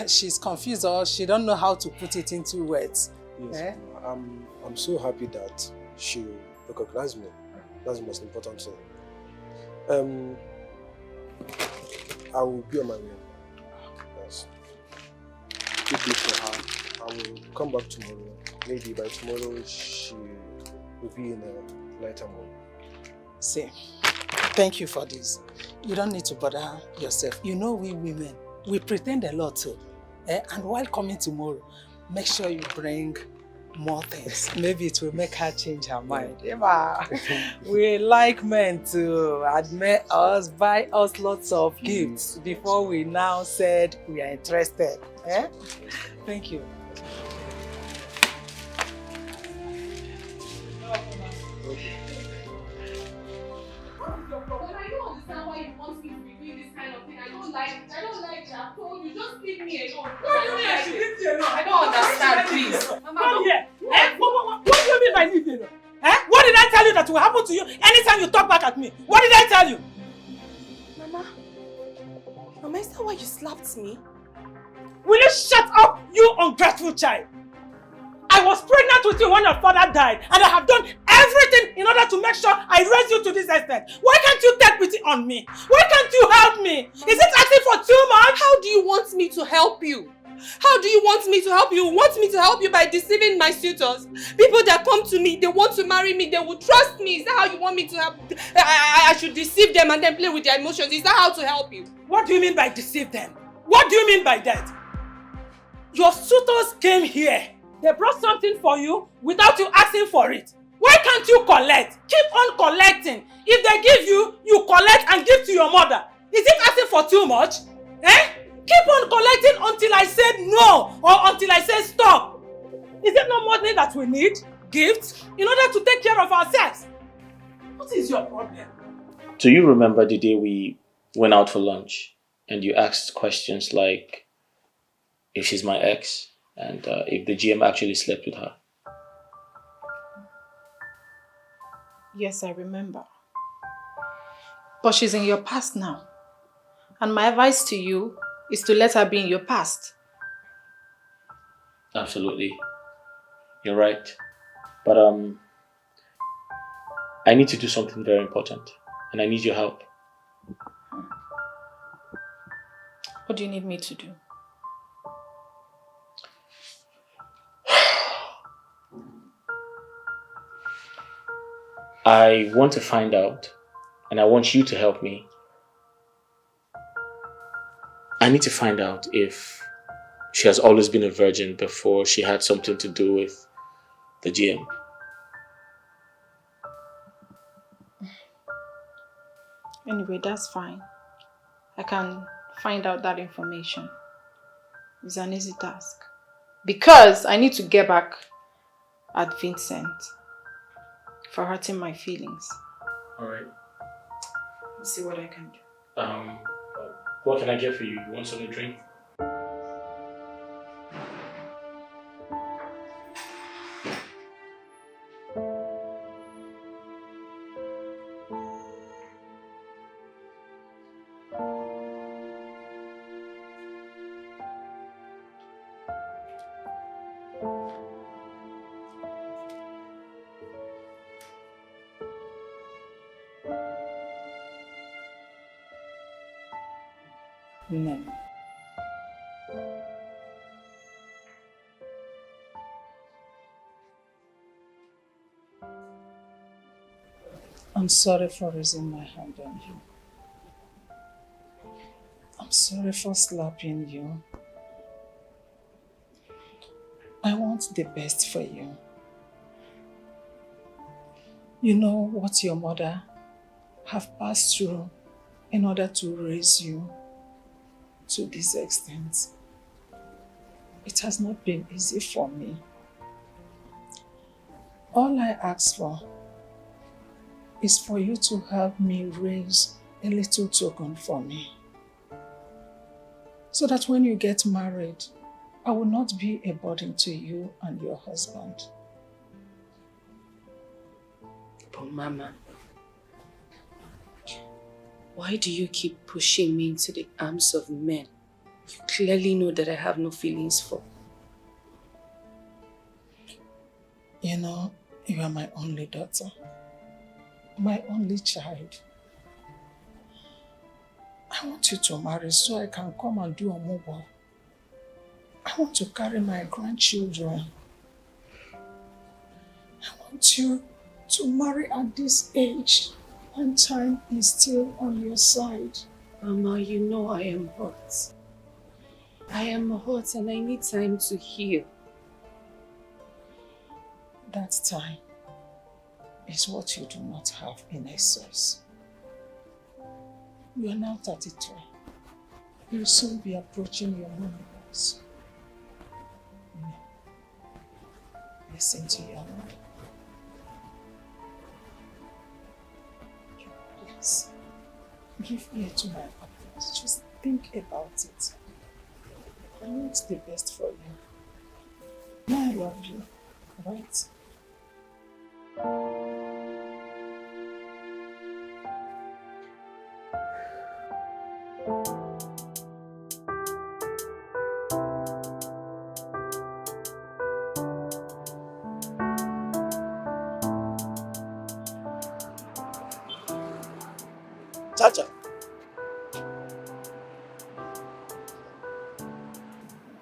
she's confused or she don't know how to put it into words.
Yes, I'm so happy that she recognized me. That's the most important thing. I will be on my way. Yes. Good day for her. I will come back tomorrow. Maybe by tomorrow she will be in a lighter mood.
See, thank you for this. You don't need to bother yourself. You know we women, we pretend a lot too. And while coming tomorrow, make sure you bring more things. Maybe it will make her change her mind. We like men to admire us, buy us lots of gifts before we now said we are interested. Thank you.
I don't understand why you want me to be doing this kind of thing. I don't like it. I told you, just leave me alone. I don't understand, please.
Come here. What do you mean by leave me alone? What did I tell you that will happen to you anytime you talk back at me? What did I tell you?
Mama, is that why you slapped me?
Will you shut up, you ungrateful child? I was pregnant with you when your father died, and I have done everything in order to make sure I raise you to this extent. Why can't you take pity on me? Why can't you help me? Is it asking for too much?
How do you want me to help you? How do you want me to help you? You want me to help you by deceiving my suitors? People that come to me, they want to marry me, they will trust me. Is that how you want me to help? I should deceive them and then play with their emotions. Is that how to help you?
What do you mean by deceive them? What do you mean by that? Your suitors came here. They brought something for you without you asking for it. Why can't you collect? Keep on collecting. If they give you, you collect and give to your mother. Is it asking for too much? Keep on collecting until I said no or until I say stop. Is it not money that we need? Gifts? In order to take care of ourselves. What is your problem?
Do you remember the day we went out for lunch and you asked questions like if she's my ex and if the GM actually slept with her?
Yes, I remember. But she's in your past now. And my advice to you is to let her be in your past.
Absolutely. You're right. But I need to do something very important and I need your help.
What do you need me to do?
I want to find out and I want you to help me. I need to find out if she has always been a virgin before she had something to do with the GM.
Anyway, that's fine. I can find out that information. It's an easy task. Because I need to get back at Vincent for hurting my feelings.
Alright.
Let's see what I can do.
What can I get for you? You want something to drink?
No. I'm sorry for raising my hand on you. I'm sorry for slapping you. I want the best for you. You know what your mother have passed through in order to raise you to this extent. It has not been easy for me. All I ask for is for you to help me raise a little token for me. So that when you get married, I will not be a burden to you and your husband.
But Mama, why do you keep pushing me into the arms of men you clearly know that I have no feelings for?
You know, you are my only daughter, my only child. I want you to marry so I can come and do a mobile. I want to carry my grandchildren. I want you to marry at this age when time is still on your side.
Mama, you know I am hurt. I am hurt and I need time to heal.
That time is what you do not have in excess. You are now 33. You will soon be approaching your menopause. Listen to your mother. Please, give ear to my advice. Just think about it. I want the best for you. Now I love you, right?
Chacha.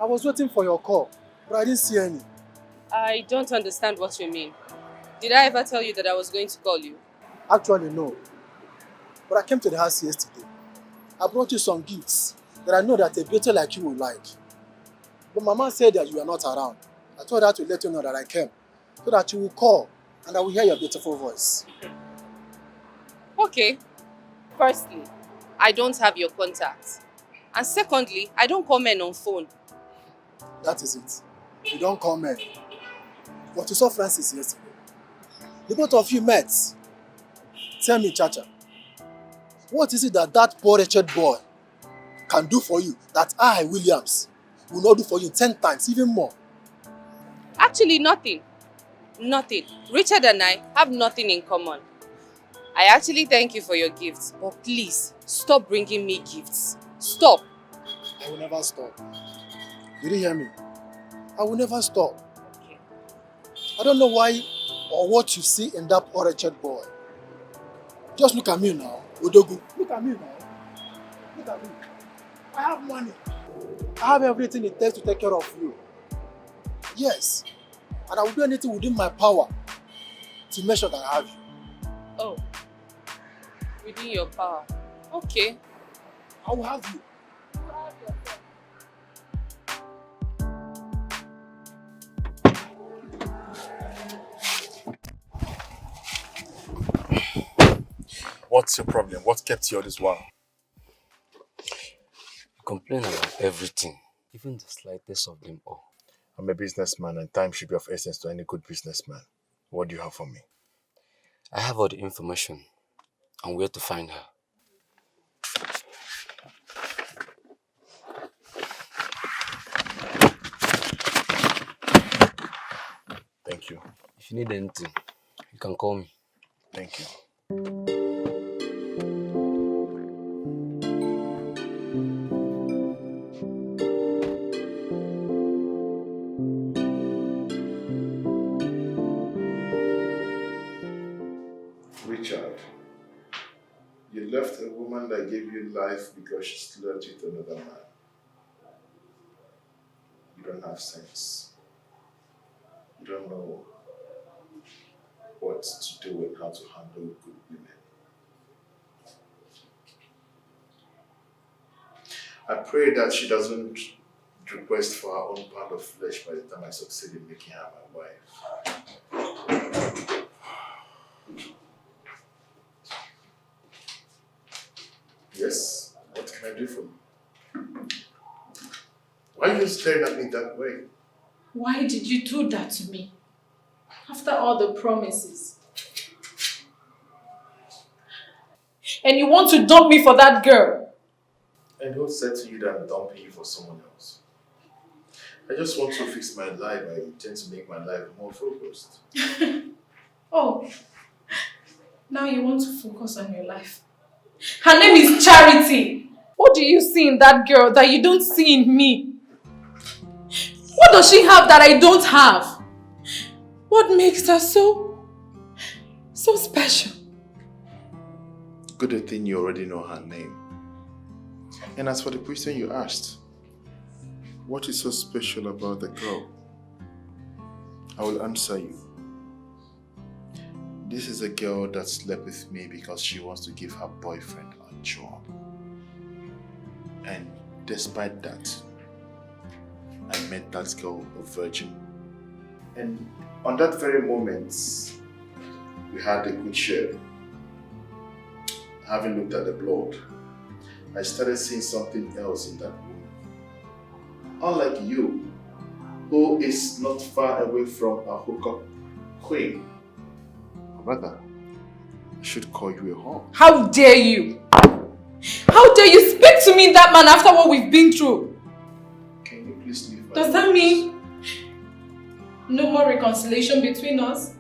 I was waiting for your call, but I didn't see any.
I don't understand what you mean. Did I ever tell you that I was going to call you?
Actually, no. But I came to the house yesterday. I brought you some gifts that I know that a beauty like you will like. But Mama said that you are not around. I told her to let you know that I came, so that you will call and I will hear your beautiful voice.
Okay. Firstly, I don't have your contact. And secondly, I don't call men on phone.
That is it. You don't call men. But you saw Francis yesterday. The both of you met.
Tell me, Chacha, what is it that poor wretched boy can do for you that I, Williams, will not do for you 10 times, even more?
Actually, nothing. Nothing. Richard and I have nothing in common. I actually thank you for your gifts, but please, stop bringing me gifts. Stop.
I will never stop. Did you hear me? I will never stop.
Okay.
I don't know why or what you see in that poor wretched boy. Just look at me now, Odogu. Look at me now. Look at me. I have money. I have everything it takes to take care of you. Yes. And I will do anything within my power to make sure that I have you.
Oh. Within your power. Okay.
I will have you.
What's your problem? What kept you all this while?
You complain about everything, even the slightest of them all.
I'm a businessman and time should be of essence to any good businessman. What do you have for me?
I have all the information on where to find her.
Thank you.
If you need anything, you can call me.
Thank you. Richard, you left a woman that gave you life because she slept with another man. You don't have sense. You don't know what to do and how to handle good women. I pray that she doesn't request for her own pound of flesh by the time I succeed in making her my wife. Yes, what can I do for you? Why are you staring at me that way?
Why did you do that to me? After all the promises. And you want to dump me for that girl?
And who said to you that I'm dumping you for someone else? I just want to fix my life. I intend to make my life more focused.
Oh, now you want to focus on your life. Her name is Charity. What do you see in that girl that you don't see in me? What does she have that I don't have? What makes her so special?
Good thing you already know her name. And as for the question you asked, what is so special about the girl? I will answer you. This is a girl that slept with me because she wants to give her boyfriend a job. And despite that, I met that girl a virgin. And on that very moment, we had a good share. Having looked at the blood, I started seeing something else in that woman. Unlike you, who is not far away from a hookup queen. Rather, I should call you a whore.
How dare you? How dare you speak to me in that manner after what we've been through?
Can you please leave my
Does that mean no more reconciliation between us?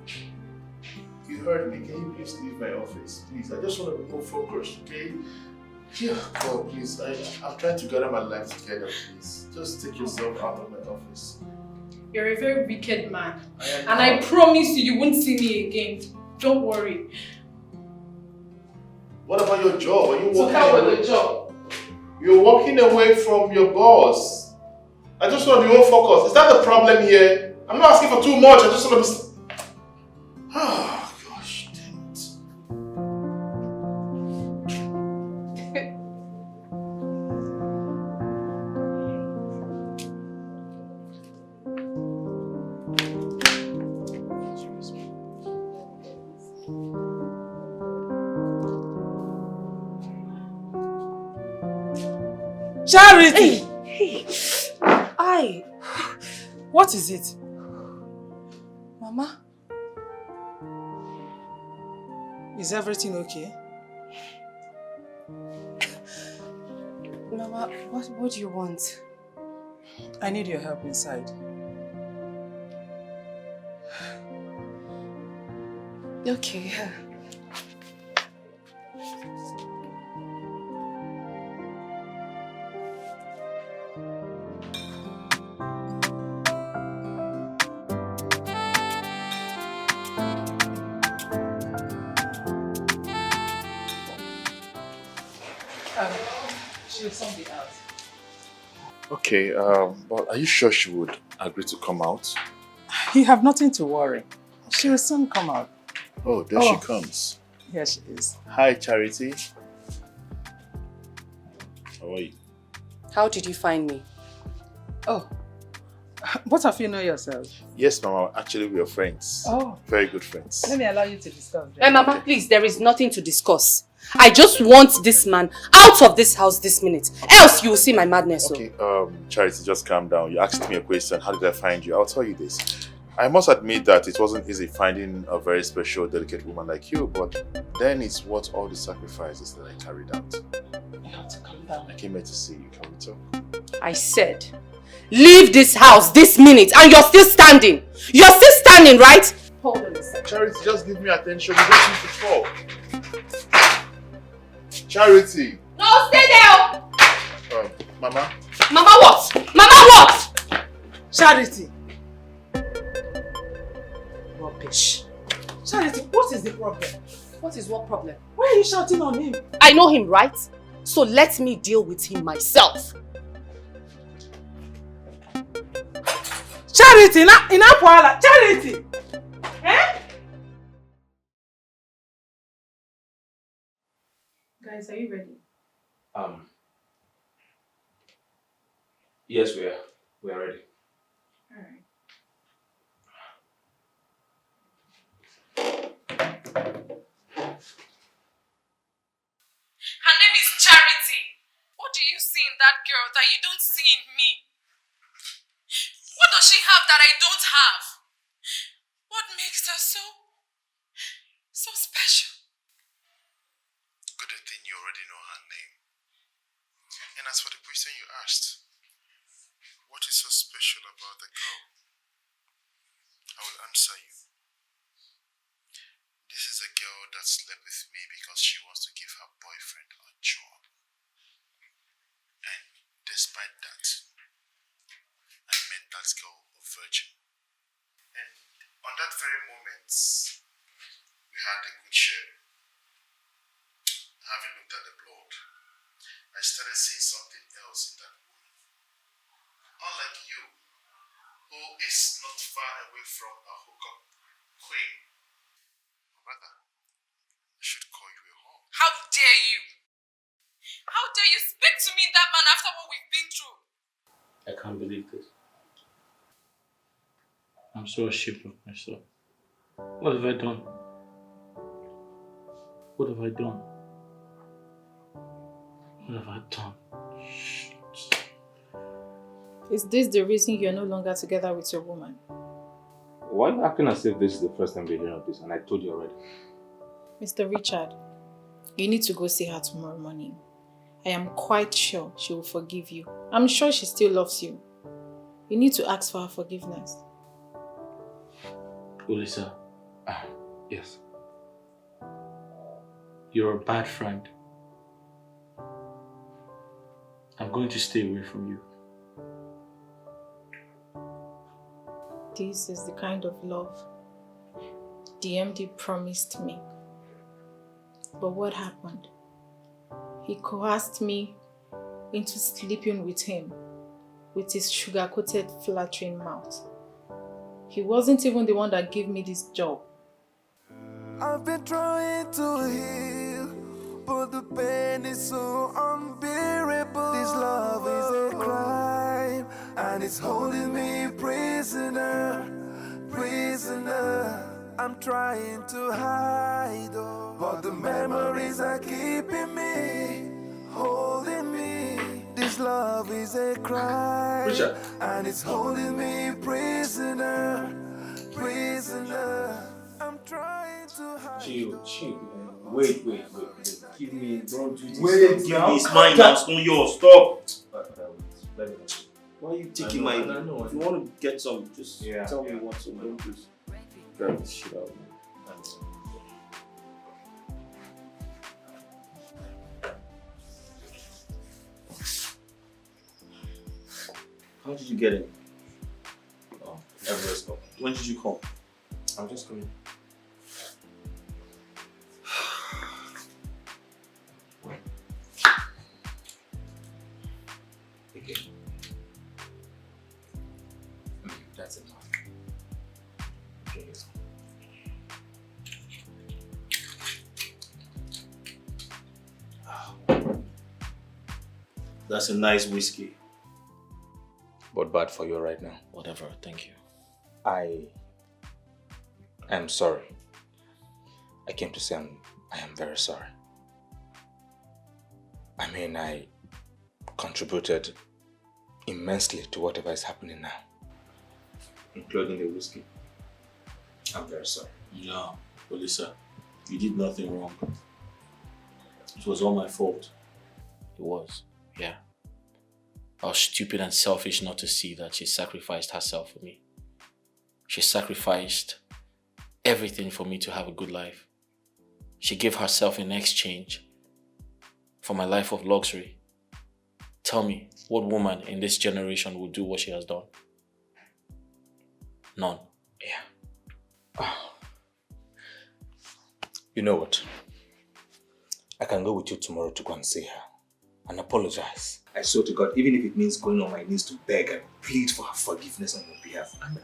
You heard me. Can you please leave my office? Please, I just want to be more focused, okay? Yeah, God, please. I'm trying to gather my life together, please. Just take yourself out of my office.
You're a very wicked man. And I promise you won't see me again. Don't worry.
What about your job? Are you
So
walking
how about
away?
the job?
You're walking away from your boss. I just want to be more focused. Is that the problem here? I'm not asking for too much. I just want to be... Oh, gosh, damn it.
Charity!
Hey!
What is it?
Mama?
Is everything okay?
Mama, what do you want?
I need your help inside.
Okay.
She'll soon be out.
Okay, but are you sure she would agree to come out?
You have nothing to worry. She will soon come out.
Oh, there she comes.
Here she is.
Hi, Charity. How are you?
How did you find me?
Oh, both of you know yourselves.
Yes, Mama. Actually, we are friends.
Oh.
Very good friends.
Let me allow you to discuss.
Hey, Mama, please, there is nothing to discuss. I just want this man out of this house this minute. Else you will see my madness.
Okay, Charity, just calm down. You asked me a question. How did I find you? I'll tell you this. I must admit that it wasn't easy finding a very special, delicate woman like you, but then it's worth all the sacrifices that I carried out.
You have to calm down.
I came here to see you. Can we talk?
I said, leave this house this minute and you're still standing. You're still standing, right?
Hold on a second.
Charity, just give me attention. You don't need to talk. Charity.
No, stay there.
Mama.
Mama what? Mama what?
Charity. Rubbish. Charity, what is the problem?
What is what problem?
Why are you shouting on him?
I know him, right? So let me deal with him myself.
Charity, ina Charity. Eh?
Guys, are you ready?
Yes, we are. We are ready.
Alright.
Her name is Charity. What do you see in that girl that you don't see in me? What does she have that I don't have? What makes her so special?
Good thing you already know her name. And as for the question you asked, what is so special about the girl? I will answer you. This is a girl that slept with me because she wants to give her boyfriend a job. And despite that, I made that girl a virgin. And on that very moment, we had a good share. Having looked at the blood, I started seeing something else in that woman. Unlike you, who is not far away from a hookup queen. Rather, I should call you a whore.
How dare you? How dare you speak to me that man after what we've been through?
I can't believe this. I'm so ashamed of myself. What have I done? What have I done? What have I done?
Is this the reason you're no longer together with your woman?
Why are you acting as if this is the first time we're hearing of this and I told you already?
Mr. Richard, you need to go see her tomorrow morning. I am quite sure she will forgive you. I'm sure she still loves you. You need to ask for her forgiveness.
Ulisa,
yes.
You're a bad friend. I'm going to stay away from you.
This is the kind of love the MD promised me. But what happened? He coerced me into sleeping with him with his sugar-coated flattering mouth. He wasn't even the one that gave me this job.
I've been trying to heal, but the pain is so unbearable. This love is a crime, and it's holding me prisoner, prisoner. I'm trying to hide, but the memories are keeping me, holding me. This love is a crime,
Richard.
and it's holding me prisoner, prisoner. I'm trying to hide.
Chill. Wait. Give me, don't do this.
Wait,
Give
girl.
me, it's mine now, it's not yours. Stop.
Let me know.
Why are you taking my...
I know.
If you want to get some, just tell me
yeah.
what to. Don't just grab this shit out, man. How did you get in? Oh, Everest. When did you come?
I'm just coming.
Okay. That's enough. Okay.
That's a nice whiskey.
But bad for you right now.
Whatever, thank you.
I am sorry. I came to say I am very sorry. I mean, I contributed immensely to whatever is happening now.
Including the whiskey.
I'm very sorry.
Yeah, but listen, you did nothing wrong. It was all my fault. It was, yeah. I was stupid and selfish not to see that she sacrificed herself for me. She sacrificed everything for me to have a good life. She gave herself in exchange for my life of luxury. Tell me, what woman in this generation would do what she has done? None.
Yeah. Oh. You know what? I can go with you tomorrow to go and see her and apologize. I swear to God, even if it means going on my knees to beg and plead for her forgiveness on your behalf, and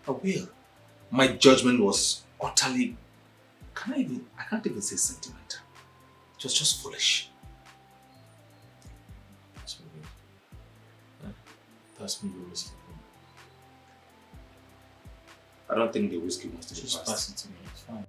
I will. My judgment was utterly, I can't even say sentimental. It was just foolish.
Pass me your whiskey.
I don't think the whiskey wants to be
Just pass it to me, it's fine.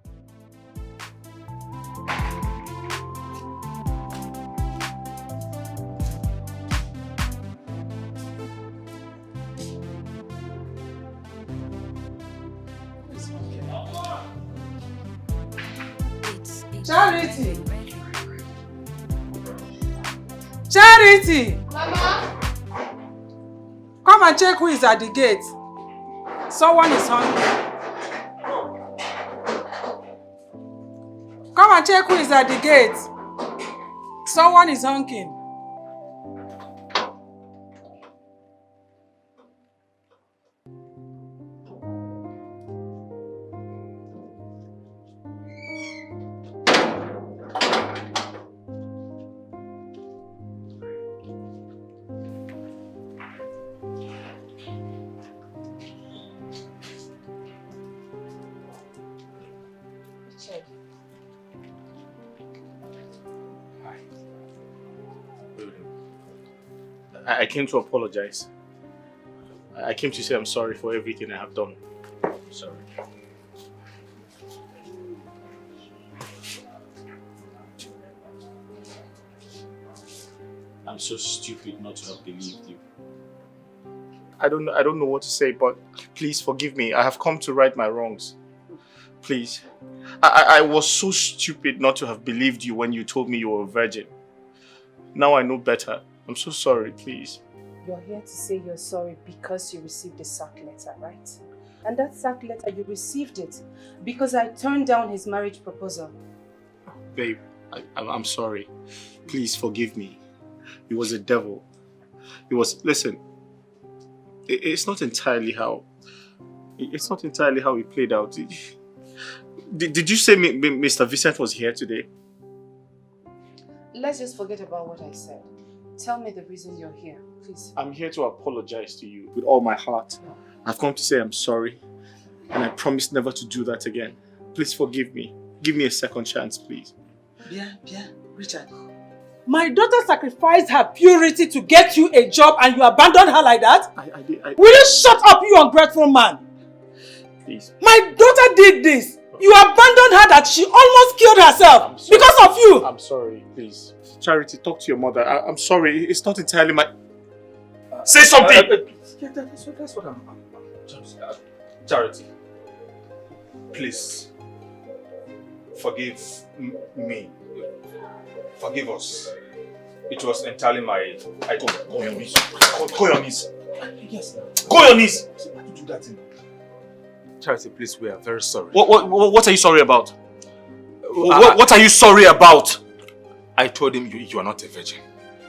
Charity! Charity!
Mama!
Come and check who is at the gate. Someone is hungry. Come and check who is at the gate. Someone is honking.
I came to apologize. I came to say I'm sorry for everything I have done. Sorry.
I'm so stupid not to have believed you.
I don't know what to say, but please forgive me. I have come to right my wrongs. Please. I was so stupid not to have believed you when you told me you were a virgin. Now I know better. I'm so sorry, please.
You're here to say you're sorry because you received a sack letter, right? And that sack letter, you received it because I turned down his marriage proposal.
Babe, I'm sorry. Please forgive me. He was a devil. Listen, it's not entirely how it played out. Did you say Mr. Vincent was here today?
Let's just forget about what I said. Tell me the reason you're here, please.
I'm here to apologize to you with all my heart. I've come to say I'm sorry, and I promise never to do that again. Please forgive me. Give me a second chance, please.
Bien, Richard. My daughter sacrificed her purity to get you a job and you abandoned her like that? Will you shut up, you ungrateful man?
Please.
My daughter did this. You abandoned her that she almost killed herself because of you.
I'm sorry, please. Charity, talk to your mother. I'm sorry. It's not entirely my... Say something!
Yeah, that's what I'm Charity, please.
Forgive me. Forgive us. It was entirely my... Go on your knees. Go on your knees. Yes. Go on your knees. Don't do that thing.
Charity, please, we are very sorry.
What are you sorry about? What are you sorry about?
I told him you are not a virgin.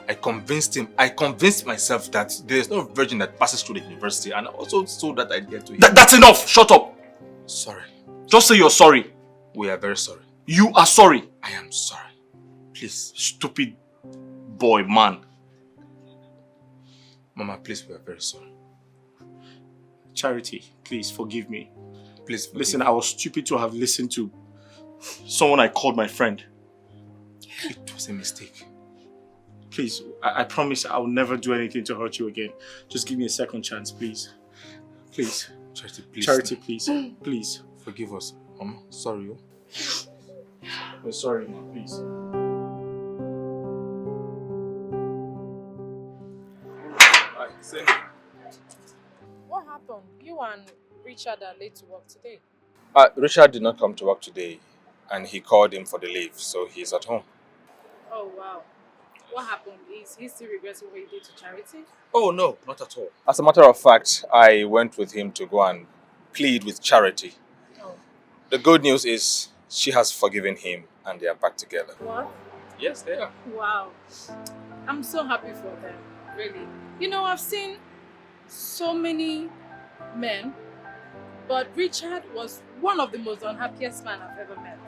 I convinced myself that there is no virgin that passes through the university, and also sold that idea to him.
That's enough! Shut up!
Sorry.
Just say you're sorry.
We are very sorry.
You are sorry.
I am sorry. Please.
Stupid boy, man.
Mama, please, we are very sorry.
Charity, please forgive me.
Please forgive
Listen,
me.
I was stupid to have listened to someone I called my friend.
It was a mistake.
Please, I promise I will never do anything to hurt you again. Just give me a second chance, please. Please.
Charity, please.
Charity, please. Please.
Forgive us. Mama, sorry.
I'm sorry, man. Please.
What happened? You and Richard are late to work today.
Richard did not come to work today, and he called him for the leave, so he's at home.
Oh wow. What happened? Is he still regretting what he did to Charity?
Oh no, not at all. As a matter of fact, I went with him to go and plead with Charity.
Oh.
The good news is she has forgiven him and they are back together.
What?
Yes, they are.
Wow. I'm so happy for them, really. You know, I've seen so many men, but Richard was one of the most unhappiest men I've ever met.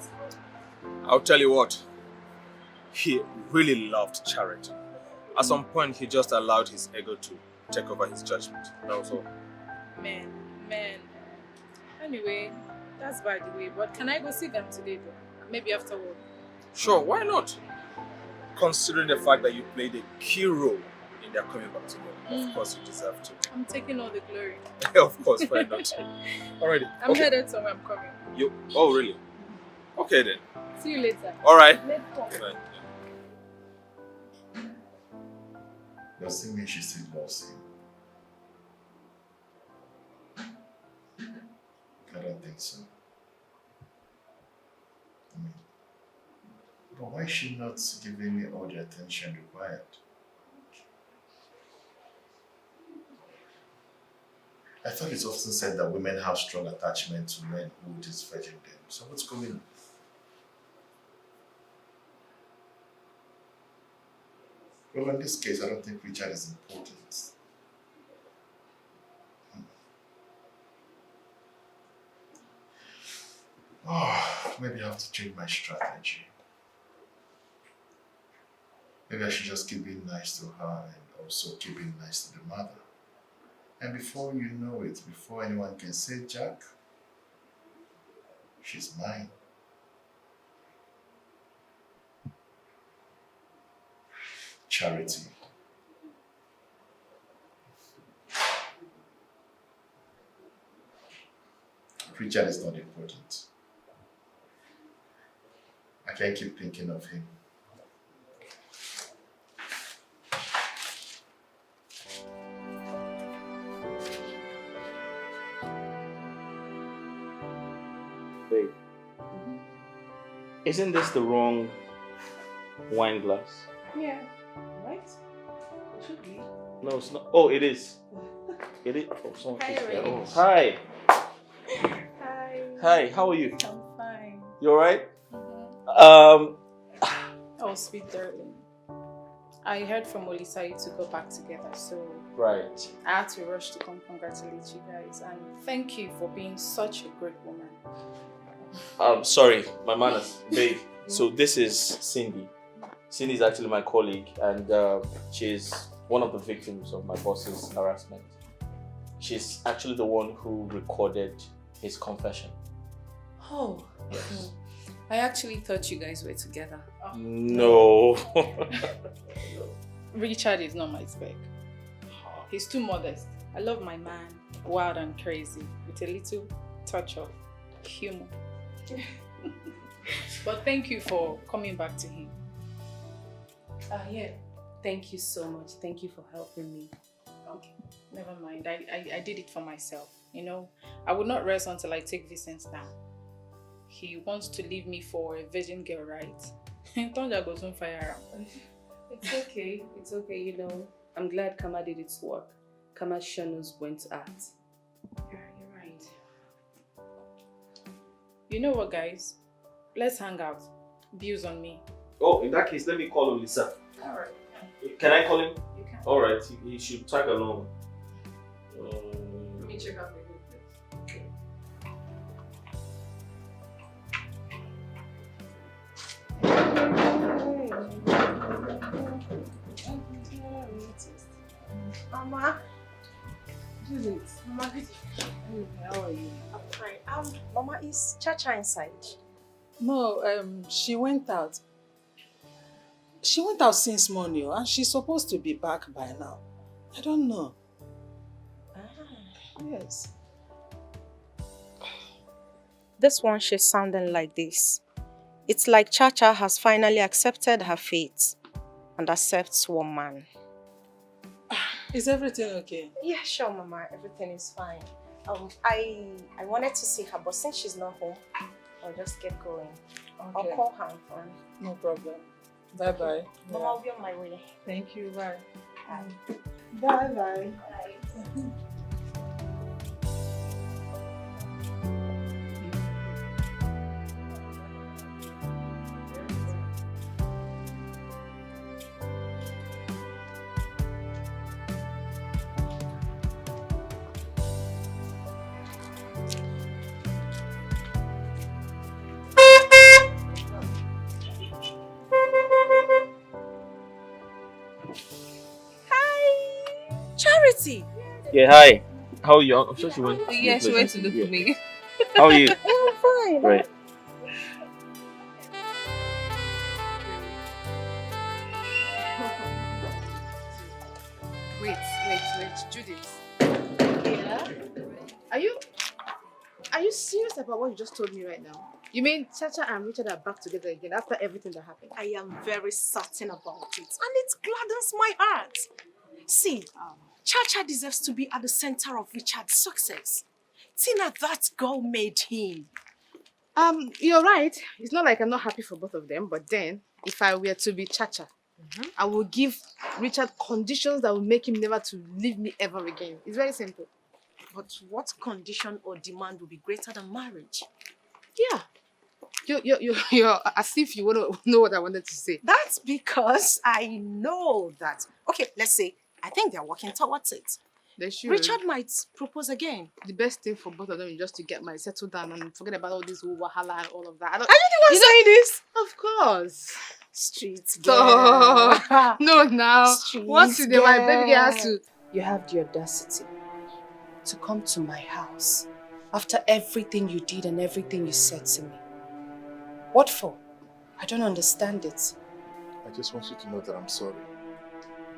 I'll tell you what, he really loved Charity. At some point, he just allowed his ego to take over his judgment. That was all.
Man. Anyway, that's by the way, but can I go see them today though? Maybe after work.
Sure, why not? Considering the fact that you played a key role in their coming back together, of course you deserve to.
I'm taking all the glory.
Of course, why not? Alrighty.
I'm headed somewhere, I'm coming.
You? Oh, really? Okay then.
See you later.
Alright.
Later.
Does it mean she still loves him? I don't think so. But why is she not giving me all the attention required? I thought it's often said that women have strong attachment to men who disvirgin them. So what's going on? Well, in this case, I don't think Richard is important. Oh, maybe I have to change my strategy. Maybe I should just keep being nice to her and also keep being nice to the mother. And before you know it, before anyone can say Jack, she's mine. Charity. Richard is not important. I can't keep thinking of him.
Babe, isn't this the wrong wine glass?
Yeah, right? It should be.
No, it's not. Oh, it is. It is. Oh, someone
Hi,
is there. Oh,
Rich.
hi.
Hi.
Hi, how are you?
I'm fine.
You alright?
Oh, sweet darling. I heard from Olisai to go back together, so
Right.
I had to rush to come congratulate you guys and thank you for being such a great woman.
Sorry, my manners. Babe, so this is Cindy. Cindy is actually my colleague, and she's one of the victims of my boss's harassment. She's actually the one who recorded his confession.
Oh.
Yes.
I actually thought you guys were together.
No.
Richard is not my spec. He's too modest. I love my man, wild and crazy, with a little touch of humor. But thank you for coming back to him.
Yeah. Thank you so much. Thank you for helping me.
Okay, never mind. I did it for myself. You know, I would not rest until I take Vincent down. he wants to leave me for a virgin girl, right? Tonja goes on fire.
It's okay. It's okay, you know. I'm glad Kama did its work. Kama sure knows when to act.
Yeah, you're right. You know what, guys? Let's hang out. Bills on me.
Oh, in that case, let me call Lisa.
Alright.
Can I call him?
You can.
Alright, he should tag along.
Let me check out the good place.
Okay.
Mama.
Judith.
Mama,
How are you?
I'm fine. Mama, is Chacha inside?
No, she went out. She went out since morning and she's supposed to be back by now. I don't know. Yes.
This one, she's sounding like this. It's like Chacha has finally accepted her fate and accepts one man.
Is everything okay?
Yeah, sure, Mama. Everything is fine. I wanted to see her, but since she's not home, I'll just get going.
Okay.
I'll call her and phone.
No problem. Bye-bye.
Mama, I'll be on my way.
Thank you. Bye.
Bye-bye.
Charity!
Yeah, hi. How are you? I'm sure she went.
Yeah, she went to look for me.
How are you?
Yeah, I'm fine.
Right.
Wait, Judith. Yeah? Are you serious about what you just told me right now? You mean Chacha and Richard are back together again after everything that happened?
I am very certain about it, and it gladdens my heart. See, Chacha deserves to be at the center of Richard's success. Tina, that girl made him.
You're right. It's not like I'm not happy for both of them, but then, if I were to be Chacha, I will give Richard conditions that will make him never to leave me ever again. It's very simple.
But what condition or demand will be greater than marriage?
Yeah. You're as if you want to know what I wanted to say.
That's because I know that. Okay, let's say, I think they're working towards it.
They should.
Richard might propose again.
The best thing for both of them is just to get married, settle down, and forget about all this wahala and all of that.
Are you the one saying this?
Of course.
Street girl.
No, now.
Street
Once you my baby girl has to.
You have the audacity to come to my house after everything you did and everything you said to me. What for? I don't understand it.
I just want you to know that I'm sorry.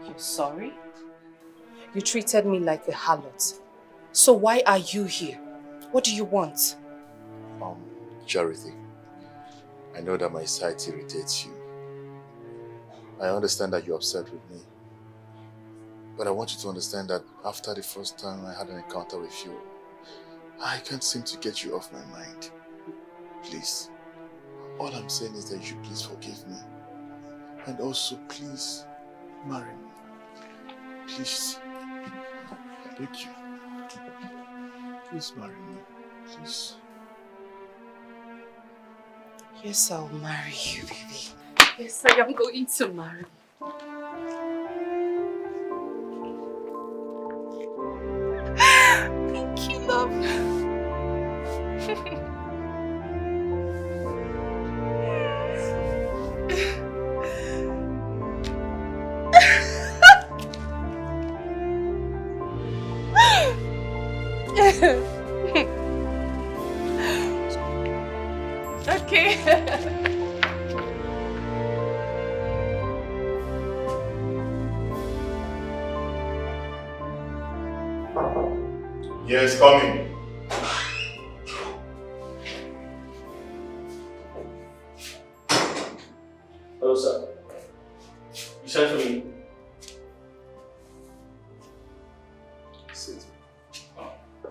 You're sorry? You treated me like a harlot. So why are you here? What do you want?
Charity, I know that my sight irritates you. I understand that you're upset with me. But I want you to understand that after the first time I had an encounter with you, I can't seem to get you off my mind. Please. All I'm saying is that you should please forgive me. And also, please, marry me. Please. I beg you. Please marry me. Please.
Yes, I'll marry you, baby.
Yes, I am going to marry.
Thank you, love.
Okay.
Yes, coming.
Hello, sir. You sent for me?
Sit.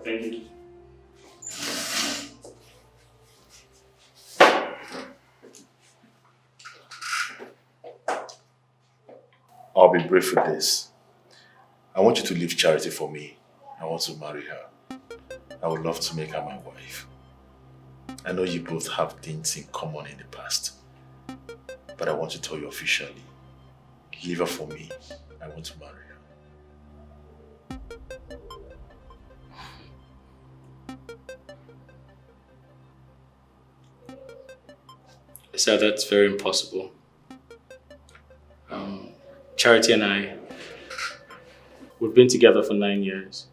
Thank you.
I'll be brief with this. I want you to leave Charity for me. I want to marry her. I would love to make her my wife. I know you both have things in common in the past, but I want to tell you officially, leave her for me. I want to marry her.
So that's very impossible. Charity and I, we've been together for 9 years.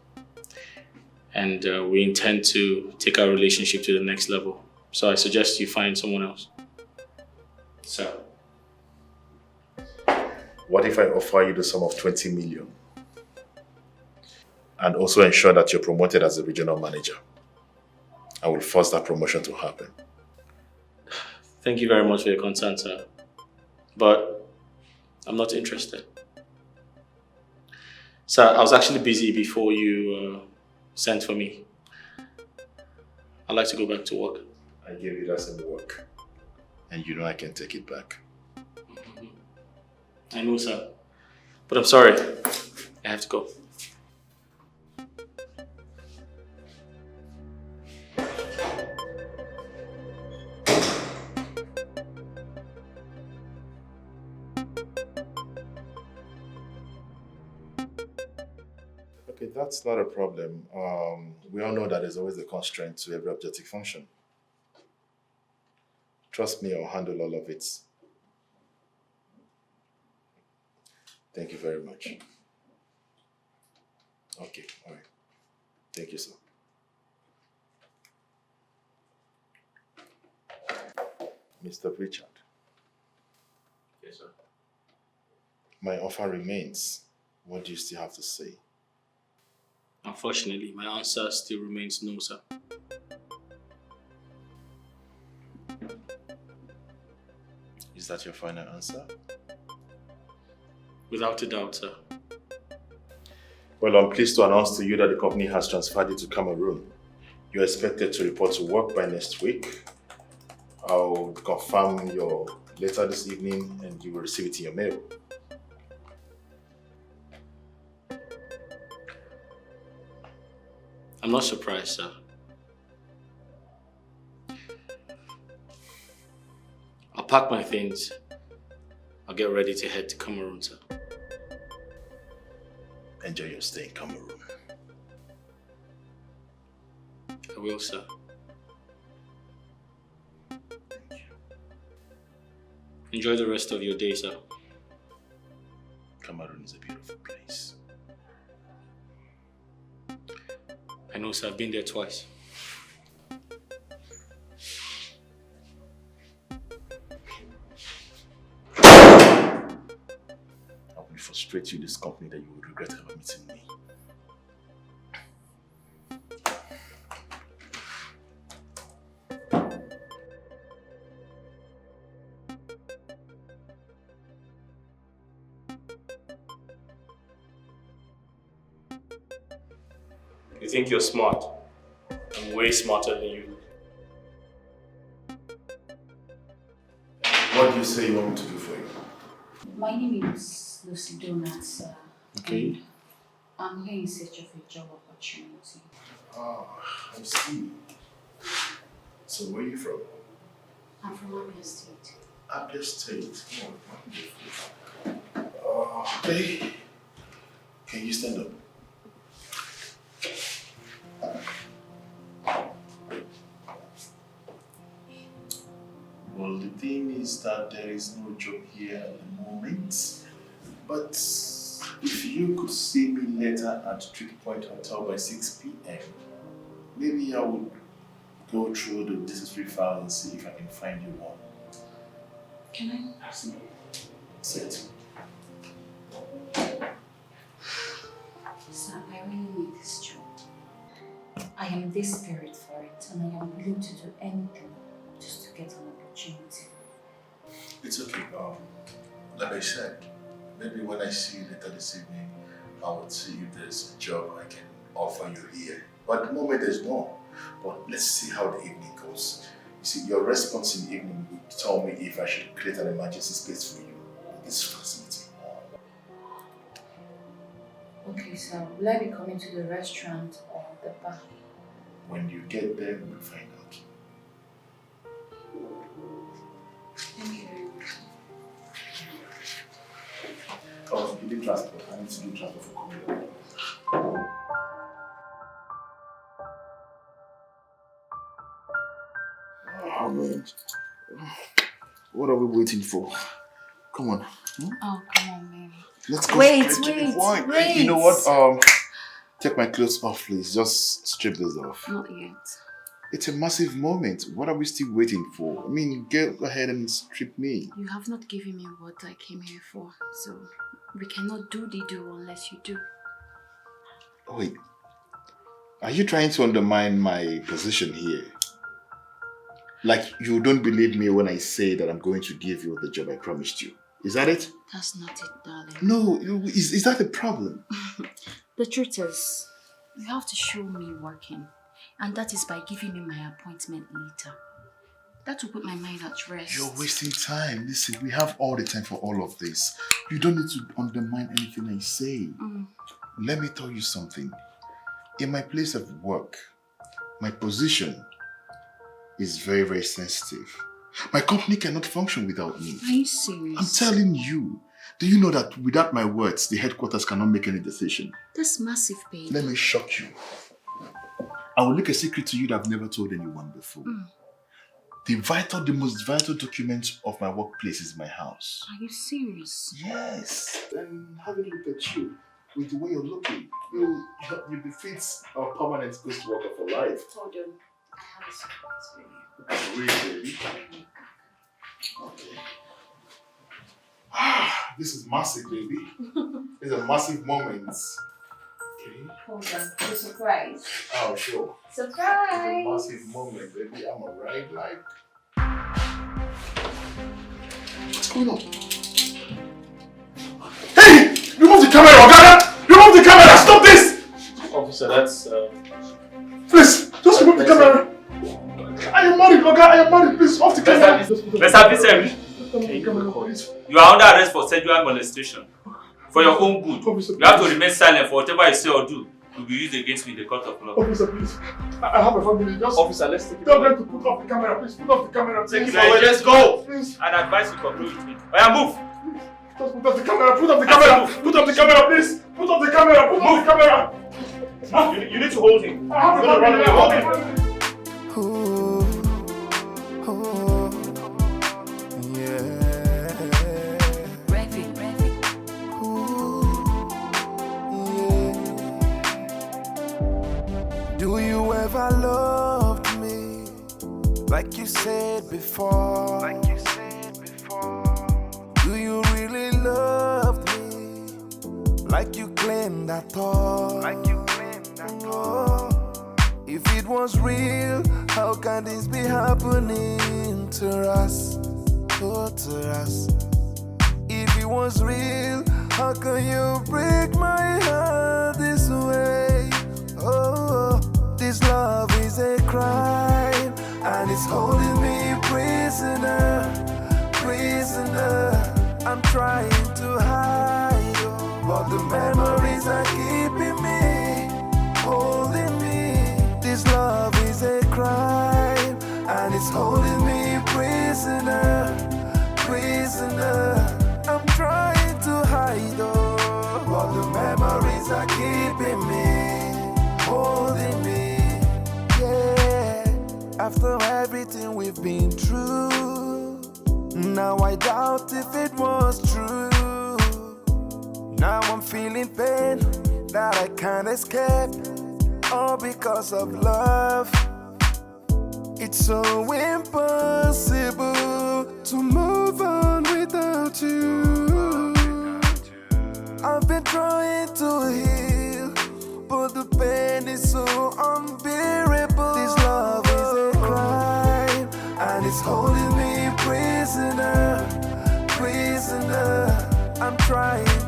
And we intend to take our relationship to the next level. So I suggest you find someone else. So.
What if I offer you the sum of 20 million? And also ensure that you're promoted as a regional manager. I will force that promotion to happen.
Thank you very much for your concern, sir. But I'm not interested. Sir, I was actually busy before you sent for me. I'd like to go back to work.
I gave you that same work. And you know I can take it back.
I know, sir. But I'm sorry. I have to go.
Okay, that's not a problem. We all know that there's always a constraint to every objective function. Trust me, I'll handle all of it. Thank you very much. Okay, all right. Thank you, sir. Mr. Richard.
Yes, sir.
My offer remains. What do you still have to say?
Unfortunately, my answer still remains no, sir.
Is that your final answer?
Without a doubt, sir.
Well, I'm pleased to announce to you that the company has transferred you to Cameroon. You're expected to report to work by next week. I'll confirm your letter this evening and you will receive it in your mail.
I'm not surprised, sir. I'll pack my things. I'll get ready to head to Cameroon, sir.
Enjoy your stay in Cameroon.
I will, sir. Enjoy the rest of your day, sir.
Cameroon is a beautiful place.
I know, sir. I've been there twice.
I will frustrate you in this company that you would regret ever meeting me.
You think you're smart? I'm way smarter than you.
What do you say you want me to do for you?
My name is Lucy Donuts.
Okay.
I'm here in search of a job opportunity.
Ah, I see. So where are you from?
I'm from Abia State.
Abia State. Oh, wonderful. Okay. Can you stand up? Well, the thing is that there is no job here at the moment. But if you could see me later at Trick Point Hotel by 6 p.m., maybe I would go through the necessary files and see if I can find you one.
Can I ask you?
Sit.
Sir, I really need this job. I am desperate for it, and I am willing to do anything just to get an opportunity.
It's okay. Like I said, maybe when I see you later this evening, I would see if there's a job I can offer you here. But at the moment, there's no. But let's see how the evening goes. You see, your response in the evening would tell me if I should create an emergency space for you in this facility.
Okay, so will I be coming to the restaurant or the bar?
When you get there, we'll find out.
Thank you very much.
Oh, you did transport. I need to do transport for coming. Oh man. What are we waiting for? Come on.
Oh, come on, baby.
Let's go
Wait,
straight to the
wait,
point.
wait.
You know what? Take my clothes off, please. Just strip this off.
Not yet.
It's a massive moment. What are we still waiting for? I mean, go ahead and strip me.
You have not given me what I came here for, so we cannot do the do unless you do.
Wait. Are you trying to undermine my position here? Like you don't believe me when I say that I'm going to give you the job I promised you. Is that it?
That's not it, darling.
No, is that the problem?
The truth is, you have to show me working. And that is by giving me my appointment later. That will put my mind at rest.
You're wasting time. Listen, we have all the time for all of this. You don't need to undermine anything I say. Let me tell you something. In my place of work, my position is very, very sensitive. My company cannot function without me.
Are you serious?
I'm telling you. Do you know that without my words, the headquarters cannot make any decision?
That's massive, babe.
Let me shock you. I will leak a secret to you that I've never told anyone before. The most vital document of my workplace is my house.
Are you serious?
Yes. And having a look at you, with the way you're looking, you befit a permanent ghost worker for life.
Hold on. I have a surprise for you.
Really, baby? Okay. This is massive, baby. It's a massive moment. Okay.
Hold on. The surprise.
Oh, sure.
Surprise!
It's a massive moment, baby. I'm alright, like. What's going on? Hey! Remove the camera, Ogana! Remove the camera! Stop this!
Officer, that's
Please, just remove the camera. I am married, Oga. I am married. Please, off the camera.
Mr. Vincent, you are under arrest for sexual molestation. For your own good, you have to remain silent for whatever I say or do will be used against me in the court of law.
Officer, please. I have a family. Just
Officer, let's take it.
Tell them to put off the camera. Please, put off the camera.
Take
Please.
it away. Let's go.
Please.
And advise you cooperate with me. Oya, move.
Just put off the camera. Put off the camera. Put off the camera, please. Put off the camera. Put off the camera.
Move. You need to hold him.
I have a family.
Hold him.
Do you ever loved me like you said before? Do you really love me like you claimed at all? Oh, if it was real, how can this be happening to us? Oh, to us. If it was real, how can you break my heart this way? Oh, this love is a crime, and it's holding me prisoner, prisoner. I'm trying to hide, but the memories are keeping me, holding me. This love is a crime, and it's holding me prisoner, prisoner. I'm trying to hide, but the memories are keeping me, holding me. Yeah, after everything we've been through, now I doubt if it was true. Now I'm feeling pain that I can't escape, all because of love. It's so impossible to move on without you. I've been trying to heal, but the pain is so unbearable. This love is a crime, and it's holding me prisoner, prisoner. I'm trying